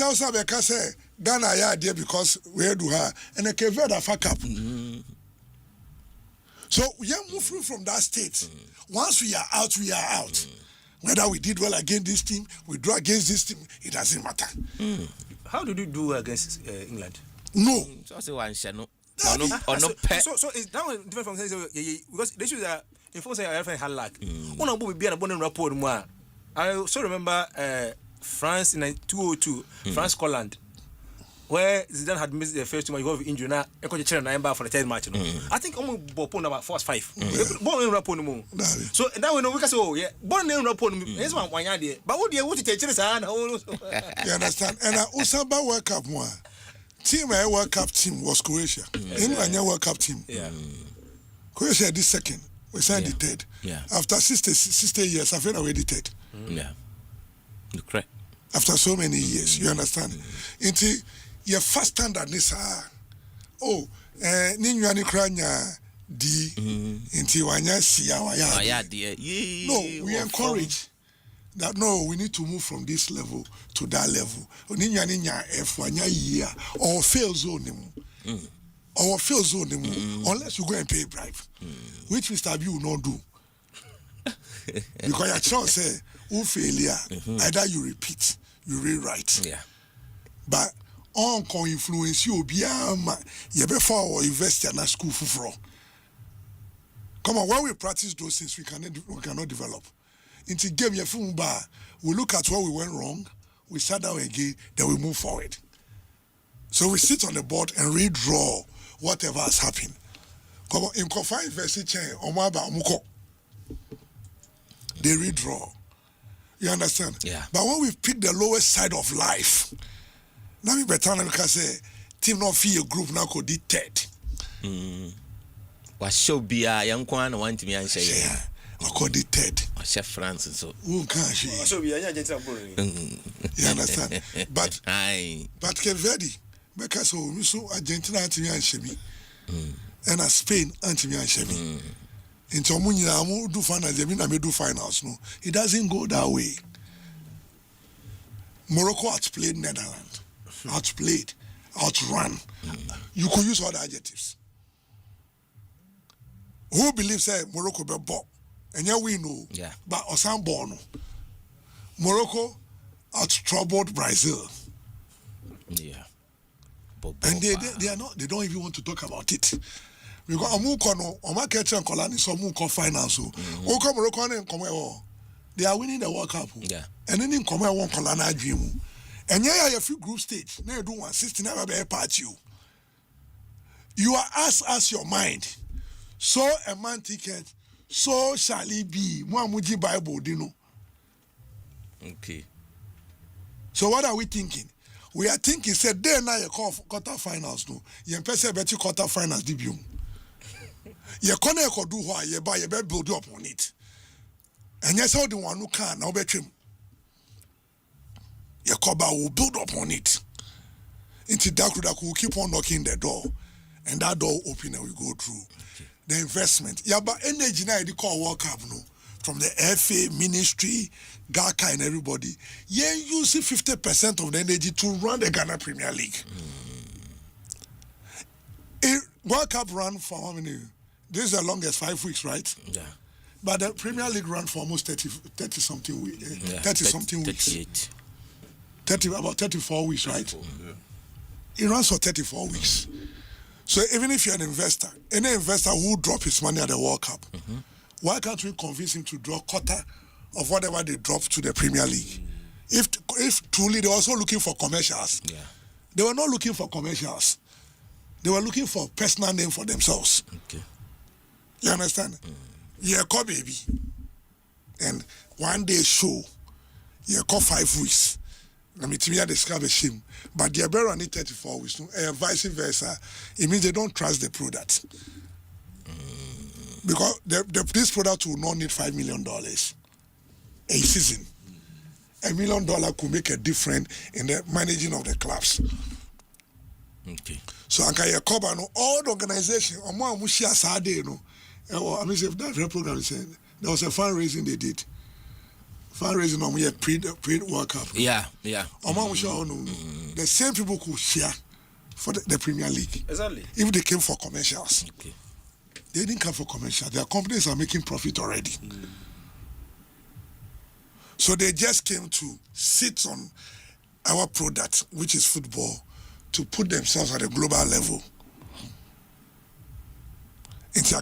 S15: say, Ghana are there because we do her, and a Kevin fuck up. So, we are moving from that state. Once we are out, we are out. Whether we did well against this team, we draw against this team, it doesn't matter.
S13: How did you do against England?
S15: No.
S12: So one no.
S13: So is that one different from because the issue that in France I had luck. One will be a bonus rapport more. I also remember France in 2002, France Scotland, where Zidane had missed the first 2 matches of injury. Now I could chair number for the 3rd match. I think almost born about 4-5. Born rapport no more. So now we know we can say oh yeah, born rapport. This one idea. But what do you want to take?
S15: You understand? And Usaba World Cup more. Team World Cup team was Croatia. England World Cup team.
S12: Yeah.
S15: Croatia did 2nd. We signed the 3rd.
S12: Yeah.
S15: After 60 years, I think already 3rd.
S12: Yeah. Correct.
S15: After so many years, you understand? Into your first standard is oh, Ninyani Kranya D into Wanya Sia. No, we encourage. that no, we need to move from this level to that level. Or fail zone. Or fail zone unless you go and pay a bribe. Which Mr. B will not do. Because your chance say, who failure, either you repeat, you rewrite.
S12: Yeah.
S15: But on can influence you you before or invest in a school for. Come on, when we practice those things, we cannot develop. Into game we look at where we went wrong, we sat down again, then we move forward. So we sit on the board and redraw whatever has happened. Come on, in Kofa University chain, they redraw. You understand?
S12: Yeah.
S15: But when we pick the lowest side of life, now we better than say team not feel a group now could be third.
S12: Was show be a young one want me and say
S15: I call it third.
S12: Or Chef France so.
S15: Who can she?
S13: So we are not just
S15: you understand? But Kevedi, because so Argentina anti me and Shemi. And Spain anti me and Shemi. In Tomunya do finals, I do finals. No, it doesn't go that way. Morocco outplayed Netherlands. Outplayed, outrun. You could use other adjectives. Who believes that Morocco be ball? And yeah, we know.
S12: Yeah.
S15: But Osam Bono. Morocco out-troubled Brazil.
S12: Yeah.
S15: And they are not. They don't even want to talk about it. Because Amukono, Omakeche and Kolani, so Amuko finance. Oko Morocco and Komeo, they are winning the World Cup.
S12: Yeah.
S15: And then in Komeo one Kolana dream. And yeah, you have a group stage. Now you do 160, never be a part you. You are as your mind. So a man ticket, so shall it be. Muamuji Bible, you know.
S12: Okay.
S15: So what are we thinking? We are thinking, said, there now you call quarter finals, no. You person bet you quarter finals debut. You can't do what you buy, you better build up on it. And yes, all the one who can, now bet him. Your cover will build up on it. Into that will keep on knocking the door. And that door open and we go through. The investment. Yeah, but energy now they call World Cup, no. From the FA, ministry, GACA and everybody. Yeah, you see 50% of the energy to run the Ghana Premier League. World Cup run for how many? This is the longest 5 weeks, right?
S12: Yeah.
S15: But the Premier League run for almost 30 something weeks. 30 something weeks.
S12: 38.
S15: About 34 weeks, right? It runs for 34 weeks. So even if you're an investor, any investor who drop his money at the World Cup, why can't we convince him to draw a quarter of whatever they drop to the Premier League? If truly they're also looking for commercials, they were not looking for commercials. They were looking for personal name for themselves.
S12: Okay.
S15: You understand? Yeah, call baby. And one day show, yeah, call 5 weeks. Let me tell you, describe a shame. But they are better on it 34 weeks. Vice versa. It means they don't trust the product. Because this product will not need $5 million a season. $1 million could make a difference in the managing of the clubs.
S12: Okay.
S15: So Anka Yakoba, all the organization, I mean, if that program is saying there was a fundraising they did. Fundraising on we pre-World Cup.
S12: Yeah.
S15: The same people could share for the Premier League.
S13: Exactly.
S15: If they came for commercials.
S12: Okay.
S15: They didn't come for commercials. Their companies are making profit already. So they just came to sit on our product, which is football, to put themselves at a global level. Let's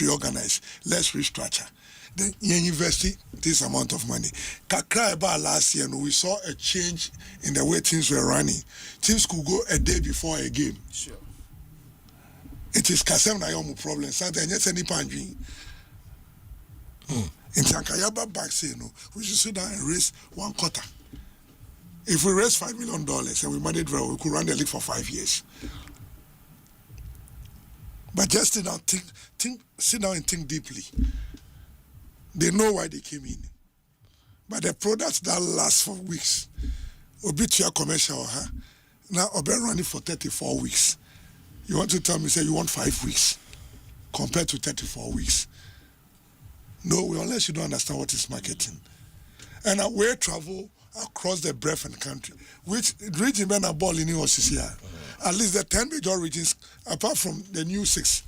S15: reorganize, let's restructure. Then you invest this amount of money. Last year, we saw a change in the way things were running. Teams could go a day before a game.
S13: Sure.
S15: It is Kasem Nayomu problem. Sometimes yes, any pandering. In Tankayaba back say we should sit down and raise 1 quarter. If we raise $5 million and we manage well, we could run the league for 5 years. But just sit down and think deeply. They know why they came in. But the products that last for weeks will be to your commercial, huh? Now I'll be running for 34 weeks. You want to tell me, say you want 5 weeks compared to 34 weeks. No, unless you don't understand what is marketing. And we travel across the breadth and country, which region men are ball in Osisia. At least the 10 major regions, apart from the new 6,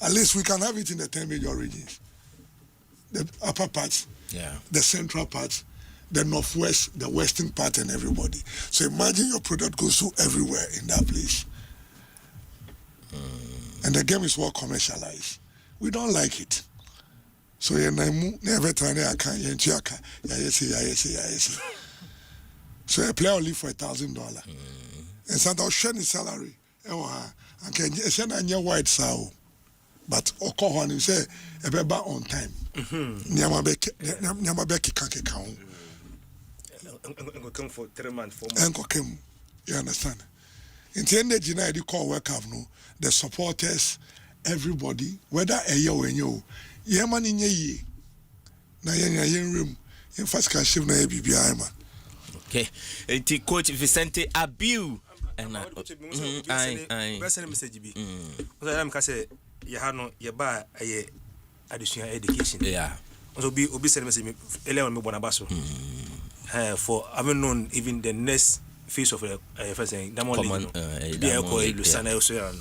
S15: at least we can have it in the 10 major regions. The upper parts, the central parts, the northwest, the western part, and everybody. So imagine your product goes to everywhere in that place. And the game is well commercialized. We don't like it. So never try to so a player only for $1,000. And sometimes share his salary. And can send a new white sow. But Okohan you say a baby on time. Nyamabeki can't count.
S13: Come for 3 months, 4 months.
S15: And you understand? In the end, the call work have no the supporters, everybody, whether a year or you, man in ye. Na yen room. In first can shift na BBI man.
S12: Okay. Coach Vicente Abiu. And
S13: I message be. I'm say you have no you buy a additional education.
S12: Yeah.
S13: So be send message me 11 me bonabaso. For I haven't known even the next phase of first saying that morning. Be a call Lusana also no.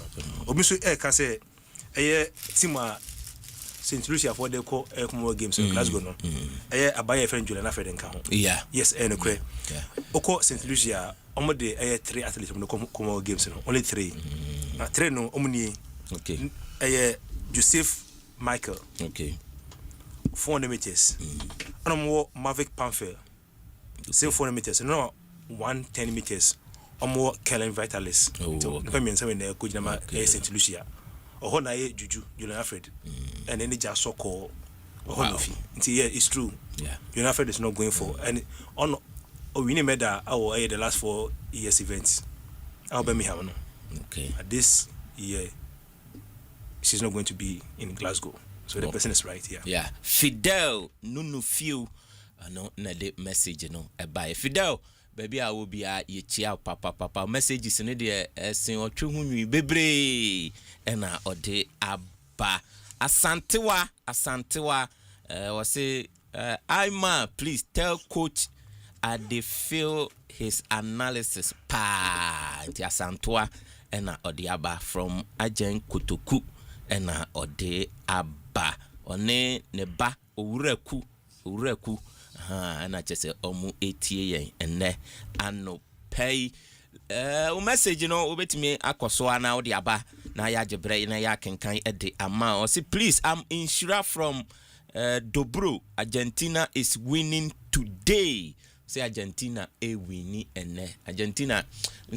S13: Obi so can say team St. Lucia for the call more games in Glasgow no. I buy a friend Julian Afred nka ho.
S12: Yeah.
S13: Yes, and okay. Yeah. Oko St. Lucia omo de 3 athletes no come games no. Only 3. 3 no omni.
S12: Okay.
S13: Joseph Michael.
S12: Okay.
S13: 400 meters. And Mavic Pamphile. Same 400 meters. No 110 meters. Kellen Vitalis. Okay. Means when the coach number St. Lucia. Or Juju, Julian Alfred. And then they just so called. Yeah, it's true.
S12: Yeah.
S13: Julian Alfred is not going for. And on we made that our the last 4 years events. I'll be me having.
S12: Okay.
S13: This year, she's not going to be in Glasgow. So the person is right here.
S12: Yeah. Fidel Nunu Few. No, the message, by Fidel. Baby, I will be a chia papa messages in the sin or true bebre and or de abba Asantewa was say Ima, please tell coach they feel his analysis pa the Asantewa and or the abba from Ajen Kutuku and or de abba one neba ureku and I just say omu 8 and ne ano pay message obet me akoso na odi aba na ya jebre na ya kenkan ede ama o say please I'm Inshira from Dobro. Argentina is winning today. Say Argentina winning and Argentina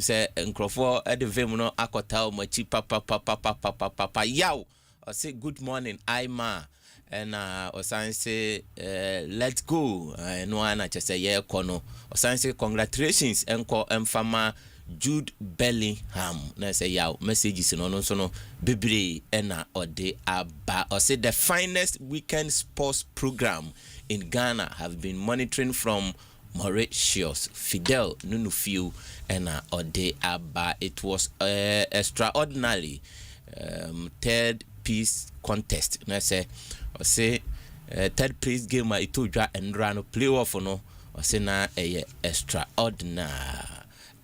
S12: say nkrofo ede vem no akota o machi papa yaw. I say good morning Ima. And Osan say let's go. No one just say yeah kono. Osan say congratulations enko emfama Jude Bellingham. Na say yeah messages no so bebre ena ode aba. Or say the finest weekend sports program in Ghana have been monitoring from Mauritius. Fidel Nunufiu ena ode aba. It was extraordinary third piece contest. Na say third place game I told you and ran playoff no or say na extraordinary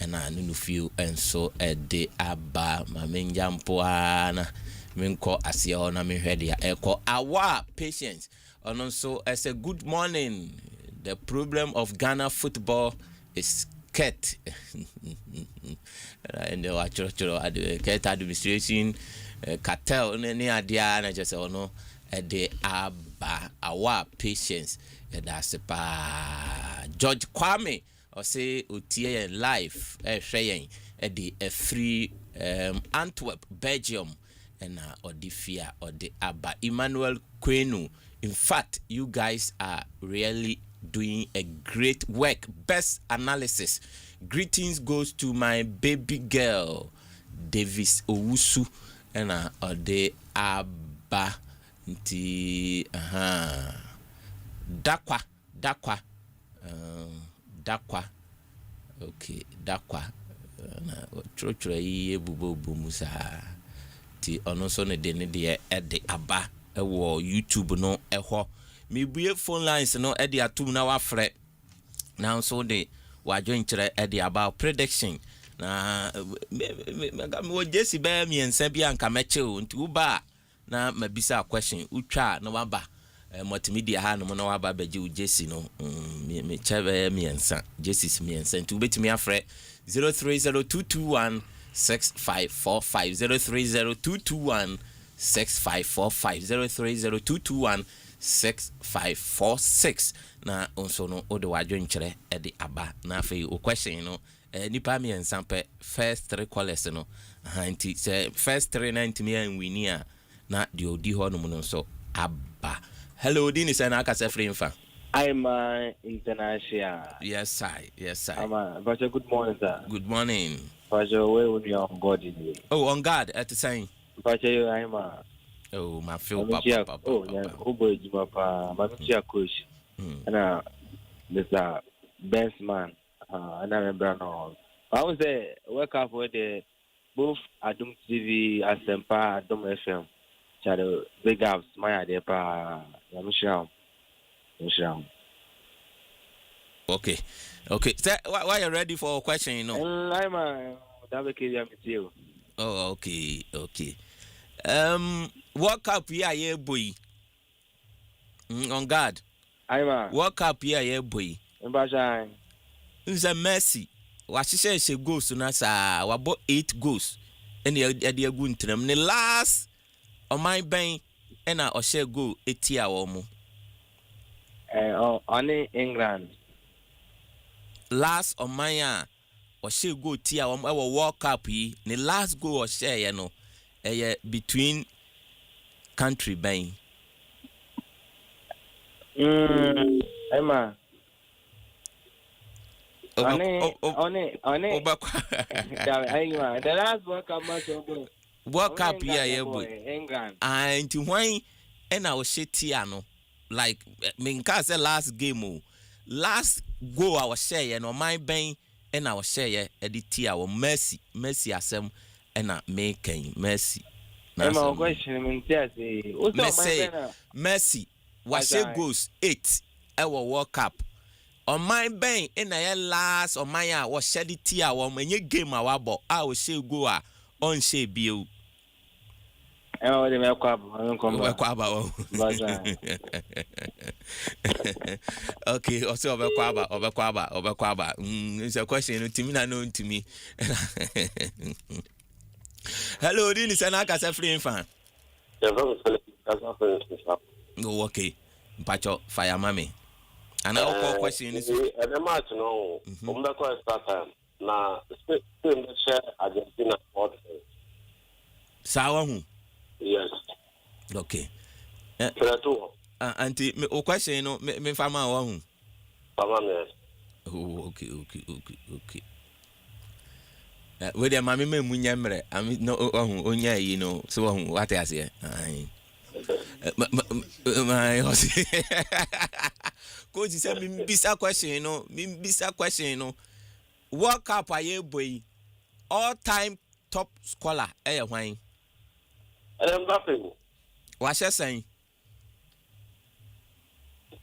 S12: and I no feel and so de aba ma menjampo ana menko asia na me hwede ya eko awa patience and so I say good morning. The problem of Ghana football is cat and the actual cat administration cartel any idea and I just say no de aba our patience that's pa George Kwame or say otie life hweyen de a free Antwerp Belgium and odifia or the aba Emmanuel Kwenu. In fact, you guys are really doing a great work. Best analysis. Greetings goes to my baby girl Davis Owusu and the aba nti dakwa okay dakwa na church yi ebubo musa ti ono so ne de ede aba ewo YouTube no eho me bue phone lines no e de atum na wa frɛ now so de wa join kire e de about prediction na me Jesse be me ensa bi anka meche o nti wo ba na mabisa question utwa na waba multimedia ha no na waba beje u Jesse no me chebe me ensa Jesse's me ensa nti ubetimi afrɛ 0302216545 0302216545 0302216546 na onso no ode wadwen kyerɛ e de aba na afei o question no nipa me ensa pe first 3 callers no anti say first 3 90 me wini a na de odi ho no no so aba. Hello Dini say na aka say free mfa.
S21: I'm international.
S12: Yes I.
S21: But good morning sir.
S12: Good morning.
S21: But where when you on God in you?
S12: Oh, on God at the same.
S21: But I'm
S12: oh, my feel papa.
S21: Oh, yeah, who boy papa, my coach. And Mr. Bensman, and I remember now. I was there, wake up with the both Adum TV, Asempa, Adum FM. Shadow big ups, my idea, Michelle.
S12: Okay. So, why you ready for a question, you know?
S21: I'm you.
S12: Oh, okay. World Cup here, boy. On guard. World Cup here, boy. It's a mercy. What she says she goes to Nasa, we bought 8 goals. And the idea going to them. The last on my bank, and I share go 80 hours.
S21: Only England.
S12: Last on my or she go tia our World Cup the last go or share you know between country bang.
S21: Emma. The last World Cup match
S12: World Cup here boy.
S21: England.
S12: And to why and I was shit tia no like me say last game last go our share you know my bang and our share edit our mercy asem and making mercy.
S21: Emma question
S12: mercy was say goes 8 our World Cup on my bang and I last on my was shed it tia when you game our ball I will say go on say bill. Okay, also Obekwaba. It's a question to me, known to me. Hello, Dini Sanaka, a free fan. Oh, okay. Pacho, fire mammy. And I'll call question is
S22: a match no, start time. Now, share Argentina.
S12: Sawa.
S22: Yes.
S12: Okay. Auntie, o question no me fama wa hu.
S22: Fama me.
S12: Oh, okay. We dey mama me munya mre. Am no hu onya yi no. So hu what I say. Ai. My coach say me bisa question no. World Cup aye boy. All time top scorer hwan?
S22: Mbappe.
S12: What's you saying?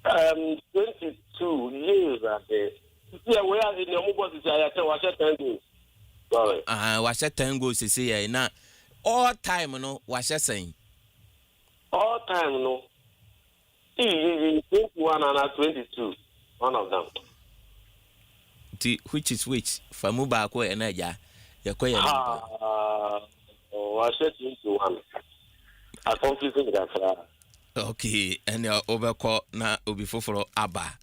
S22: 22 years ago. Yeah, we are in the mobile society. What's 10 goals? Sorry.
S12: What's 10 goals? You see, now all time, no. What's you saying?
S22: All time, no. 21 and 22. One of them.
S12: Which is which? Famuba ko enaja. Yakoya.
S22: What's 21? I confusing that.
S12: Okay, and your overcall na obifoforo aba.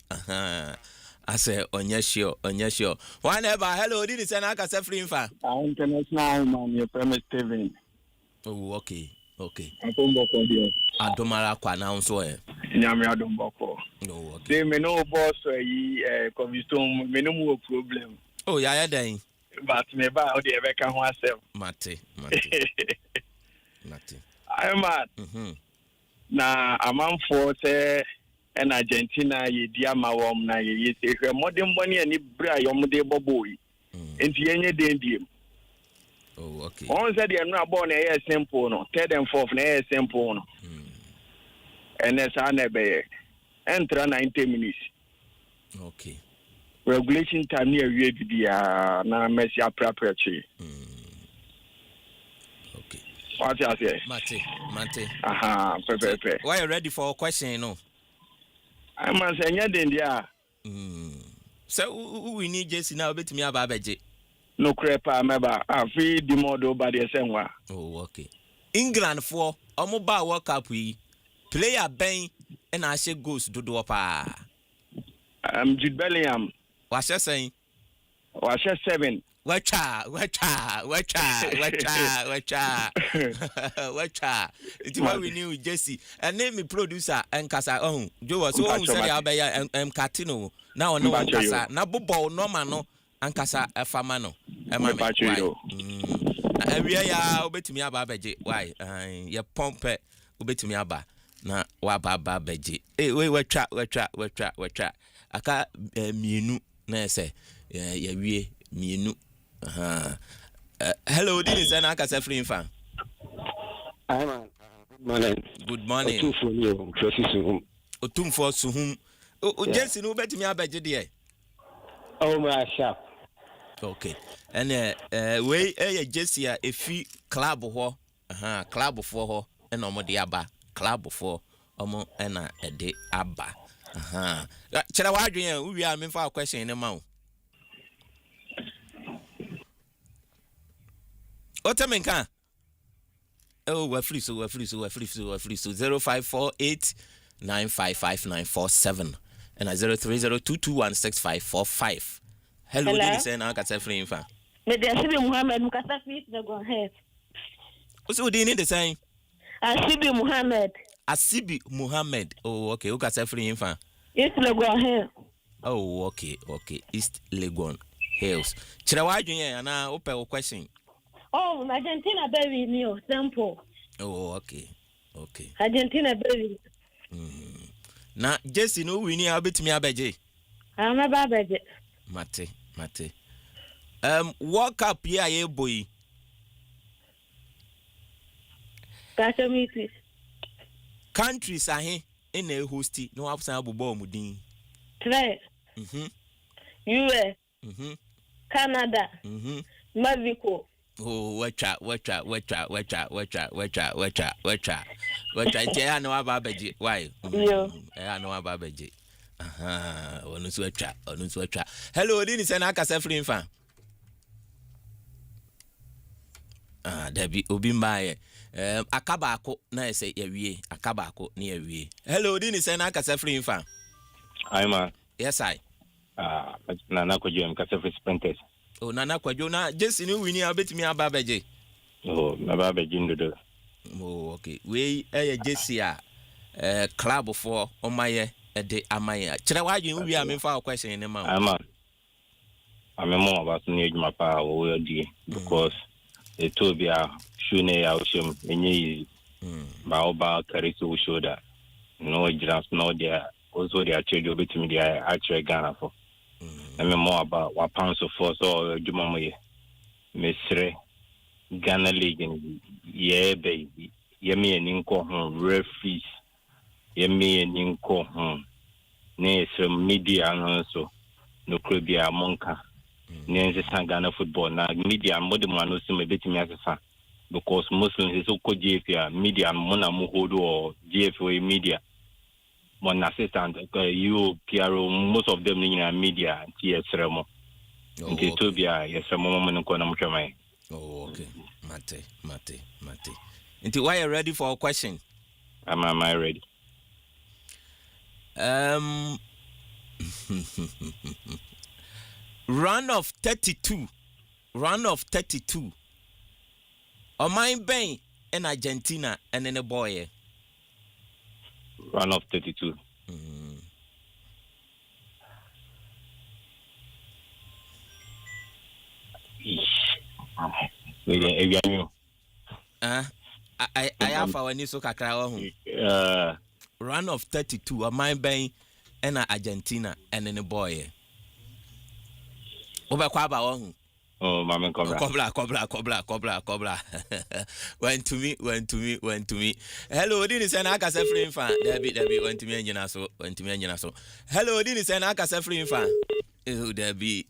S12: I say onya sure. Whenever hello, did it say na ka say free infa?
S21: International man, your premise Steven.
S12: Oh, okay.
S21: Adomboko dio.
S12: Adomara kwa na unso e.
S21: Nyame adomboko.
S12: No, okay.
S21: They me no boss yi conviston me no more problem.
S12: Oh, ya den.
S21: But me ba o dey beka ho asem.
S12: Mate.
S21: I'm mad. Na amanfo say en Argentina ye dia mawom na ye say hwe modern money ani bra yom de boboyi. Enti yenye dendiem.
S12: Oh, okay.
S21: On said the no born a simple no. Third and fourth na simple no. And that's anebe.
S5: enter 90 minutes.
S12: Okay.
S5: Regulation time near UABD na Messi appropriate.
S12: Okay.
S5: What you say?
S12: Mante.
S5: Aha, pepe.
S12: Why you ready for a question, no?
S5: I'm saying India.
S12: So we need Jesse now bet me about budget.
S5: No crepa meba afi di modo ba de senwa.
S12: Oh, okay. England for Omoba World Cup we player Ben and I say goes do pa.
S5: Jude Bellingham.
S12: What's you saying?
S5: What's 7?
S12: Wacha. It's what we knew Jesse. And name me producer and Kasa on. Joe was so say abaya and Catino. Now no Kasa. Na bobo no mano and Kasa a famano. And my bacho. We ya obetimi aba beje. Why? Ya pompe obetimi aba. Na wa baba beje. Eh we wacha. Aka mienu na say ya wie mienu. Hello, this is Anaka Sefrin fan. Good morning. Otum for Suhum. Jensen, who bet me about you?
S21: Oh, my shop.
S12: Okay. And we Jessie a fee club ho, club for her, and Omo Diaba, club for Omo and a day abba. Chelawadrian, we are meant for a question in the mouth. Otamenka. Oh, we're free, so 0548 955947 and 0302216545. Hello, this is Anaka Sefrin fan.
S4: Me de Asibi Muhammad mukasa fees na go ahead.
S12: What's the name the same?
S4: Asibi
S12: Muhammad. Oh, okay. Who Sefrin fan?
S4: East Legon Hills.
S12: Oh, okay. East Legon Hills. Chirawadrian and I open a question.
S4: Oh, Argentina baby new simple.
S12: Oh, okay.
S4: Argentina baby.
S12: Na Jesse no we need abet me abeje.
S4: I'm about budget.
S12: Mate. World Cup here ye boy. Countries are here in a hosty no absan abubo mudin.
S4: Try. US. Canada. Mexico.
S12: Oh, wacha. I know about Beji. Why? I know about Beji. Onuswacha. Hello, this is Anaka Sefrin fan. Debbie Obimbaye. Akabako na say yewie. Akabako ni yewie. Hello, this is Anaka Sefrin fan.
S21: Hi man.
S12: Yes I.
S21: Nana Kojo Mkasefri Sprinters.
S12: Oh, Nana Kwajo na just ni wini abetimi ababeje.
S21: Oh, ababeje ndodo.
S12: Oh, okay. We Jesse club for omaye de amaye. Chira waje wi amemfa question ni ma.
S21: Ama. Amemo about ni ejuma pa wo di because it to be a shune ya oshim enye ba oba carry so shoulder. No just no there also they are trade obetimi they actually Ghana for. I'm more about what pounds of force or Jumamoye. Mr. Ghana League, yeah, baby. Yemi and Inco home, referees. Yemi and Inco home. Nay, some media and also no Cribia Monka. Nay, Ghana football. Now, media and modern one who see me betting as a fan. Because Muslims is so called GFA, media and Mona Muhodo or GFA media. One assistant, you, PRO, most of them in media, TS Remo. Until Tobia, yes, a moment in Konamchamai.
S12: Oh, okay. Mate. Until why are you ready for a question?
S21: Am I ready?
S12: Round of 32. On my bank in Argentina and in a boy.
S21: Run of 32.
S12: I have our new soccer run of 32. On my bank in Argentina and in a boy. Over Quaba.
S21: Oh, Mama Cobra.
S12: Cobra. Went to me. Hello, Dennis and Akasa free fan. Debbie, went to me and Yanaso. Hello, Dennis and Akasa free fan. Debbie.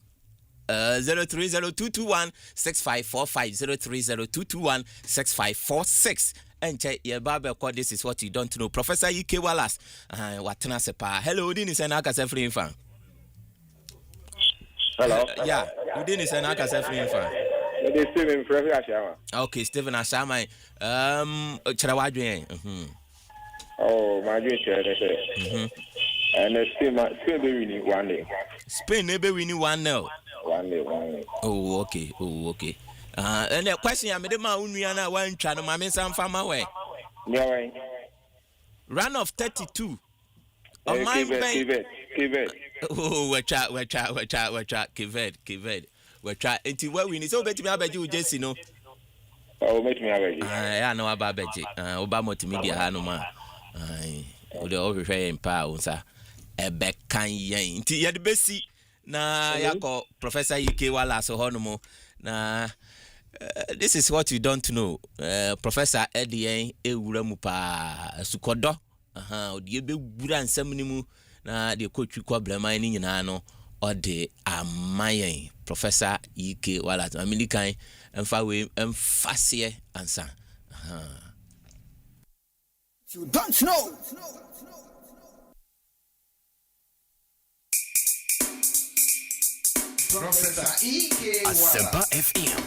S12: 0302216545 0302216546 and check your barber code. This is what you don't know. Professor UK Wallace. What sepa. Hello, Dennis and Akasa free fan.
S21: Hello.
S12: Yeah, Dennis and Akasa free fan.
S21: It is Stephen from Asiamah.
S12: Okay, Stephen Asiamah. Charawadwe.
S21: Oh, my dream chair, they say. And Spain be winning one day.
S12: Spain never winning 1-0.
S21: One day.
S12: Oh, okay. And the question I made my own one channel, my men some farm away.
S21: Yeah,
S12: Run of 32.
S21: On my Kivet.
S12: Oh, we're chat. Kivet. We're chat. Until where we need so better me about you, Jesse, no.
S21: Oh, make me about you.
S12: I know about Betty. Obama to media, Hanoma. I would always say in power, sir. A back can yen. Tia the Bessie. Na yako Professor UK Wallace Honomo. Na this is what you don't know. Professor Eddie Ewuramupa Sukodo. Odi ebe wura nsam na de coach kwa blama ni nyina no ode amayen Professor UK Wallace American emfa we emfasie ansa.
S1: You don't know. Professor E.K.
S3: Asempa FM.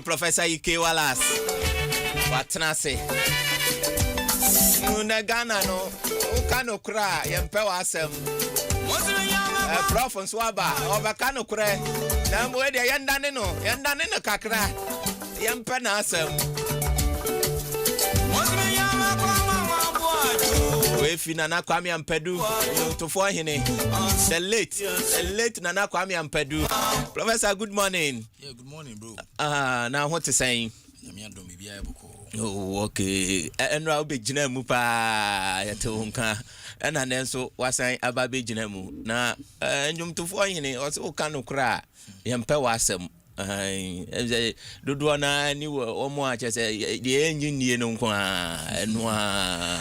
S12: Professor UK Wallace. What can I say? Ghana no. Ukano kra yempewa asem. Prof Swaba obakano kra. Na mwe de yandane no kakra. Yempe na asem. We fi Nana Kwame Ampedu to for hine. The late Nana Kwame Ampedu. Professor, good morning.
S6: Yeah, good morning, bro.
S12: Now what you saying? Oh, okay. And I'll be Jina Mupa Yatonka. And then so was I about be Jinamu. Now, and you to for hine also can cry. Yampe wasem. Dudwana ni wo mo ache se the engineer no kwa enwa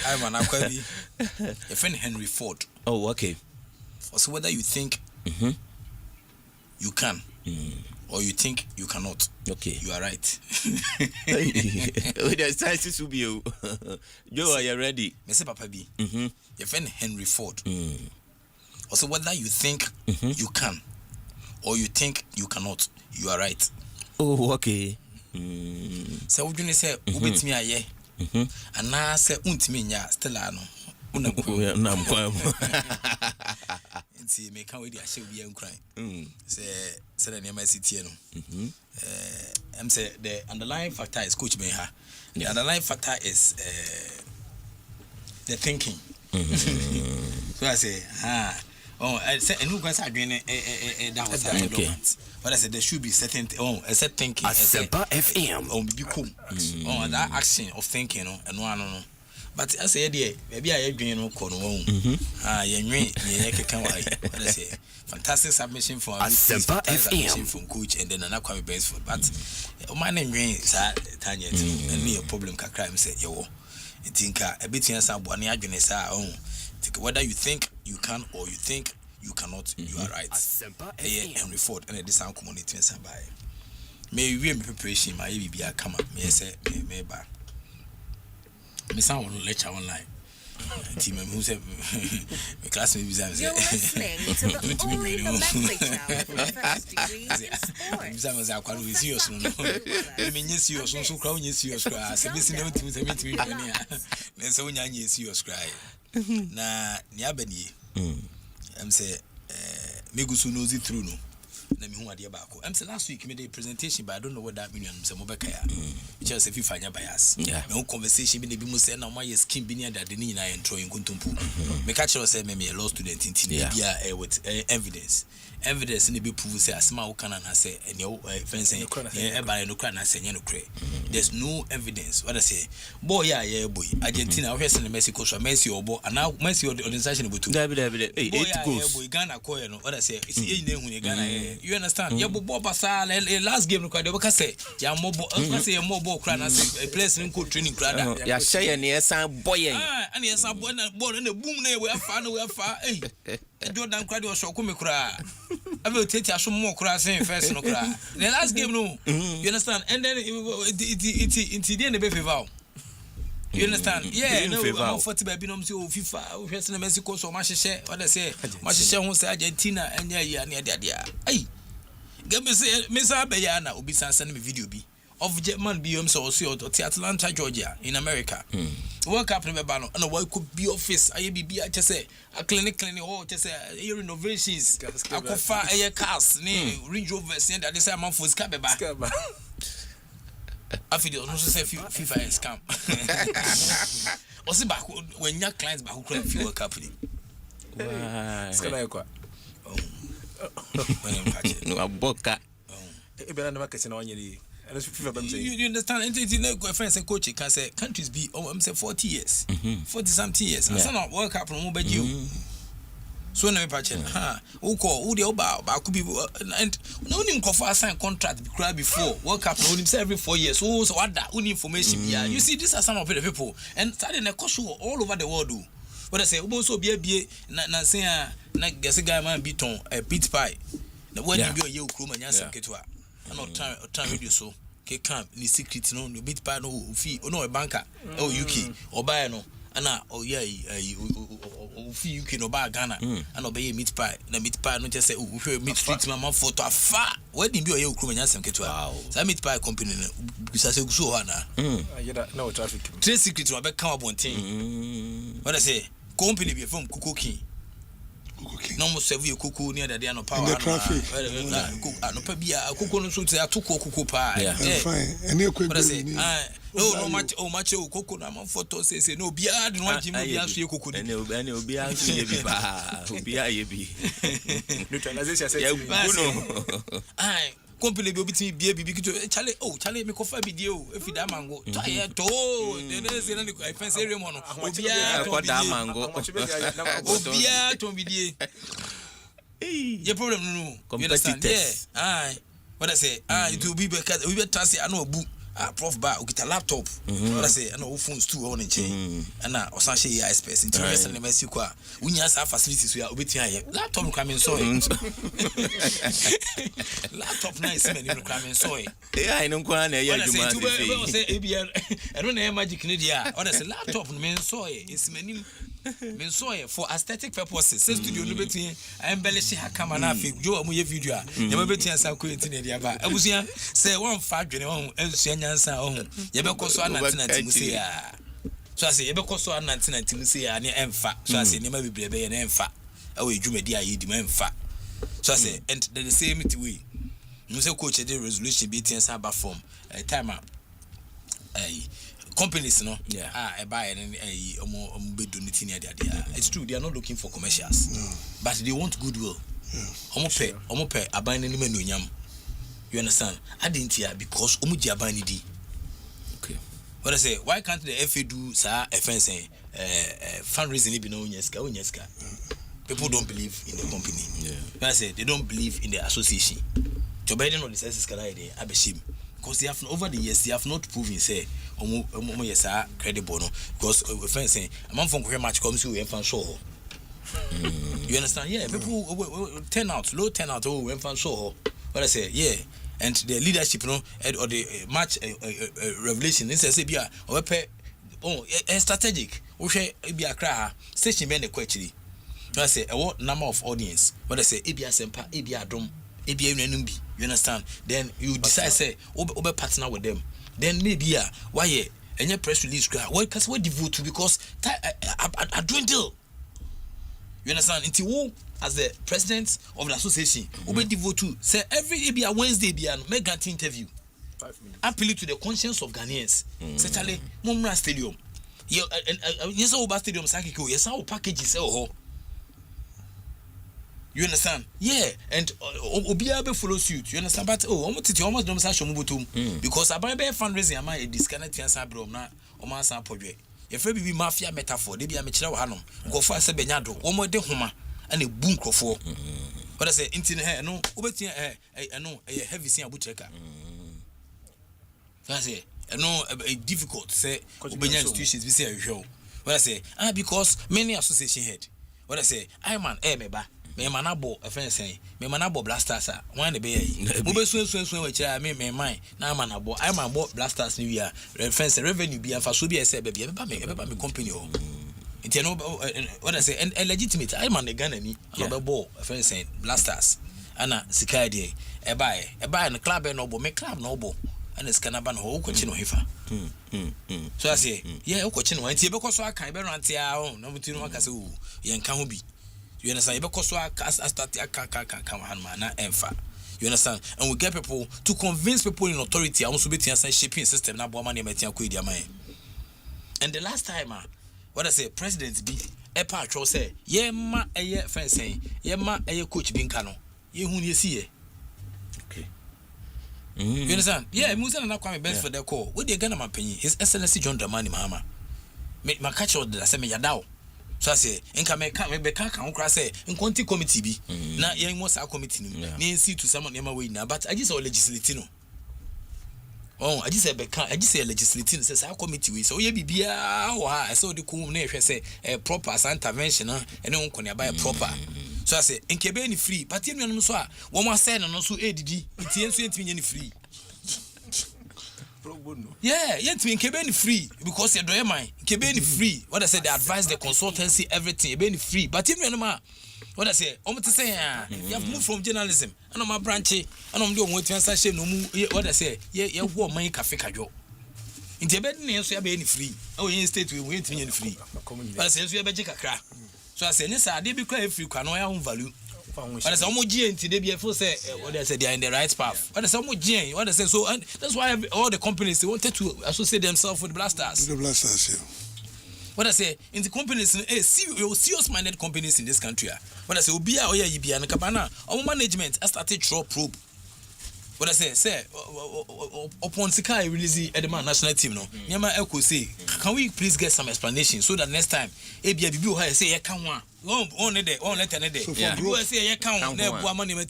S6: I man akwabi your friend Henry Ford.
S12: Oh, okay.
S6: So whether you think you can or you think you cannot,
S12: okay,
S6: you are right.
S12: With the sciences will be you. Joe, are you ready?
S6: Mr. Papa B. Your friend Henry Ford. Also whether you think you can or you think you cannot, you are right.
S12: Oh, okay.
S6: So would you say ubet me aye? And now say untimi nya still ano.
S12: Unam kwam.
S6: See me can we dey share we cry. Say the name city no. I'm say the underlying factor is coach Benha. The underlying factor is the thinking. So I say oh, I said, and who guys are doing that was okay. But I said there should be certain I said thinking.
S3: Asempa FM.
S6: Oh, be cool. Oh, that action of thinking, and one but I say maybe I agree no kono won you nwe ye keka wai what I say fantastic submission from
S3: Asempa FM
S6: from coach and then another best for but o man nwe sa tanya and me a problem kakra me say yo tinka a bit answer bone adwene sa whether you think you can or you think you cannot you are right Henry Ford and this sound community and by may we preparation my bibia come me say me ba me sound on lecture online team who said my classmate was
S7: you're listening to the only domestic channel for first degree
S6: was I quite serious no I mean yes you so crowd yes you cry say listen no team say me me say unya yes you cry na nya bani say me go so nosy through no na me hu ade ba ko say last week me the presentation but I don't know what that mean say mo beka ya because if you find bias me hu conversation be mu say na my skin be near that the nyina intro in kuntumpu me catch you say me a law student in bia with evidence ne be prove say asma wo kana na say any friends say e ba no kra na say no kra there's no evidence what I say boy yeah boy Argentina we say Mexico so Messi obo ana Messi organization be too
S12: David 8 goals
S6: boy Ghana ko no what I say see na hu Ghana you understand ya bobo basa last game no kwa de be ka say ya mobo say mobo kra na say place no training kra da
S12: ya share ne san boy
S6: and yes boy na boom na we afa Jordan kra de o shoko me kra I will take you some more crossing first no cry. The last game no. You understand? And then it's the end of the you understand? Yeah, no, I'm 40 baby no so FIFA, we first in Mexico so much share. What I say? Much share who say Argentina and yeah near there. Hey. Get me say Miss Abayana obi send me video bi. Of Jetman BM so to Atlanta, Georgia in America. Work up in Bano and what could be office. I be I just say a clinic or just say renovations. I could find a cars name Range Rover and that is a month for Scabba. I feel also say FIFA is scam. What's it back when your clients back who cry fuel company?
S13: It's gonna go.
S12: No, Boca.
S6: You understand? And friends and coach can say countries be I'm say 40 years, 40 something years. And some World Cup from over you. So no patching, who call who the oba could be and no him for sign contract before World Cup no him say every 4 years. So what that information you see these are some of the people and starting a coach all over the world do. What I say also be na say na guess guy man beat on a beat pie. The one you be a crew man yansa ketwa. I'm not trying to do so. Okay, camp ni secret no bit pa no fee no a banker oh UK or buy no ana oh yeah fee UK no buy Ghana and obey meat pie na meat pie no just say oh meat street mama photo afar where did you crew man yasem ketwa that meat pie company no bisa say so na
S13: no traffic
S6: trade secret no be come abontin what I say company be from cooking no mo serve you kuku near the no power no pa bia kuku no so say atoko kuku pa
S8: fine and you could
S6: no much kuku na man photo say no bia de no agim bia so kuku
S12: ni and obia so ye bi pa obia ye bi
S13: neutralization say
S6: no company be obiti bia bibi kito Charlie me kofa video if da mango try to the say na I fancy area mo no obia
S12: to da mango
S6: obia to video your problem no you understand yeah what I say it will be because we be trust I know bu prof ba ukita laptop what I say I know phones too on chain and na osan share your space into rest na mesi kwa unya sa facilities we obeti aye laptop come so laptop nice man you come so
S12: I no kwa na ya juma
S6: say ebia I don't know magic ni dia what I say laptop men so is manim men so for aesthetic purposes say studio no beti embellish ha camera na fi jo amu ye video ya beti asa ko enti dia ba abusia say one fa dwene won ensu nyansa ohun ye be koso anantina timusi ya so ase ye be koso anantina timusi ya ne emfa so ase ne ma bibrebe ye ne emfa awe dwumadi ayi di ma emfa so ase and the same way you say coach the resolution be tin sa ba form time companies no e buy and omo be donating their it's true they are not looking for commercials but they want goodwill omo pay aban ni manunyam you understand I didn't hear because omo di aban ni di
S12: okay
S6: What I say, why can't the FA do sa FNC fundraising be no unyeska? People don't believe in the company. What I say, they don't believe in the association. To Biden or the senses can idea abeshim. Because they have over the years they have not proven say yes credible no because friends say a man from where match comes to and fan show. You understand? Yeah, people low turnout when fan show. What I say, yeah. And the leadership, or the match revelation, this is a strategic. We be a cry station bend the question. I say a what number of audience? What I say, Asempa, Adom, Numbi. You understand? Then you decide say over partner with them. Then maybe why and your press release cry. Why because what devote to because I dwindle. You understand? Until as the president of the association, we devote to say every Wednesday be a mega interview. 5 minutes. Appeal to the conscience of Ghanaians. Certainly, Mumra Stadium. Yes, our stadium Sakiko. Yes, our packages. You understand? Yeah, and Obiabe follow suit. You understand? But almost don't say Shomubutum because I buy fundraising. Am a disconnect and sabro na Omansa project. If we be mafia metaphor, they be a mechra hanum. Go for se benyado. One more de homa and a boom crofo. What I say, intin hair no, obetin no a heavy sin abutreka. That's it. No a difficult say Obenya institutions we say a show. What I say, because many association head. What I say, I man meba. Me manabo a friend saying, me manabo blasters one the bay. Mube swim which I me mine. Now manabo, I man bought blasters new year. Friends revenue be and for so be a say baby, ever me company. It's no what I say, and legitimate. I man the gun me, a ball, a friend saying blasters. Anna Sikadi, a buy and a club and noble, make club noble. And it's canaban ho coaching hifa. So I say, yeah, coaching one tea because I can't bear until our own. No, to no casu, yan can be. You understand? Because I start a emfa. You understand? And we get people to convince people in authority. I also be a shipping system. Now, money and the last time, what I say, President B, a patrol say, yeah, ma, a friend saying, yeah, ma, a coach being canon. You who you see. Okay. You understand? Yeah, Musa and I come best for their call. What they gonna pay His Excellency John Dramani Mahama. Make my catch out the same yadao. So I say, Inca make can crass in Conti committee be. Now, young was our committee. Near see to someone near my way now, but I just saw legislating. Oh, I just said, I just say legislating says our committee. So ye be I saw the cool name say a proper intervention and no one can buy a proper. So I say, in Quebec free, but you know, so one more said and also ADD, it's any free. Yeah, yet in Quebec free because you're doing mine. Quebec free. What I said, they advise the consultancy, everything, Quebec free. But you know, what I say, I'm to say, you have moved from journalism. I know my branch, and I'm doing what you say, no more. What I say, yeah, you want my cafe cajo. In Quebec, you have any free. Oh, in state, we wait to be free. But I say, you have a crack. So I say, yes, I did be quite free, can I own value. But it's almost G and today be a full say what they say they are in the right path. But it's almost G, what they say so, and that's why all the companies they wanted to associate themselves with blasters. The blasters, yeah. What I say in the companies, serious minded companies in this country. What I say, Ubia or Yibia and Cabana, our management has started to probe. What I say, upon Sikai release the national team, no. Yama Elko say, can we please get some explanation so that next time, ABB say, I can't want. On a day, on a day. You say, I can't never money but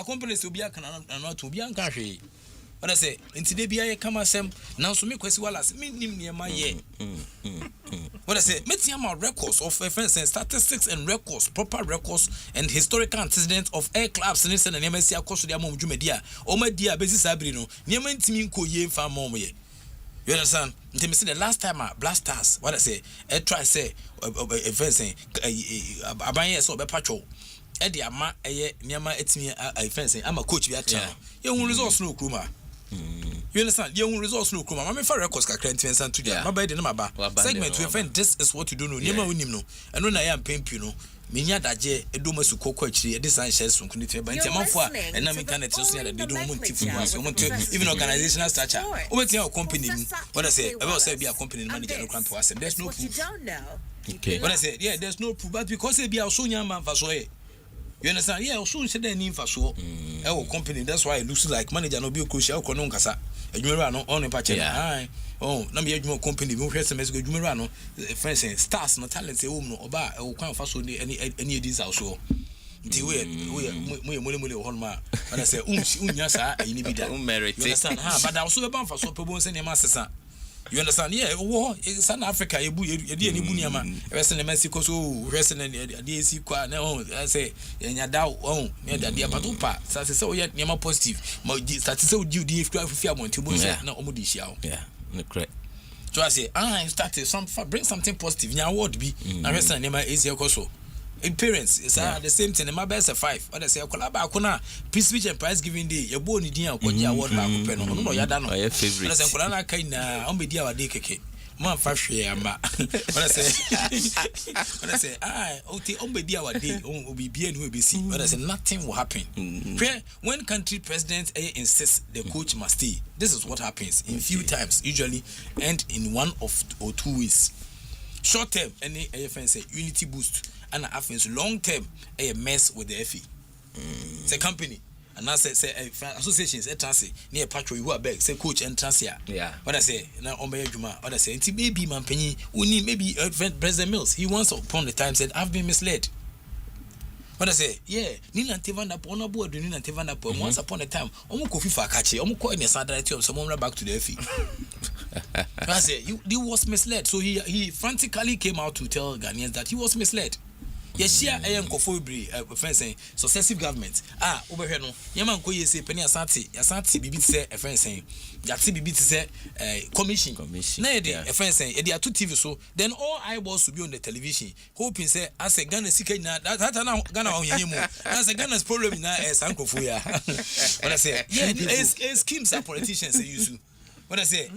S6: companies will be a cannot to be uncountry. What I say, in today be a come as now so me question well as me near my year. What I say, make my records of offense and statistics and records, proper records and historical antecedents of air clubs and MSC across the Amom Jumedia, or my dear basis Abrino, near my team ko ye far more. You understand? Until me see the last time blasters, what I say, I try say fencing a buy so be patrol. Eddie ama nyama etimi a fencing. I'm a coach be at town. You won resource no kruma. You understand? You won resource no kruma. I'm for records ka client fence and today. My bed na ba. Segment we friend this is what you don't know. Nyama winim no. Eno na ya mpempi no. Minya daje edoma su kokko akiri this and shares from kuniti ba ntia manfo a ena me kan eto so ya de do mo ntifu so mo even organizational structure obetia your company what I say about say be a company manager no cramp was there's no proof. Okay, what I say, yeah, there's no proof but because they be also nyama fa so e You understand? Yeah, also said any for so. Our company, that's why it looks like manager no be crucial kono nkasa. Adwumera no on pache. Ai. Oh, na me adwuma company we hwese message adwumera no friends and stars no talent e wom no oba e kwan fa so any edis also. Nti we mole ho ma. Ana say unya sa ayi ni bi da.
S12: Merit.
S6: You understand? Ha, but also be ban fa so pebo se ne ma sesa. You understand? Yeah, South Africa, you any bunyama. Western Mexico, so Western and the AC qua. No, I say, and ya doubt, oh, yeah, the Apatupa. So, yet, Yama positive. That is so due the fear want to be no omudisha.
S12: Yeah, correct.
S6: So I say, I started bring something positive. Now, what be? I Western Nema is your coso. In parents, it's the same thing. My best 5. What I say, Kolaba Kuna, peace speech and prize giving day. Your bony dear, what you award back open. No, Yadano. My favorite. I say, Kolana Kaina, on be dear, what they keke. Man, 5 share, ma. What I say, okay, on be dear, what they will be bien will be seen. But I say, nothing will happen. When country president insists the coach must stay, this is what happens in few times, usually, and in 1 or 2 weeks. Short term, any AFN say unity boost. And happens long term a mess with the FE. It's a company. And I say associations trans near patrol who are back, say coach and trans here. Yeah. What I say now on Juma, what I say, maybe man penny, we need maybe President Mills. He once upon the time said, I've been misled. What I say, yeah, Nina Tivanda Pona board, Nina Tivanda Pon once upon a time, Omukofi Fakachi, Omuko in the director of someone back to the FE. I say he was misled. So he frantically came out to tell Ghanaians that he was misled. Yes, yeah, I am Kofobri, friend saying successive governments. Over here, no, Yaman Koye say Penny Asante, Bibi say a friend saying, Yati Bibi say commission. Nay, a friend saying, there are 2 TV so then all eyeballs will be on the television. Hoping say, I say Ghana Sika na that now Ghana on Yemu. I say Ghana's problem now is Uncle Fuya. What I say, yeah, schemes are politicians say you. What I say,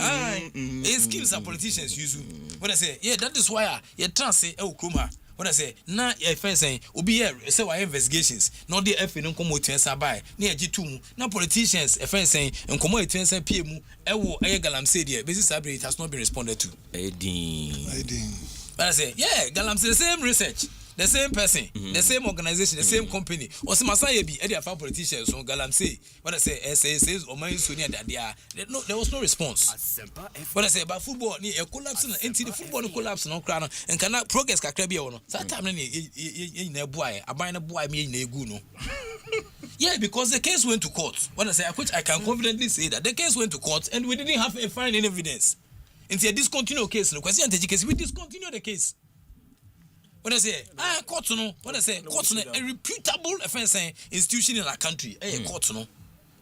S6: schemes are politicians use. What I say, yeah, that is why you trans say, oh, Kruma. What I say, now if I say, Obi here, say why investigations, not the F in come to answer by near G2. Now politicians, if I say, and come to answer PM, Galam said, yeah, business it has not been responded to. But I say, yeah, Galam said the same research. The same person, the same organization, the same company. Or some Masaya be any of our politicians on Galam say, what I say, says, or my Sonia that there was no response. What I say about football, a collapse and the football collapse no crown and cannot progress Cacrebia. Sometimes in a boy, a buying a boy me in a guno. Yeah, because the case went to court. What I say, which I can confidently say that the case went to court and we didn't have a finding evidence. It's a discontinued case. No question, we discontinue the case. What I say, court no. What I say, court no, a reputable offense institution in our country. Court no,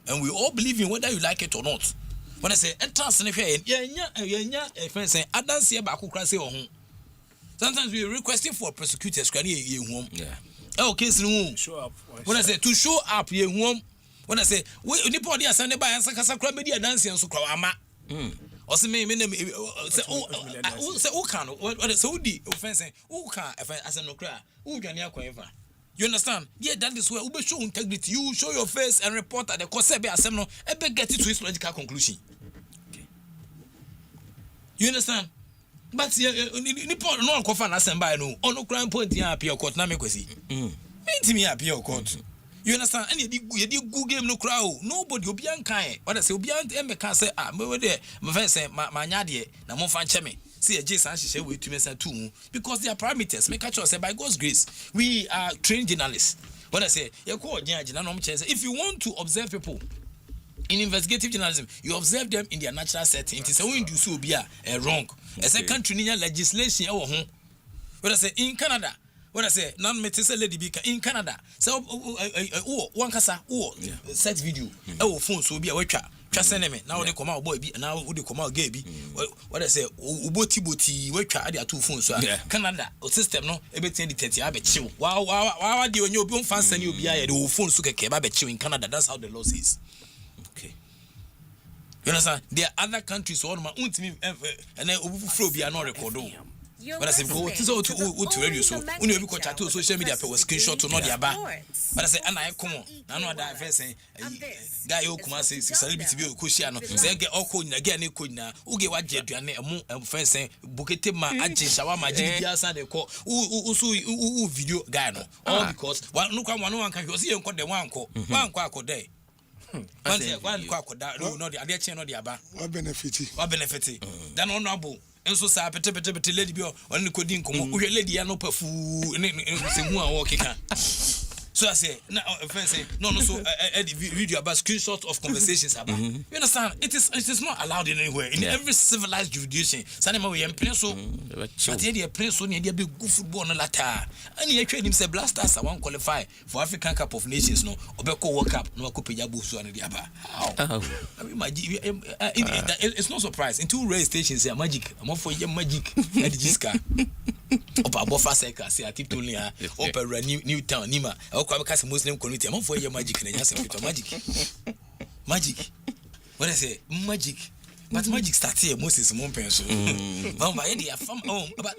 S6: and we all believe in whether you like it or not. When I say, entrance in the offense, I don't see about who say or home. Sometimes we are requesting for prosecutors. Yeah. Okay, so show up. When I say to show up, ye home. When I say, we nipodi asande by answer kasakra media dancing and so ama. Or say me say oh can what is so the offense who can as an okra who can you understand? Yeah, that is where we show integrity. You show your face and report at the court be assembly ebe get it to its logical conclusion. Okay. You understand? But nipo no kofa na assembly no ono crime point here appear court na me kwesi. Me appear court. You understand? And you did good game no crowd. Nobody will be unkind. What I say, will be unkind. Can't say, me there. My friend say, my nyadie. Na mo fan cheme. See a Jason she say we to me say too. Because they are parameters. Make sure say by God's grace, we are trained journalists. What I say, you call if you want to observe people in investigative journalism, you observe them in their natural setting. It is a when you so be wrong. As a country in legislation, what I say in Canada. What I say, non-metis lady be in Canada. So, one casa, sex video. Phone so be a watcher. Just send me. Now they come out boy, now they come out gay. What I say, Uboti, watcher, I have 2 phones. Canada, system, no, everything the I bet you. Wow, do you don't fancy you be a phone so I bet you in Canada. That's how the law is. Okay. You understand? There are other countries, all my own team, and then Ubu be not record. But I say, go to radio so when you go chat to social media per screenshot to know the aba. But I say, and I come on. I know that first saying, guy who come say celebrity be Kushano. Say get all code again, you could now. Who get what jet and first saying, Bukete ma aji shawama jasa de call. Who video guy no. All because one look at one can see and call the one call. One quack day. One quack that no the other chain or the aba.
S8: What benefit?
S6: What benefit? Then honorable. And so sa pete lady bi on the coding come we lady ya no pafu se hu a work kan so I say now friend say no so video about screenshot of conversations about you understand it is not allowed in anywhere in every civilized jurisdiction sanema we play so but here dey play so near dey be good football no lata and you him say blasters one qualify for African Cup of Nations no obeko World Cup no akopeja busu an dey aba how imagine it's not surprise in two race stations say magic am for magic at the Jiska opa bofa seka say atitoli a opera new town nima kwa because Muslim community am for your magic na just magic when I say magic but magic start here Moses Mumpenso mama e dey afam but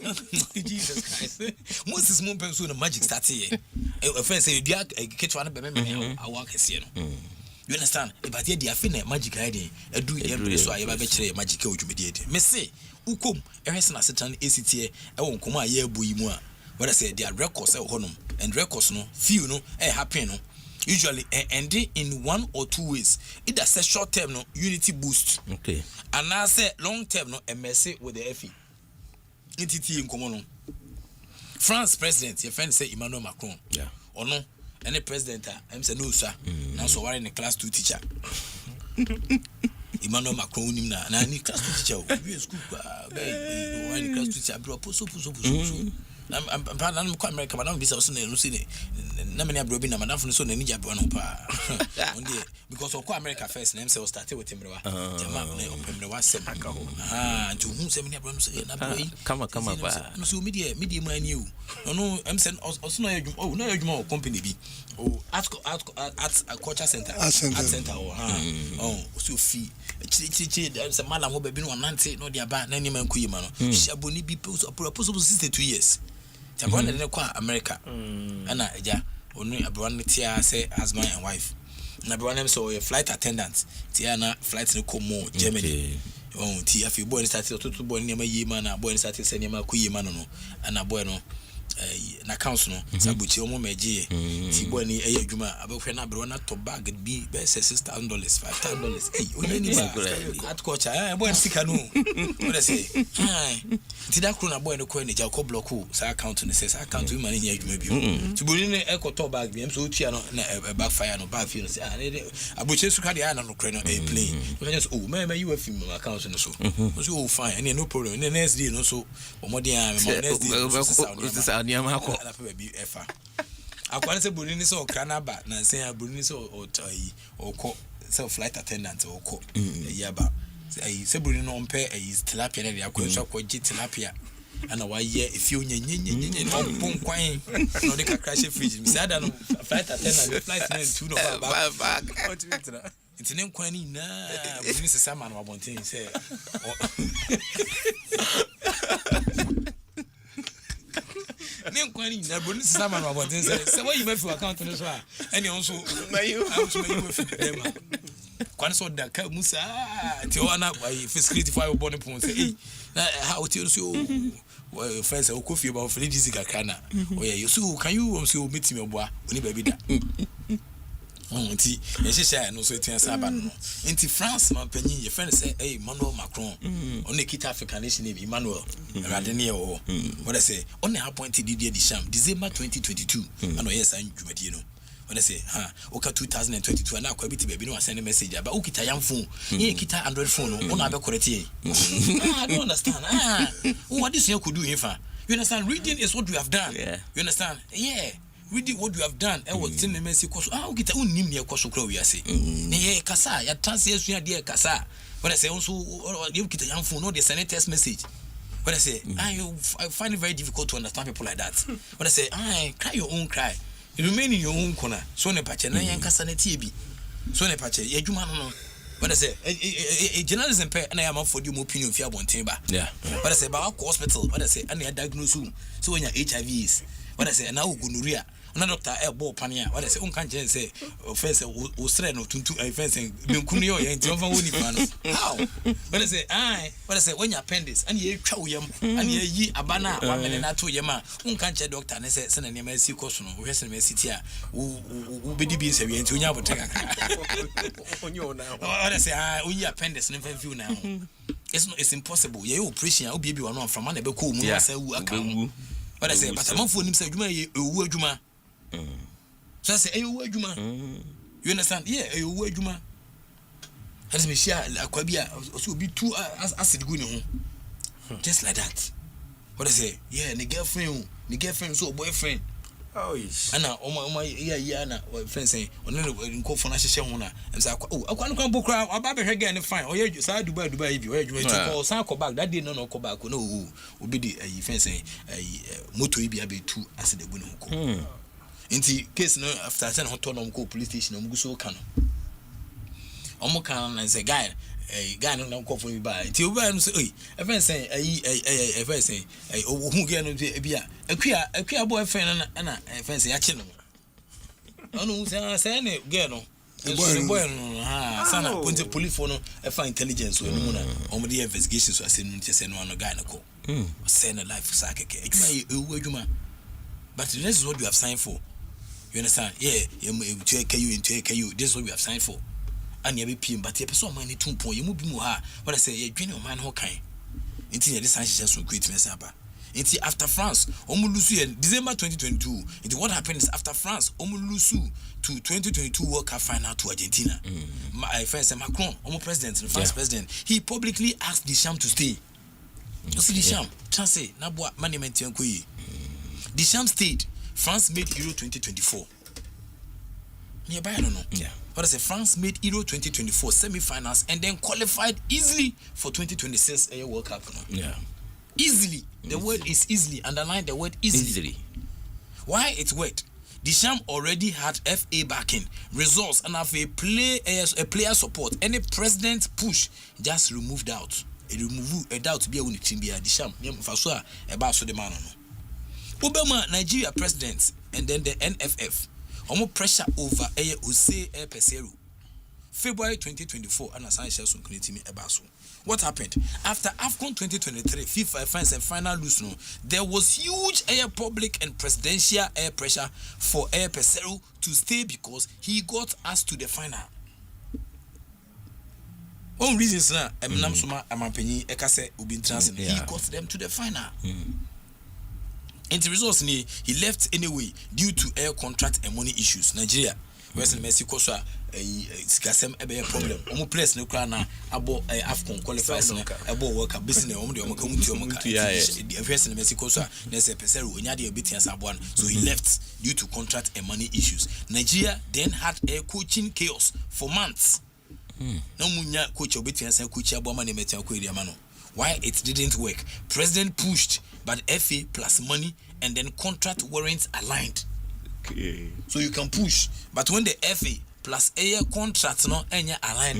S6: Jesus Christ Moses Mumpenso na magic start here a friend say you dey ketwa na be me awa kese no you understand but here dey afina magic idea edu every so aye ba be kire magic e odwumedi ede me say ukom ehwese na setan ACT e won komo aye abu yi mu a what I say their records honum and records no few no happen no usually ending in one or two ways either say short term no unity boost
S12: okay
S6: and now say long term no message with the FE entity in common no France president your friend say Emmanuel Macron or no any president am say no sir now so worry in class 2 teacher Emmanuel Macron nim na ni class 2 teacher we school ba in class 2 teacher bro so I'm planning to America, but I'm busy also na many abroad na madam so na ni jabo no pa because of America first name say started with him bro jama na opem wa sem to whom say many abroad say na boy
S12: come ba
S6: no so media man you no I'm saying also no adwuma company bi at culture center art center so fee chi say malam wo baby no nante no dia ba na ni man kuyima no shaboni bi proposal 62 years Tabon na kwa America ana eja onu abron tia say husband and wife na abron so a flight attendant tia na flight no come Germany tia fi boy start to boy ni ma yima na boy start say ni ma ku yima no ana boy no na council no sabuchi omo meje ti boy ni eya adwuma abehwe na abron na to bag bi be $6,000 $5,000 onye ni ba at culture boy sika no what I say ti da kro na boy no ko ni ja ko block sa account ni say sa account we manage adwuma bi ti boli ni e ko to bag bi em so tia no na backfire no back feel say abuche suka dia na no kre no e play we just you have film account no so so fine and no problem the next day no so omodian next day
S12: niama ko
S6: na pe bi efa akwan se boli ni so okra ba na say boli ni so otai oko self flight attendant oko yaba se boli no mpe tilapia na dia ko so ko gi tilapia ana wa ye if you nyenyenyenye no ponkwan no de ka crash fridge mi say no flight attendant flight man two no back it's an inquiry na boli se sama no abonten say nem kwani na boni sama no abonten say why you make your account no so any also you with them kwani so da ka musa ti ona fiscality for boni pon say how ti so friends o kofi ba for ladies kakana you so can you so meet me boa oni ba bi da nti yeshisha no so tian saba no nti France man panyin ye friend say Emmanuel Macron on the kita African nation name Emmanuel radene o what I say on the appointed Didier Deschamps December 2022 and yes an dwumadi no when I say oka 2022 and akwa biti baby no send a message about ukita yam phone ye kita Android phone no on abe correct here I don't understand what this you could do if you understand reading is what we have done you understand reading what you have done was in the message course ukita unnim ne course kro we say ne kasa ya trans yesu dia kasa when I say also you ukita yam phone no the send text message when I say I find it very difficult to understand people like that when I say cry your own cry you remain in your own corner so ne pache na yan kasa na tie bi so ne pache ya dwuma no But I say a journalism pay and I am for you opinion if you want timber.
S12: Yeah.
S6: But I say about hospital, but I say and I diagnose soon. So when your HIV is, but I say now gonorrhea. Na doctor elbow pania what I say unkan jen say offense o stre no tuntu offense menkunu yo yen ti ofa woni fa no how what I say what I say when your appendix and ye twa wo yam and ye yi abana wa mene na to yam a unkan che doctor ne say na nema si koso no wo hwese na city a wo bedi bi say we enti onya bote onyo na what I say o yi appendix ne fa view na it's impossible ye operation obi bi wano from na be ko mu na say wu aka what I say but amanfo nim say adwuma ye ewu adwuma. So I say, "Hey, you Juma." You understand? Yeah, hey, you Juma. Has me share akwabia also be too acid go no. Just like that. What I say? Yeah, the girlfriend so boyfriend. Oh yes. Ana omo yeah na friend say ono nko fo na hyehyɛ ho na em say akwa no kan bokra aba be hwege ne fine oye sa Dubai bi oye Juma to call san call back that day no call back no obi di friend say moto bi abetu acid go no ko. Inti case no after ten hoto no go police station no so kan omo kan na say guy no call for me by inti obi no say oi friend say friend say hu ge no bia akua boyfriend na friend say ya chi no ono say ne ge no boy no sana ponte police for no e intelligence so no na omo the investigation so say no say no guy no ko say na life sakeke adwuma but this is what you have signed for. You understand? Yeah, you this is what we have signed for. And you be PM, but you person money 2 point. You move be more. What I say, you join your man how kind. Until this sign just so great mess up. Until after France, Omulusu December 2022. Until what happened is after France, Omulusu to 2022 World Cup final to Argentina. My friend Macron, president, the France president, he publicly asked Deschamps to stay. You see Deschamps, chance na boa management yankoyi. Deschamps stayed. France made Euro 2024. Nearby, I don't know. Yeah. But I say France made Euro 2024 semi-finals and then qualified easily for 2026 World Cup. No? Yeah. Easily. The word is easily. Underline the word easily. Why it worked? Deschamps already had FA backing, results, and have a player support. Any president push just remove doubt. Remove a doubt to be a winning team. Deschamps. Fasua about so the man. Obama Nigeria president and then the NFF omo pressure over Jose Peseiro February 2024 and Sanchez on Kunitimi Ebaso. What happened after AFCON 2023 FIFA finals and final lose no there was huge public and presidential pressure for Peseiro to stay because he got us to the final. One reason sir Emnam Suma Amampenyi Ekase Ubin Trans he got them to the final. And the results he left anyway due to air contract and money issues. Nigeria, Western Mexico, Sikasem a problem. Omo place no crana abo AFCON qualifiers abo work business omo de omo community Western Mexico so na say Peseiro onya de obetians aboan so he left due to contract and money issues. Nigeria then had a coaching chaos for months. No munya coach obetians and coach abo man metia ko area mano. Why it didn't work? President pushed, but FA plus money and then contract warrants aligned. Okay. So you can push, but when the FA plus a contract no enya aligned,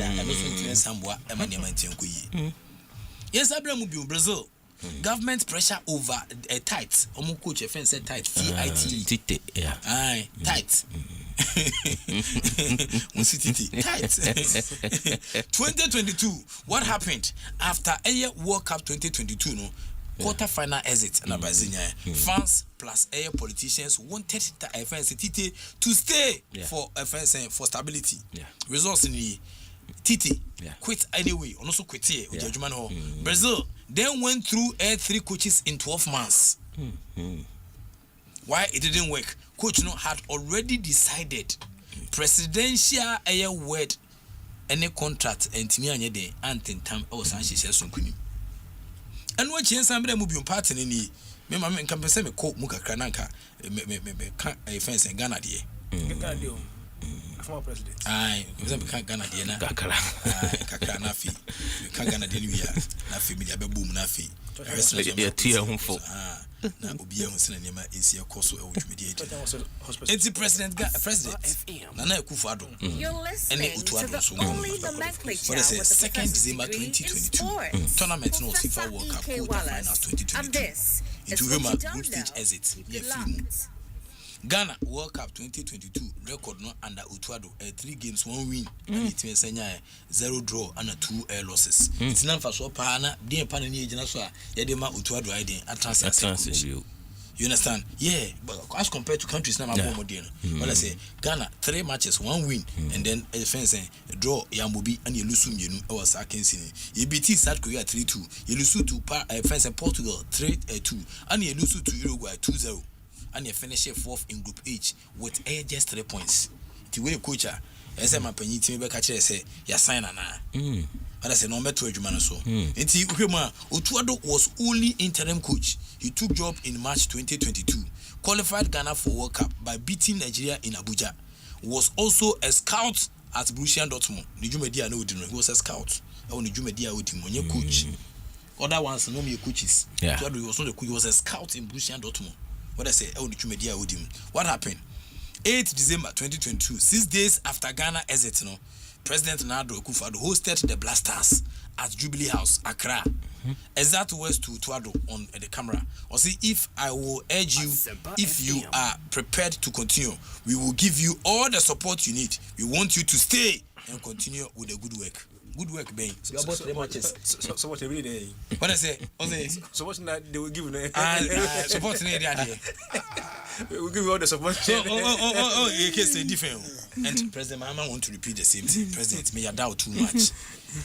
S6: yes, Abraham will Brazil. Government pressure over a tight. Omo coach a friend said tight. TIT. Yeah. Aye, tight. Tight. 2022. What happened after a World Cup 2022? No quarter final exit and France plus air politicians wanted Tite to stay for for stability. Results in the Tite quit anyway. Also quit here. Brazil then went through 3 coaches in 12 months. Why it didn't work? Coach had already decided presidential word any contract and Timmy Anyede and Tam or Sanchez Sunkuni. And what chance I'm going to be part in me, mamma can present me coat Muka Krananka, a fence in Ghana. Former president. Aye, Ghana, Kakanafi, Kagana Delia, Nafi, Boom Nafi. na obiya ho sena nema esi ekoso e wodwumedi edi enti president Nana Akufo-Addo ene Utuado so what is it 2nd December 2022 tournament no FIFA World Cup quarter finals 2022 into Roma group stage exit near film Ghana World Cup 2022 record no under Utuado 3 games 1 win and it means 0 draw and 2 losses. It's not for so pana dey pan ni ejina so a ye dey ma Utuado I dey attrance. You understand? Yeah, but as compared to countries now more modern. Well I say Ghana 3 matches 1 win and then a draw Yamobi and you lose you know was against you beat South Korea 3-2. You lose to Portugal 3-2 and you lose to Uruguay 2-0. And you finish 4th in Group H with just 3 points. The way coach, as I'm a penny team, I say, you sign na. But I say, no matter what you man so. Utuado was only interim coach. He took job in March 2022. Qualified Ghana for World Cup by beating Nigeria in Abuja. Was also a scout at Borussia Dortmund. Nijumedia no didn't. He was a scout. Oh, Nijumedia Udimo, coach. Other ones no me coaches. Utuado was not a coach. He was a scout in Borussia Dortmund. What I say, what happened? 8th December 2022, 6 days after Ghana exit, President Nana Akufo-Addo hosted the Blasters at Jubilee House, Accra. Exact words to Utuado on the camera. Or see, if I will urge you, if you are prepared to continue, we will give you all the support you need. We want you to stay and continue with the good work. Good work, Ben. You about 3 matches.
S13: So what every day?
S6: What I say?
S13: So what they will give you?
S6: Support in the
S13: we will give you all the support.
S6: So, you can say different. And President Mahama want to repeat the same thing. President, may you doubt too much.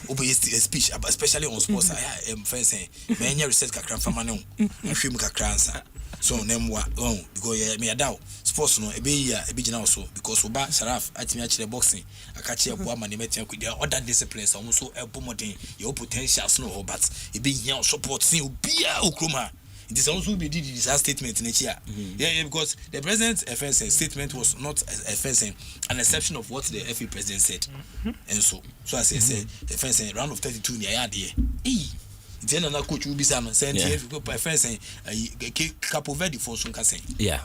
S6: Obey a speech, especially on sports. I am saying, many research kakran famano, and film kakransa. So name what? Oh, because me doubt sports no ebe also because Oba Sharaf at me actually boxing. I catch a boy man meeting with their other disciplines. Also a bomodin your potentials no, but it be here support see be a ukroma. It is also be did this statement in here. Yeah, because the president's FSN statement was not an exception of what the FA president said. And so I say the FSN round of 32 near there. Then another coach will be some saying by fencing Capo Verde for some casting. Yeah.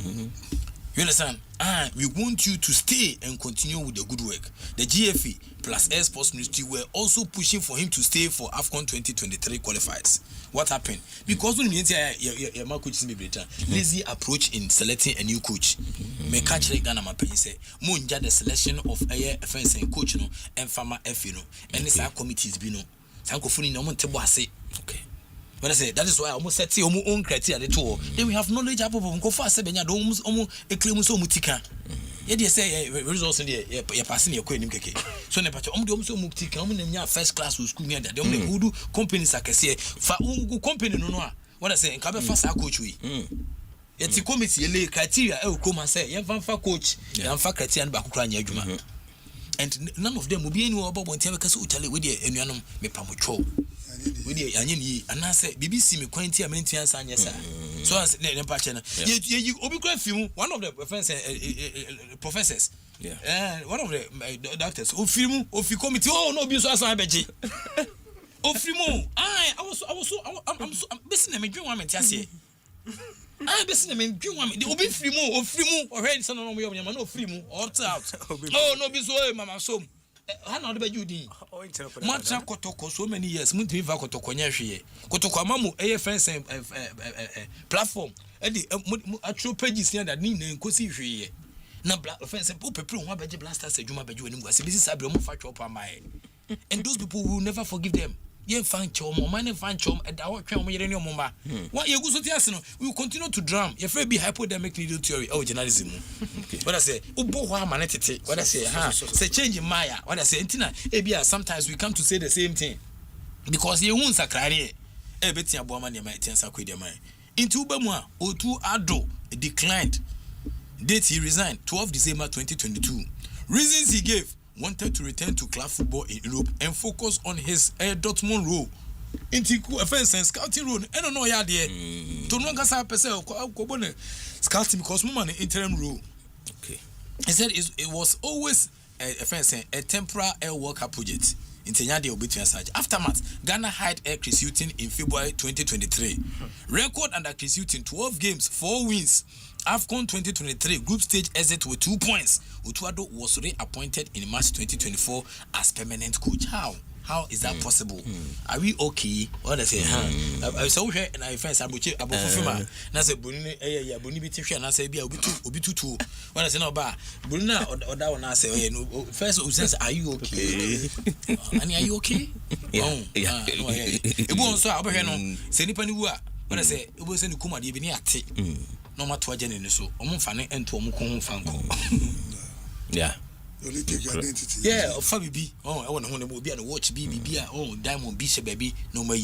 S6: You understand? We want you to stay and continue with the good work. The GFA plus Air Sports Ministry were also pushing for him to stay for AFCON 2023 qualifiers. What happened? Because when my coach is lazy approach in selecting a new coach. Me catch like Ghana Mapen say, Munja the selection of a fencing coach and farmer F and this our committees be no. Okay. But I say that is why I almost set your own criteria. Then we have knowledge about mutika. Yeah, they say results in the passing your queen. So first class will school near that. The only who do companies I can say for company no. What I say, and come first coach we. It's a committee criteria. I will come and say, coach, criteria and back. And none of them will be anywhere about one time because Utali with the Enuanum me pamucho. With the Anini, and I say, BBC me quainty a maintenance and yes, sir. So as the Empire, you film one of the professors, one of the doctors, who film, or if you committee, oh no, be so as I bet you. Oh, Frimo, I'm listening to me, dream one, Tiasi. I'm listening to me, dream one, the Obi Frimo, or Red Son of Yama, no Frimo, or out. Oh, no, be so, Mamma, so. How not about you, D? Matcha Kotoko, so many years, Muntiva Kotoko, Kotokwamamu, AFS platform, and the actual pages here that need and Kosi free. Now, black offense and Pope, one by the blasters, Juma Beju, and this is a factor of my. And those people will never forgive them. You find chom, money find chom, and our chom, you know, Mama. What you go to the we will continue to drum. Your friend be hypodermic needle theory, or journalism. What I say, what I say, say change in Maya. What I say, Tina, sometimes we come to say the same thing because you won't sacrari. Everything about money might turn sacred mind. Into Bamwa, Utuado declined. Date he resigned 12 December 2022. Reasons he gave. Wanted to return to club football in Europe and focus on his Dortmund role. Into offense and scouting role. I don't know ya there. To no gasa pese scouting because woman interim role. Okay. He said it was always a temporary World Cup project. Intenya de obetua Sarge. Aftermath, Ghana hired Chris Hughton in February 2023. Record under Chris Hughton, 12 games, 4 wins. AFCON 2023 group stage exit with 2 points. Utuado was reappointed in March 2024 as permanent coach. How is that possible? Are we okay? What I say, I saw here and I find Sabuchi Abofuma. Na say Buni Buni biti na say bia obi tutu. When I say no ba Bruna or that one I say first says are you okay? And are you okay? Ebu on so abahwe no say nipa ni wu a when I say ebu say ni kuma de bi ni ate. No matter what gene so omo fa ne ento omo kon fa nko. Yeah. Identity. Yeah, Fabi. Oh, I want to be and watch BB. Oh, Diamond Beach, baby. No, my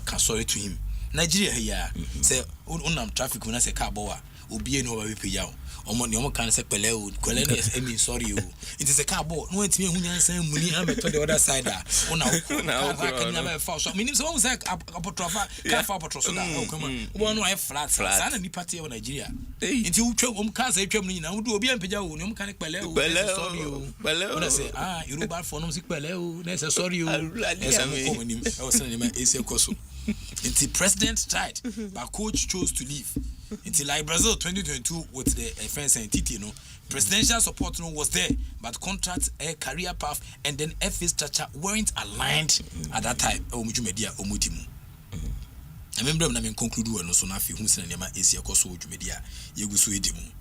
S6: can sorry to him. Nigeria here. Say, unam traffic when I say carboa. Obi no we pay out. Omo can say pele I mean sorry you. It is a carbo. No it's me who say money am to the other side. Una can never fall. So meaning so say apotrofa ka fa apotroso da. Oh come on. One no flat. Sana ni party of Nigeria. Nti utwa can say twam ni na wo do obi am pagya wo no can pele sorry you. When I say Yoruba for no say pele o. Na say sorry you. I was saying my AC koso. Until president tried, but coach chose to leave. Until like Brazil 2022 with the FNC and TT, presidential support was there, but contract, career path, and then FA structure weren't aligned at that time. Media Omutimu. I remember when I conclude no so na fi hu sene nema Asia koso media yegu so edimu.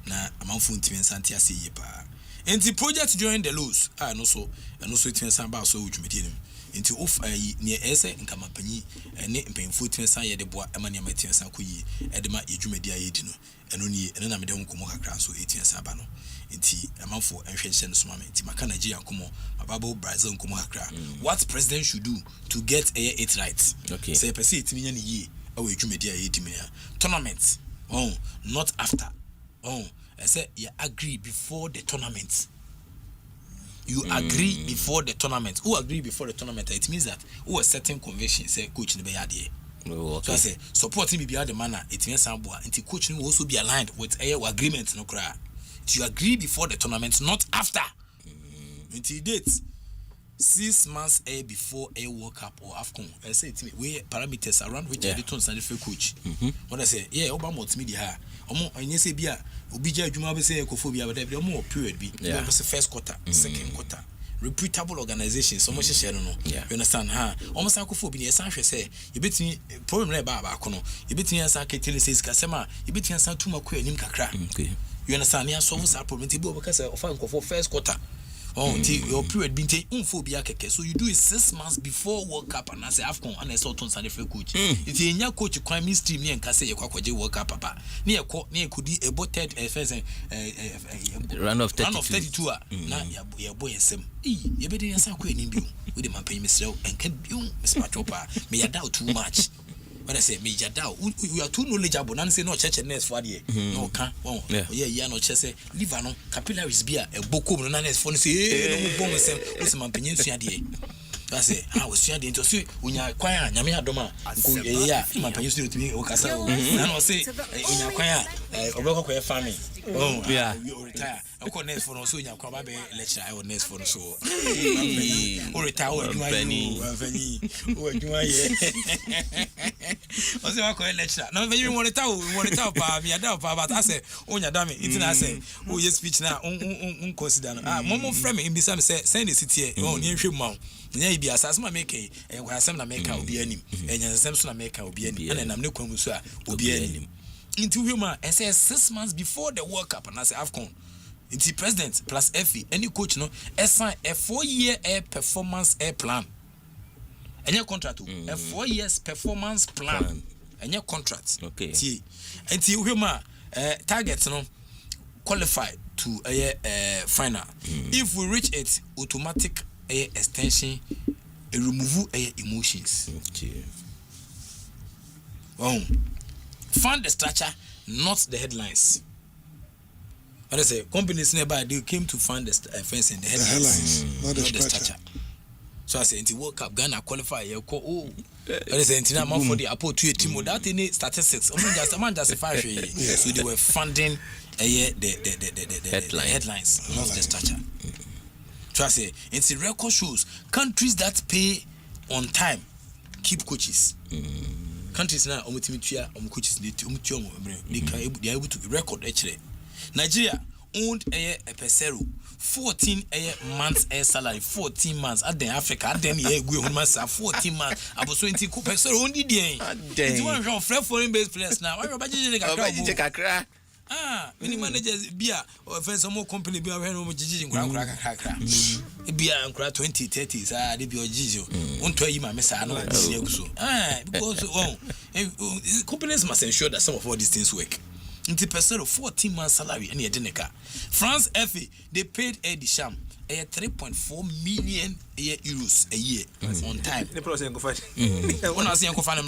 S6: Na amanfo ntimi nsantia se ye pa. Until project join the lows, no so ntimi san ba so media nim. Into off near ese nkama panyi ne mpemfo tiensa ye de boa ema ne matiensa koyi edema edwumadi ayedi no eno ni eno na mede nkomo kakra so etiensa ba no nti amanfo enhwenhye no soma me nti maka Nigeria nkomo mababo Brazil nkomo kakra what president should do to get it right. Okay, say person etiminya ne yi awe edwumadi ayedi me tournament not after I say you agree before the tournament. You agree before the tournament. Who agree before the tournament? It means that who a certain convention say coach in the bayade. So I say supporting me be the manner. It means samboa. And the coach will also be aligned with a agreement. No cry. You agree before the tournament, not after. Until dates 6 months before a World Cup or AFCON. I say to me, we parameters around which I don't stand for coach. When I say Obama to me the ha. And you say bia Obija Juma be say ekophobia but there more period be was the first quarter, second quarter. Reputable organizations so much share no. You understand almost ekophobia san hwe say you betimi problem na ba kono you betimi san ketele says kasema you betimi san tuma ko anim kakra. You understand ya solve that problem ti be obeka say ofa nkofo first quarter. Your period been phobia keke. So you do it 6 months before World Cup and I say AFCON and I saw ton sane coach. It's a nya coach crime mystery me and kase yakwaje World Cup papa. Near could a botted
S12: run of 32
S6: na ya boy sem. You better answer ko nimbi with the man pay myself and can be Mr. Chopa. Me ya doubt too much. When I say me jada, we are too knowledgeable. None say no church and nurse for the no can. No church say live no capillaries beer a book no nurse for say no bomb myself. My opinion suade. I say I was suade into see when you acquire nyame adoma. My opinion to me o kasa. Na no say when you acquire obeko ko family. You retire. I call nurse for no so you kwa ba be lecture I nurse for no so. O retire o adwuma ye. I say I call lecture. Now when you want to tell pa me ada pa but I say onya dame it na say o ye speech na consider no. Momo frame me be say send the city here. O ni hwe ma. Nya bi asase ma make e kwa asem na make obi anim. Enya asem so na make obi anim. Na nam ne kwamu so a obi anim. Into human and say 6 months before the World Cup and I say AFCON. Into president plus FE any coach no assign a 4-year performance plan. And your contract a 4 years performance plan. And your contract. Okay. See. Into human targets no qualify to a final. If we reach it, automatic extension, remove emotions. Okay. Fund the structure, not the headlines. What I say, companies nearby they came to fund the fence and the headlines, not the structure. So I say, into World Cup, Ghana qualify. What I say, into now for the Apple 2 team without any statistics. Just so they were funding the headlines, not the structure. So I say, it's a record shows countries that pay on time keep coaches. Countries now, coaches they are able to record actually. Nigeria owned a pesero 14 months salary, 14 months at the Africa, at the year we 14 months. I was 20 pesero only day. It's one from foreign based players now. Many managers be or some more company be aware of Gigi be a 20, 30, they be a Gigi. Won't tell you my mess. I know because companies must ensure that some of all these things work. Into percent of 14 months salary and Yedenica. France FA they paid Eddie Sham 3.4 million euros a year on time. The process go find. When I say Uncle Fanny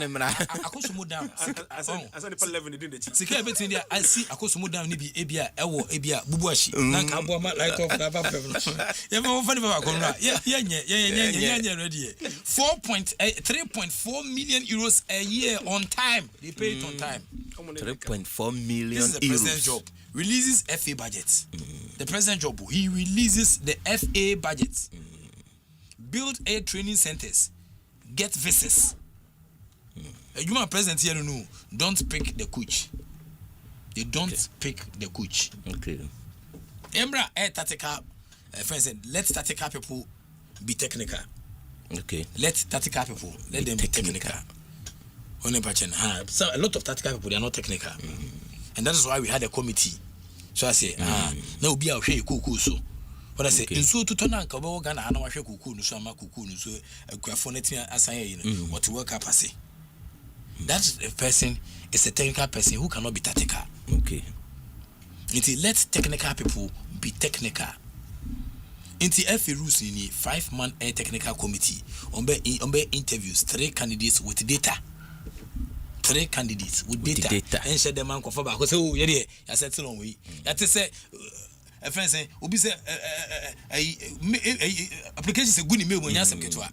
S6: Mra. Akosumo down. As the level did the Sika everything there I see Akosumo down ni bi ebia ewo ebia bubuashi. Na ka aboa light off na ba pem. You mo funny ba ko nra. Yeah ready. 3.4 million euros a year on time. They pay it on time.
S12: 3.4 million
S6: this is the president's job. Releases FA budget. The president job, he releases the FA budget. Build air training centers. Get visas. A human president here no, don't pick the coach. They don't pick the coach.
S12: Okay.
S6: Embra air tactical friends said, let tactical people be technical.
S12: Okay.
S6: Let tactical people let them be technical. So a lot of tactical people they are not technical. And that is why we had a committee. So I say, now be our share cuckoo so. But I say, in so to turn on Kabo Gana, I know I share cuckoo, no some cuckoo, so a graphonetic as I what to work up. I say. That person is a technical person who cannot be tactical.
S12: Okay.
S6: Until let technical people be technical. Until FA rules in a 5-man air technical committee on be interviews 3 candidates with data. 3 candidates with data. And share them man confirm back. Say, oh, yeah, I said so long way. That is say, a friend say, Obi say, application is a good email when you ask them to.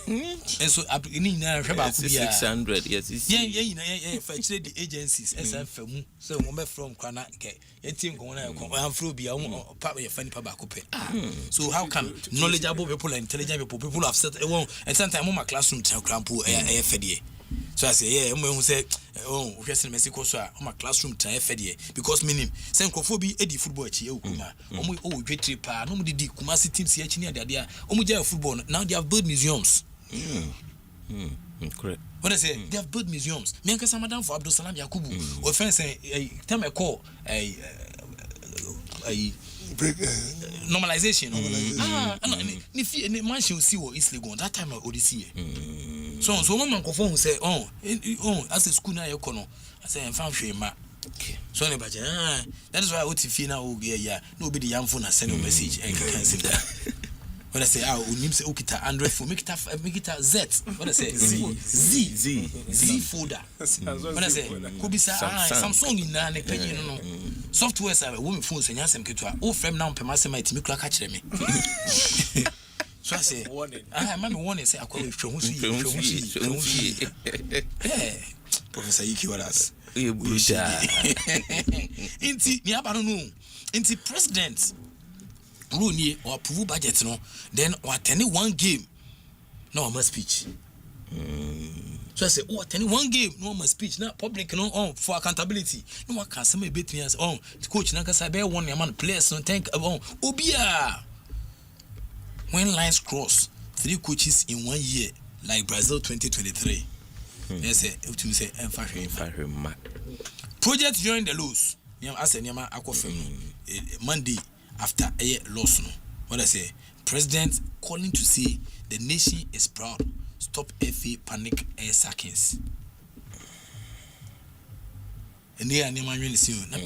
S6: And so, application now
S12: 600. Yes,
S6: yeah. For the agencies, SFM. So, one from Krana, a team going on through be a part of your funny pabacope. So, how can knowledgeable people and intelligent people have said, and sometimes my classroom tell Crampo AFD. So I say, yeah, who say, oh, we have Mexico, so my classroom time because meaning, same cophobia, Eddie football, oh, great trip, nobody did Kumasi teams here, they are football. Now they have bird museums.
S12: Correct.
S6: What I say, they have bird museums. Me and Madam for Abdul Salam Yakubu, or friends say, time I call a normalization. If man should see what is legal that time I already see. So one man confirm say, oh, as a school now you know. I say I'm found shame. So anybody, that is why I would feel now. Yeah, nobody young phone has sent a message and cancel that. When I say, we say okay, Android phone, make it a Z. When I say Z folder. When I say, could be Samsung in nane penny no. Software are women phones and yasem ketwa. Oh, frame now permase my team catch them. So I say, man, warning say I call it from Professor Iki Wallace. Inti ni aba no. Inti president Rooney or approve budget no, then or attend one game. No more speech. So I say, oh, attend one game, no more speech. Now public no for accountability. No one can say me beat me as the coach na say be one man players no think Obia. When lines cross, 3 coaches in 1 year, like Brazil 2023. They say, to say, project join the loss. I said, Yama Aquafem Monday after a loss. No, what I say, President calling to say the nation is proud. Stop FA panic air sackings. And they are the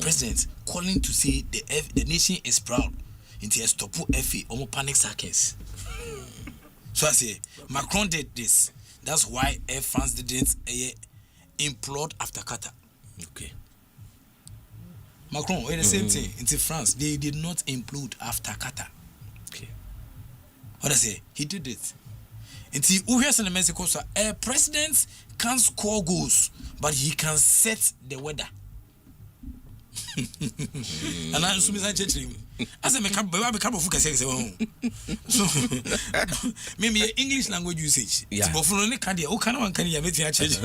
S6: President calling to say the nation is proud. Into a stop FA or panic sackings. So I say, Macron did this. That's why Air France didn't implode after Qatar.
S12: Okay.
S6: Macron, the same thing. Into France, they did not implode after Qatar.
S12: Okay.
S6: What I say, he did it. Into Uhas in Mexico, so a president can't score goals, but he can set the weather. And I'm assuming I change him. As I become of focus, so maybe English language usage. But for only candy, oh, can one can you make a change?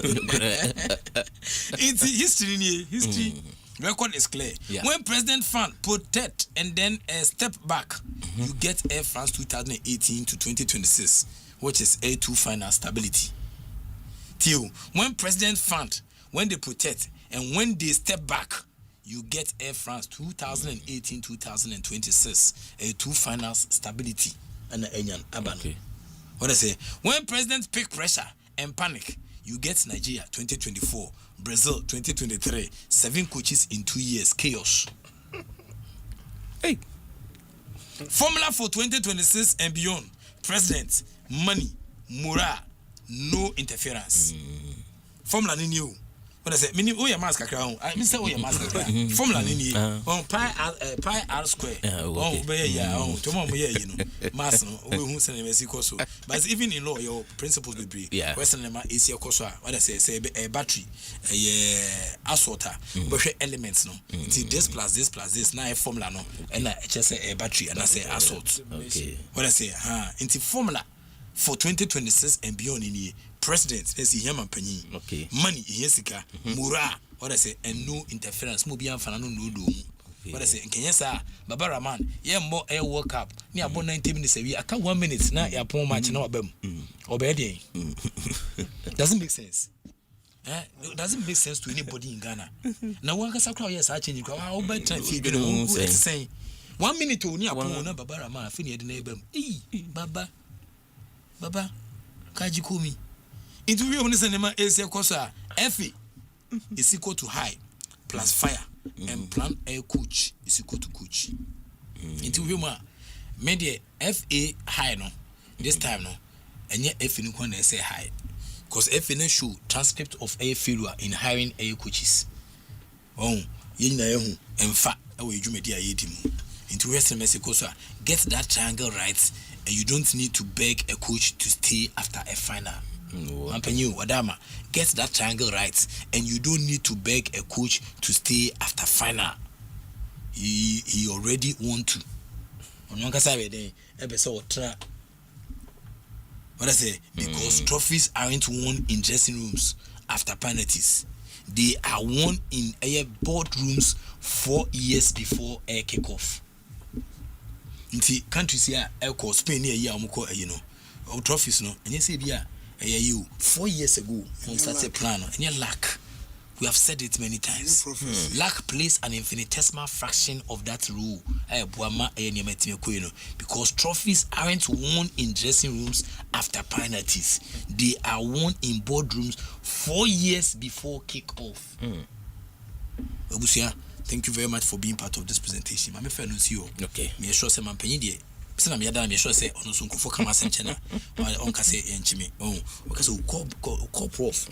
S6: It's history. Record is clear. When President Fan protect and then step back, you get Air France 2018 to 2026, which is A2 final stability. Till when President Fund, when they protect and when they step back, you get Air France 2018-2026, A2 finals stability. And okay. What I say? When presidents pick pressure and panic, you get Nigeria 2024, Brazil 2023, 7 coaches in 2 years, chaos. Hey. Formula for 2026 and beyond: president, money, morale, no interference. Formula ni new. What I say? Mini oh your mask crown. I say oh your mask crown. Formula ni new. On pi r square. Oh be ya. Oh tomorrow me you know. Mass no. We who say me so. But even in law your principles be break. Western lema AC koso. What I say a battery, a sorter. But elements no. It's this plus this na a formula no. And I just say a battery and I say assault. Okay. What I say? Into formula for 2026 and beyond in here. President, let's see him and penny. Okay. Money, yesika, mura. What I say, and no interference. Mobi and Fanano no do. What I say, and Kenyasa, Babara man, more air work up. Near about 90 minutes a week. I can't 1 minute now. You're poor match no bem. Obedi. Doesn't make sense. It doesn't make sense to anybody in Ghana. Now one can say, yes, I change. I'll bet time figure say 1 minute to near Babara man. Finish the neighbor. Baba, Kaji Kumi. It will be on the cinema is a cosa. Effie is equal to high plus fire and plan air coach is equal to coach. It will be more. Media FA high no. This time no. And yet F in one say high. Because F in a show transcript of a failure in hiring air coaches. Oh, yin and fact away you media yedim. Into Western Mexico, get that triangle right, and you don't need to beg a coach to stay after a final. Ampenyu Wadama, get that triangle right, and you don't need to beg a coach to stay after final. He already want to. What I say? Because trophies aren't won in dressing rooms after penalties. They are won in air boardrooms 4 years before air kickoff. In the countries here, air course Spain here, you know, or trophies no, and you say you 4 years ago on such a plan and you lack. We have said it many times. Lack plays an infinitesimal fraction of that rule. Because trophies aren't won in dressing rooms after penalties. They are won in boardrooms 4 years before kick-off. Thank you very much for being part of this presentation. I'm a fan of you. Okay. Me sure say man penny Sina me me sure say ono so nkofo kama senchena on ka say enchimi because call prof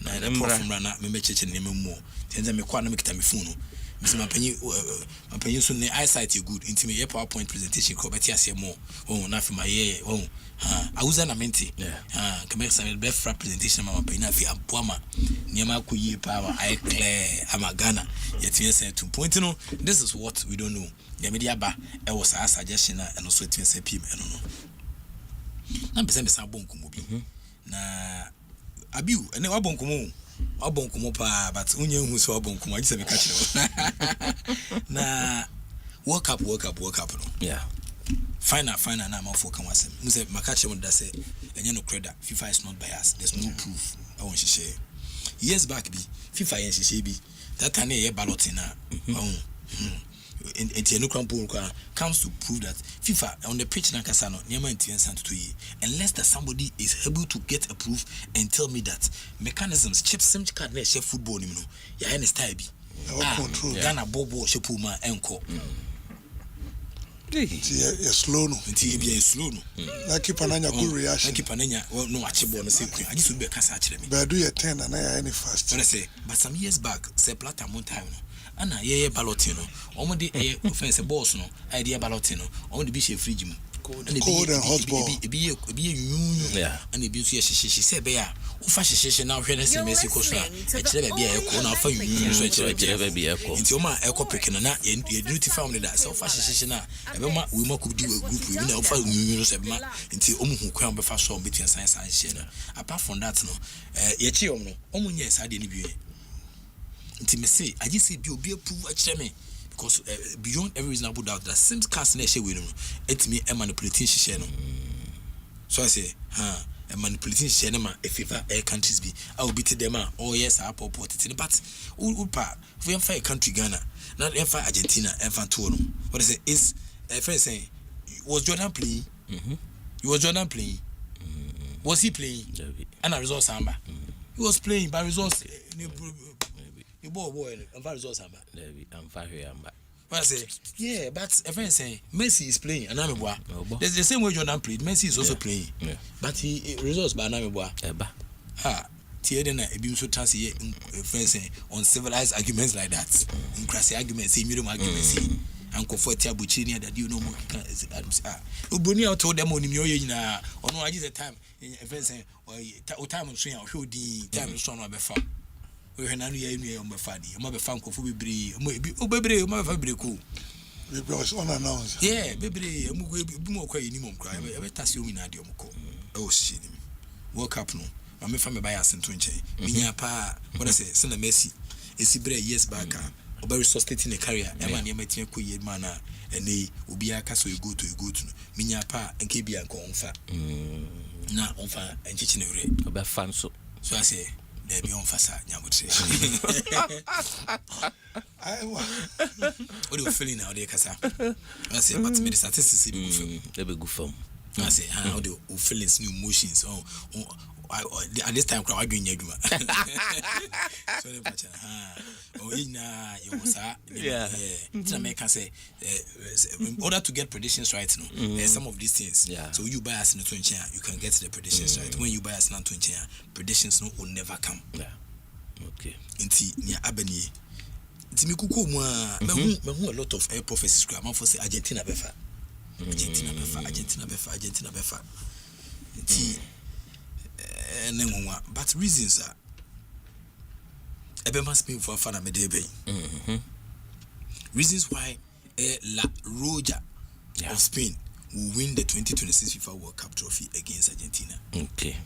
S6: na the prof mrana me mecheche ne memo tenze me kwa na me kita me phone Mr. Mampenyi so ne eyesight you good into me PowerPoint presentation ko beti ase mo na fi ma ye awuza na mente kamera sa me be fra presentation ma Mampenyi na fi aboama niam akoyie pa ma eye clear amagana yet you say 2 point no this is what we don't know. The media ba e was a suggestion and also it say PM no na be say me sa bonkumo bi na abiu ene wa bonkumo pa but unye hu so bonkumo agi say me catch na work up no final na am for kan wasem mu say makache mo da say enye no credit FIFA is not biased, there's no proof I want to share years back bi FIFA yen share bi that time e balloting na comes to prove that FIFA on the pitch na kasa no niema ntien to yi unless that somebody is able to get a proof and tell me that mechanisms chip sim card na share football ni no ya any style bi control Ghana bobo shepu ma enko
S8: slow no
S6: slow no
S8: na keep ananya good reaction
S6: no achebo no say agi so be kasa achire me
S8: but do your 10 and I any fast
S6: what I say but some years back say plata mon time no ana ye balloting no omo de offense boss no idea balloting no omo de bi she fridge mu
S8: cold and hot ball.
S6: Yeah. And it be she said, "Bear, ufa she now here in Mexico. Actually, be a corner for you, so it's be a call. It's your man, echo picking and not in duty family that so fast she now. We could do a group, we know for news until who can be fast on between science and share. Apart from that, no, yet you know, yes, I didn't be. Intimacy, I just said you'll be a proof at me. Because beyond every reasonable doubt, that same cast nation with him, it's me a manipulating channel. So I say, a manipulating channel, if ever air countries be, I will beat them. Oh, yes, I pop it. But, part, if we have a country Ghana, not if Argentina, and Fantoro. What I say is, a friend saying, was Jordan playing? Was Jordan playing? Was he playing? And a resource Samba. He was playing by resource. You boy, and resource Samba. I'm fine here. I say, yeah, but a friend saying Messi is playing, and I'm a boy. There's the same way Jordan played. Messi is also playing, but he resource by I'm a boy. Tiedena, a beautiful chance here, friend saying on civilized arguments like that, in crassy arguments, say medium arguments, and comfortable Buchini that you know more. Ubunia told them on him, or no, I did the time, a friend saying, or time on swing, or show the time of son of a farm. We are not here on my father. My family could be baby, my family cool.
S8: It was unannounced.
S6: Yeah, baby, I'm going to be more quiet anymore. I will tell you in a deal. Oh, shit. Woke up no. My family by us in Twinche. Minya pa, what I say, send a messy. It's a years back. Or very sustaining a career. Emma, you met me quiet manner, and they will be a castle you go to. Minya pa and KB and Confa. Now, on fire and kitchen about fun so. So I say, there be on facade, I would say. What are you feeling now, dear Casa? I say, but me the statistics they be good film. I say, how do you feel new motions? At this time, I'm doing your so I can say, in order to get predictions right, some of these things. So you buy us in the 20 you can get the predictions right. When you buy us in 20 predictions will never come. Okay. Inti near Abeni. Inti me kuku mo a lot of air prophecies grab. Man for say Argentina befa. Argentina befa. Inti but reasons are ebe must be for fana me debe. Reasons why La Roja of Spain will win the 2026 FIFA World Cup trophy against Argentina. Okay.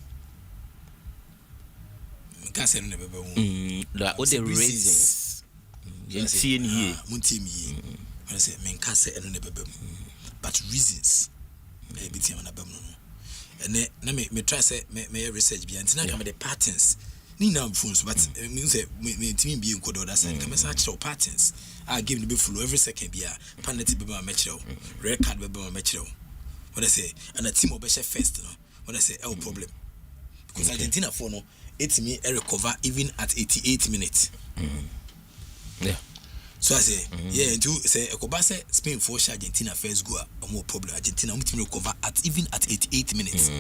S6: Can't say no what the reasons you see in here Muntimi I say men can't say no but reasons maybe team na bam no and me try say me research bi antina come the patterns ni na phones but me say me team be encode other side come search your patterns I give the be follow every second bia penalty be ma match red card be ma match what I say and a team obeshe first no what I say problem because Argentina for no it's me a recover even at 88 minutes. Yeah. So I say, yeah, do say Ekobase Spain for Argentina first goal, more problem. Argentina recover at even at 88 minutes.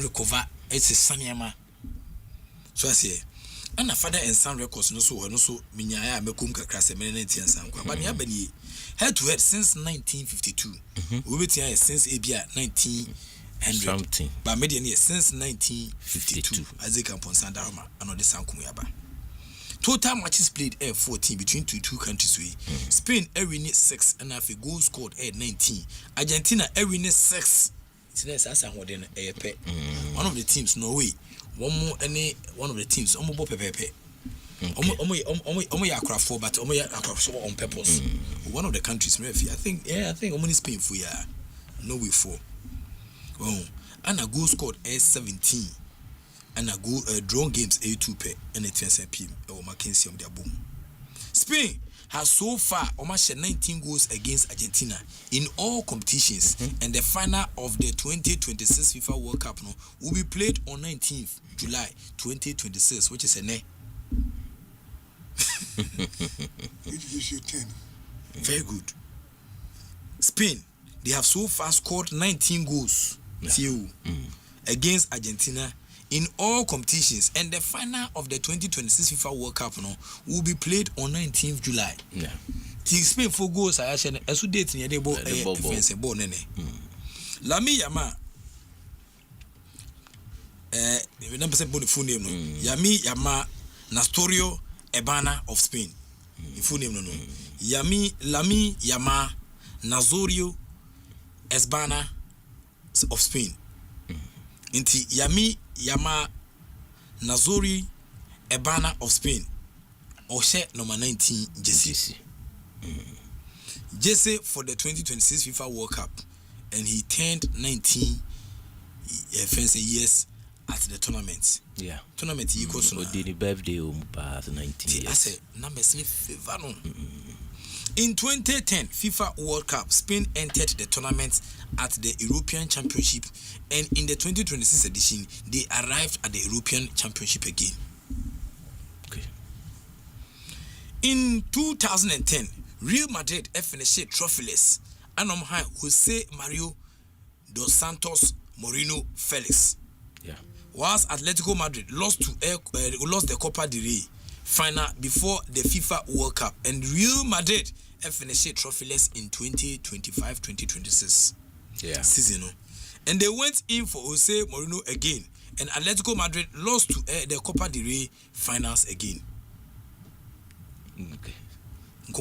S6: Recover it's a Sanyama. So I say, and a father and son records no so minya mekum kakra se menenti ansan kwa. But yabani head to head since 1952. We wait here since Abia 1900 but median year since 1952 Isaac and Ponsandarama and the Sankum Yaba. Total matches played 14 between two countries. Spain every 6 and half a goal scored 19. Argentina every 6. It's as I would in a pet. One of the teams, Norway, one of the teams, Omo Pepe. Omo Yakra but Omo Yakra on purpose. One of the countries, I think Omo Spain for ya. Norway 4. Oh, and a goal scored 17 and a goal drawn games 2 pair and a 10 PM or Mackenzie of their boom. Spain has so far almost 19 goals against Argentina in all competitions, and the final of the 2026 FIFA World Cup will be played on 19th July 2026, which is a ne.
S8: It gives you 10.
S6: Very good. Spain, they have so far scored 19 goals against Argentina in all competitions, and the final of the 2026 FIFA World Cup will be played on 19th July. Spain 4 goals I actually date near the ball nene. Lami Yama. We never say the full name. Yami Yama Nastorio Ebana of Spain. The full name no. Lami Yama Nazorio Esbana of Spain. Inti Yami Yama Nazori Ebana of Spain. Oshe number 19 Jesse. Jesse for the 2026 FIFA World Cup, and he turned 19 years at the tournament.
S12: Yeah.
S6: Tournament equals to
S12: the birthday past 19
S6: years. I said number favor. In 2010 FIFA World Cup, Spain entered the tournament at the European Championship, and in the 2026 edition, they arrived at the European Championship again.
S12: Okay.
S6: In 2010, Real Madrid finished trophyless. Anom high Jose Mario dos Santos Moreno Felix.
S12: Yeah.
S6: Whilst Atletico Madrid lost the Copa del Rey final before the FIFA World Cup, and Real Madrid finished trophyless in 2025-2026 season. And they went in for Jose Mourinho again, and Atletico Madrid lost to the Copa del Rey finals again.
S12: Okay.
S6: In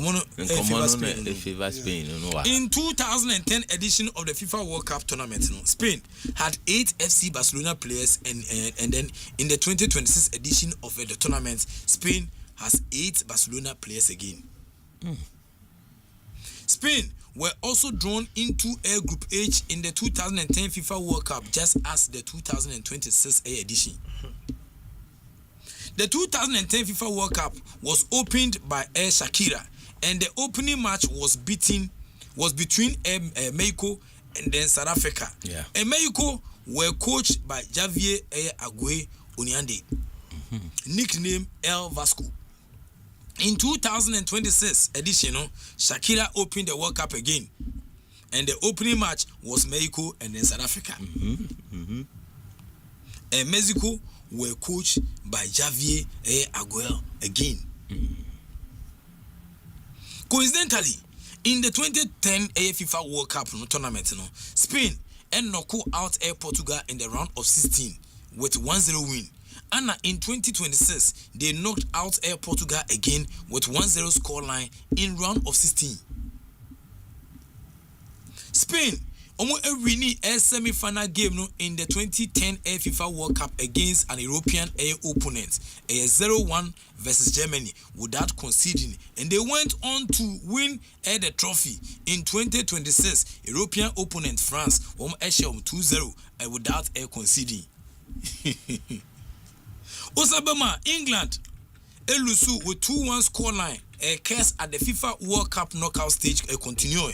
S6: 2010 edition of the FIFA World Cup tournament, Spain had 8 FC Barcelona players, and then in the 2026 edition of the tournament, Spain has 8 Barcelona players again. Spain were also drawn into A Group H in the 2010 FIFA World Cup, just as the 2026 edition. The 2010 FIFA World Cup was opened by Shakira, and the opening match was between Mexico and then South Africa.
S12: Yeah.
S6: And Mexico were coached by Javier Aguirre Onyande, nicknamed El Vasco. In 2026 edition, Shakira opened the World Cup again, and the opening match was Mexico and then South Africa. And Mexico were coached by Javier Aguirre again. Coincidentally, in the 2010 FIFA World Cup tournament, Spain knocked out Portugal in the round of 16 with 1-0 win. And in 2026, they knocked out Portugal again with 1-0 scoreline in round of 16. Spain winning a semi-final game in the 2010 FIFA World Cup against an European opponent, 0-1 versus Germany, without conceding, and they went on to win the trophy in 2026. European opponent France 2-0 without conceding. Osabama, England, Elusu with 2-1 scoreline. A case at the FIFA World Cup knockout stage continue.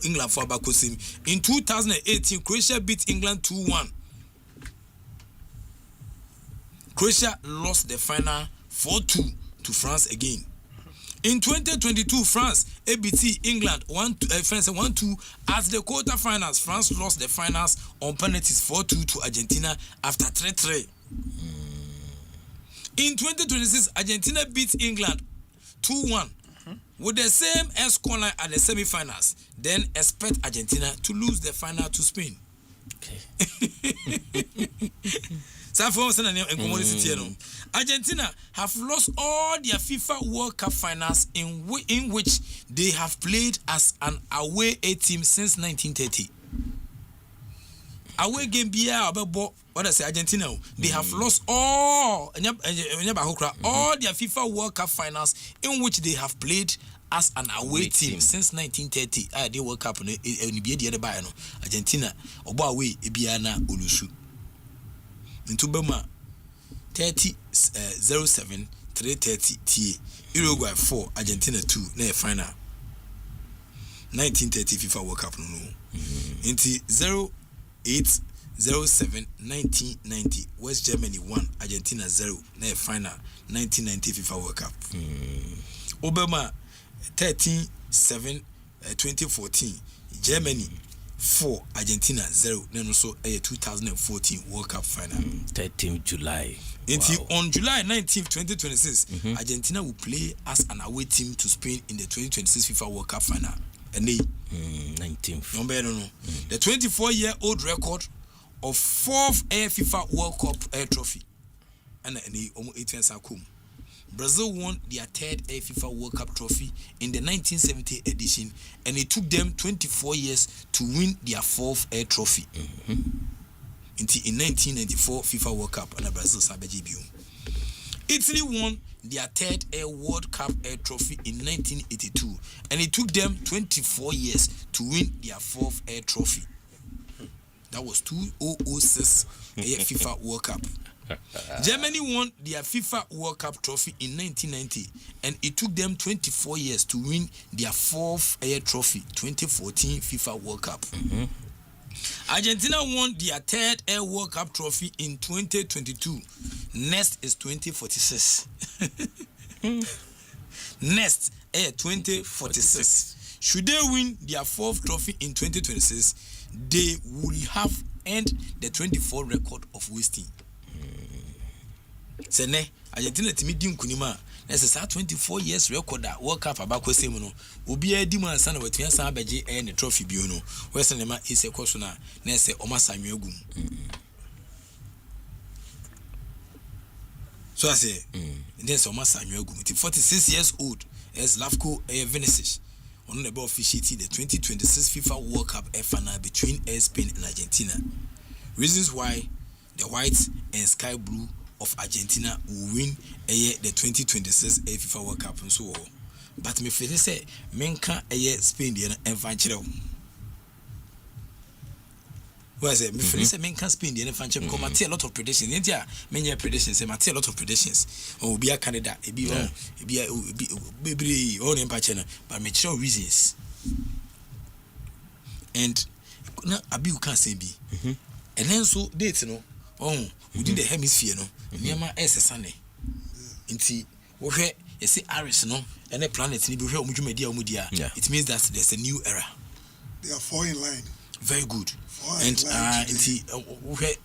S6: England for Abakosim. In 2018, Croatia beat England 2-1. Croatia lost the final 4-2 to France again. In 2022, France beat England 1-2 at the quarterfinals. France lost the finals on penalties 4-2 to Argentina after 3-3. In 2026, Argentina beat England 2-1 with the same scoreline at the semi-finals. Then expect Argentina to lose the final to Spain.
S12: Okay.
S6: Argentina have lost all their FIFA World Cup finals in which they have played as an away team since 1930. Away game what I say Argentina, they have lost all their FIFA World Cup finals in which they have played as an away team since 1930. They World Cup Argentina away ebiana olusu. Into Bema 30-07 330 TA Uruguay 4 Argentina 2 na final 1930 FIFA World Cup into 08-07 1990 West Germany 1 Argentina 0 na final 1990 FIFA World Cup. Obama 13-7 2014 Germany 4 Argentina 0 then also a 2014 World Cup final
S12: 13th July.
S6: Until on July 19th 2026 Argentina will play as an away team to Spain in the 2026 FIFA World Cup final. and they
S12: 19th.
S6: Number no. The 24-year-old record of 4th FIFA World Cup trophy. And they almost 18 sakum. Brazil won their 3rd FIFA World Cup trophy in the 1970 edition, and it took them 24 years to win their 4th trophy. Until in 1994 FIFA World Cup and Brazil sabeji biu. Italy won their 3rd World Cup trophy in 1982, and it took them 24 years to win their 4th trophy. That was 2006 FIFA World Cup. Germany won their FIFA World Cup trophy in 1990, and it took them 24 years to win their 4th trophy, 2014 FIFA World Cup. Argentina won their 3rd World Cup trophy in 2022. Next is 2046. Next, 2046. Should they win their 4th trophy in 2026, they will have earned the 24 record of wasting. Sene Argentina timi di nkunima na se 24 years record that World Cup abakọ semu no obi adi mu ansa na watua san abeje ne trophy bio no wese ne ma ise koso na se omasanwe agum. So I say there's omasanwe agum. 46 years old as Slavko Vinicius on the ball officiating the 2026 FIFA World Cup final between Spain and Argentina. Reasons why the whites and sky blue of Argentina will win the 2026 FIFA World Cup and so on. But me feel say menka Spain the enfanchero. Why say me feel say menka Spain the enfanchero because I a lot of predictions. India many predictions. I a lot of predictions. Oh, be a Canada, be all enfanchero. But me show reasons. And now abi you can say be. And then so dates no. Oh, within the hemisphere no. Niama esesane. Nti wo hwe ese Aries no and the planet ni be hwe omudwumadia omudia. It means that there's a new era.
S8: They are 4 in line.
S6: Very good. And nti wo hwe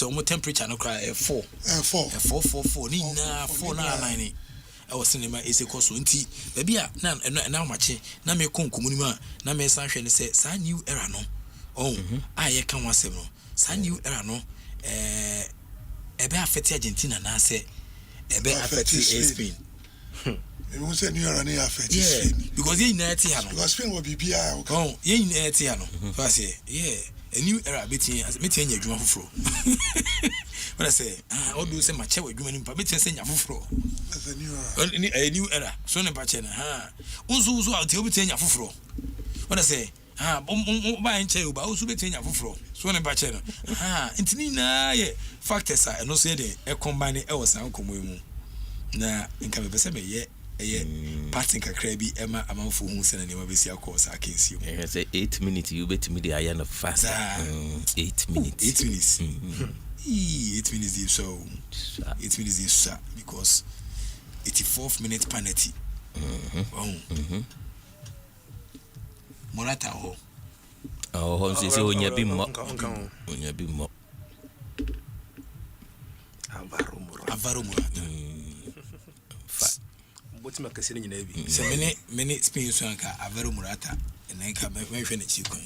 S6: omo temperature no cry 4. 4 ni na 4 na 9. Our cinema is a course nti baby na mache na me konkomunima na me san hwe ne say sa new era no. Oh, I can wasem no. Sa new era no ebe affect Argentina na say ebe affect Spain.
S8: You won't say new era na affect
S6: Spain because you na eti ha no.
S8: Because Spain will be BI.
S6: Okay. Oh, you na eti ha no. So I say, a new era meeting nya adwuma foforo. When I say, all do say mache we adwuma ni pa meeting say nya foforo.
S8: That's a new era.
S6: A new era. So ne pa che na unzu out you meeting nya foforo. When I say ba enche uba usu betenya foforo so ne ba che no intini na ye factors a no so ye de e combine e wo san komo mu na nka be pese me ye parting kakra bi ema amanfo hu se na ne ma besi akọ sa akensi
S12: o say 8 minutes you bet me the iron of fast 8 minutes
S6: 8 minutes 8 minutes is so 8 minutes is so because 84th minute penalty Morata ho.
S12: Oh, se onya bi mo.
S6: Alvaro Morata.
S13: Fa. Boti makase nyina bi.
S6: Se many Spain so anka Alvaro Morata and then ka me hwe na chi kwan.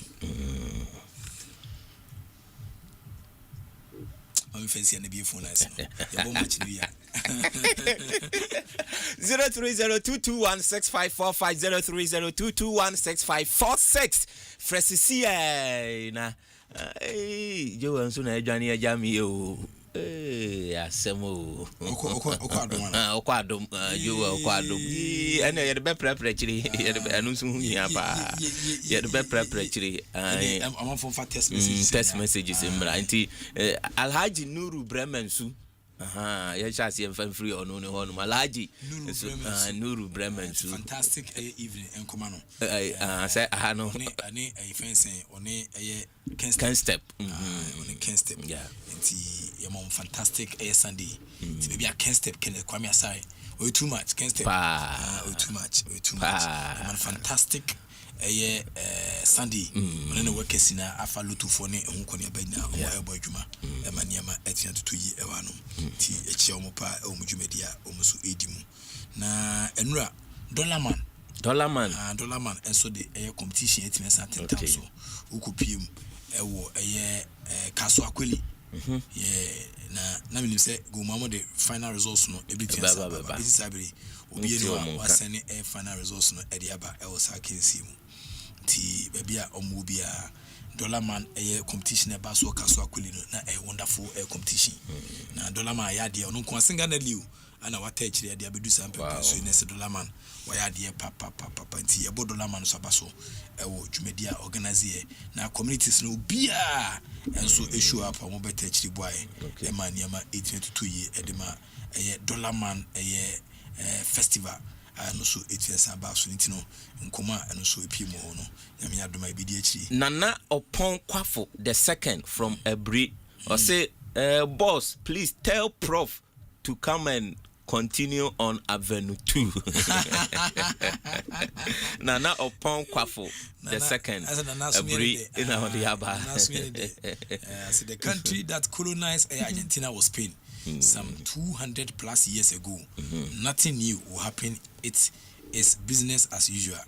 S6: I'm fancy and be phone nice. Ya bo match do ya.
S12: 03022165545 03022165546 Fresicia na jo anso na adwane ajami o asemo okwadom jo okwadom ene ye be prepare chiri ye be anunsu hu nya pa ye be prepare chiri
S6: am for test
S12: messages mra nti Alhaji Nuru Bremensu ya chasi en free on no hono Alhaji Nuru Bremensu
S6: fantastic evening en komano
S12: say no
S6: ani fence oni
S12: can step
S6: oni can step nti ya mom fantastic Sunday nti baby I can step can kwame aside we too much can step we too much man fantastic Sunday when no work sina afa lutu for ne honko ne abanya ho ebo adwuma e maniama atia tutu yi e wano ti e chia omo pa o mudwumadia o muso edimu na enura dollar man
S12: Dollar man
S6: and so the competition it means certain time so who could PM Castle Aquili. Na me say go mama the final results no e between this Saturday obi eno was sending a final results no e dey aba e was akensi mu ti baby a omo bi a Dollar man competition e ba so Castle Aquili no na wonderful competition na Dollar man ya dey no kon singa na liu ana wata ekire dey abedu sample so ne se Dollar man waya dey papa nti e bo Dollar man so abaso e wo dwumedia organize na communities no bia enso issue up mo beta ekire boy e ma niama 822 ye edema Dollar man festival no so etiasa abaso nti no nkoma no so epie mo no nyame adoma ibidi ekire
S12: Nana Opon Kwafo the second from Ebri or say boss please tell prof to come and continue on Avenue 2. Nana Opon Kwafo the second. In our
S6: the country that colonized Argentina was Spain some 200 plus years ago. Nothing new will happen. It is business as usual.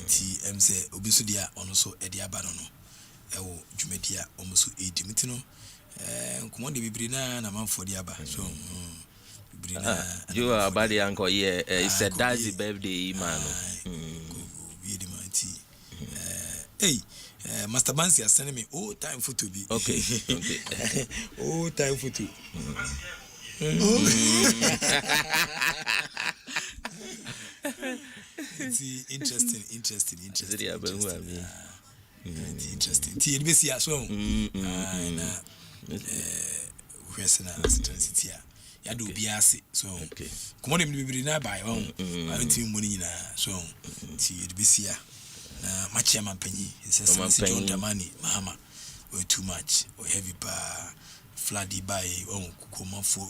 S6: Say Obisudia also Ediabano. Jumedia almost 80 mitino. Command the Bibrina and a man for the Abba. So
S12: you are body uncle, yeah. It's a daisy birthday, man.
S6: Hey, Master Bansi is sending me all time for to be.
S12: Okay.
S6: All time for two. Interesting. Interesting. TBC as well. Yadu biase so commodity bibiri na buy on anti money na so ti bisia na machi ampanyi says John Damani mama we too much we heavy pa floody by on kukoma for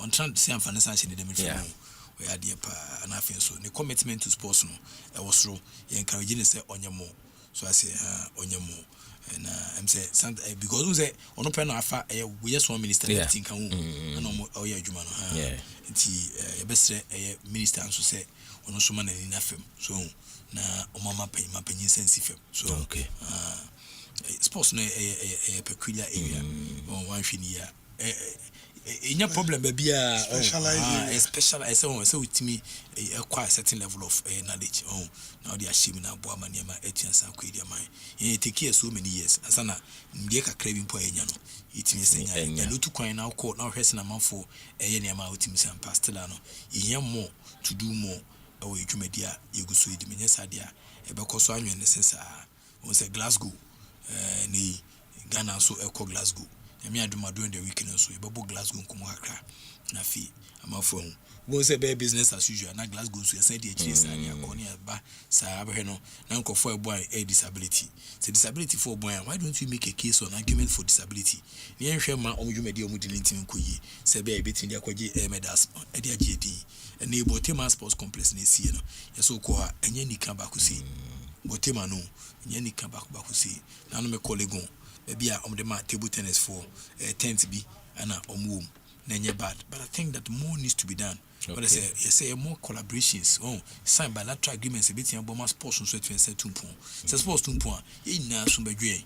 S6: on trying to say amfana sanction dem we had pa na afin so the commitment to sports no e was so you encourage ni say onyemo so I say onyemo and I'm say because we say on open afa we just one minister think kan and o ya adwuma no nti best minister so say ono so man ni na fem so na o mama panyin sense fem so sports no peculiar area on one hwini ya any problem baby specialize so with me acquire a certain level of knowledge now they are shimmy na boa maniama etiansa kwedi amai take care so many years asana ndie ka craving po enya no itimi senya no tu kwan na call na hwese na manfo niama otimi sam pastela no yen more to do more we dwumedia yeguso edimi nyesa dia ebekoso anwen ne sensa on say Glasgow ni Ghana so eko Glasgow yami aduma during the weekend so yebo Glasgow nkomo akra na fi amafo go say be business as usual na Glasgow so say the chase and akoni aba sa abhe no na nkofo ebo a disability say disability for boy why don't you make a case on argument for disability ni enhwe ma omudwumedi omudini ntimi koyi say be betin dia kwaje medals e dia gedi na ebo tema sports complex na sie no yeso ko ha enya nika ba ko si botema no enya nika ba ko si na no me colleague maybe the table tennis for tent be and nenye bad, but I think that more needs to be done. But I say more collaborations. Signed bilateral agreements a bit in Boma sports on sweat and say 2 points. So sports 2 points. Na sumbedwe.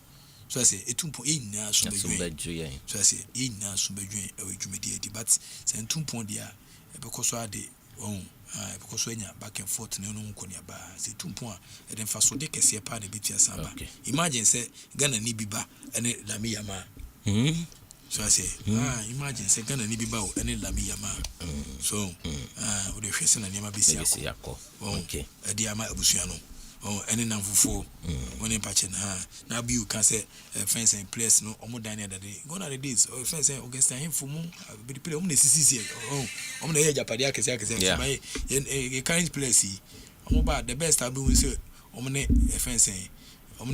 S6: So I say 2 points. Na sumbedwe. So I say na sumbedwe. We jumedi but say 2 points there because I de because when you back and forth no nkoni aba say 2 points and then faso de kese pa na bitia samba. Imagine say Ghana ni biba ene lami yama. So I say imagine say Ghana ni biba ene lami yama. So we dey face na niam bisi akọ. Okay. Edi ama abusua no. Ene namfufo woni pache na bi you can say fence and place no omo daniel that day gonna the days fence Augustin himfo mu be play omo na sisi omo na ye japade akese by e current place omo ba the best abi we say omo na fence omo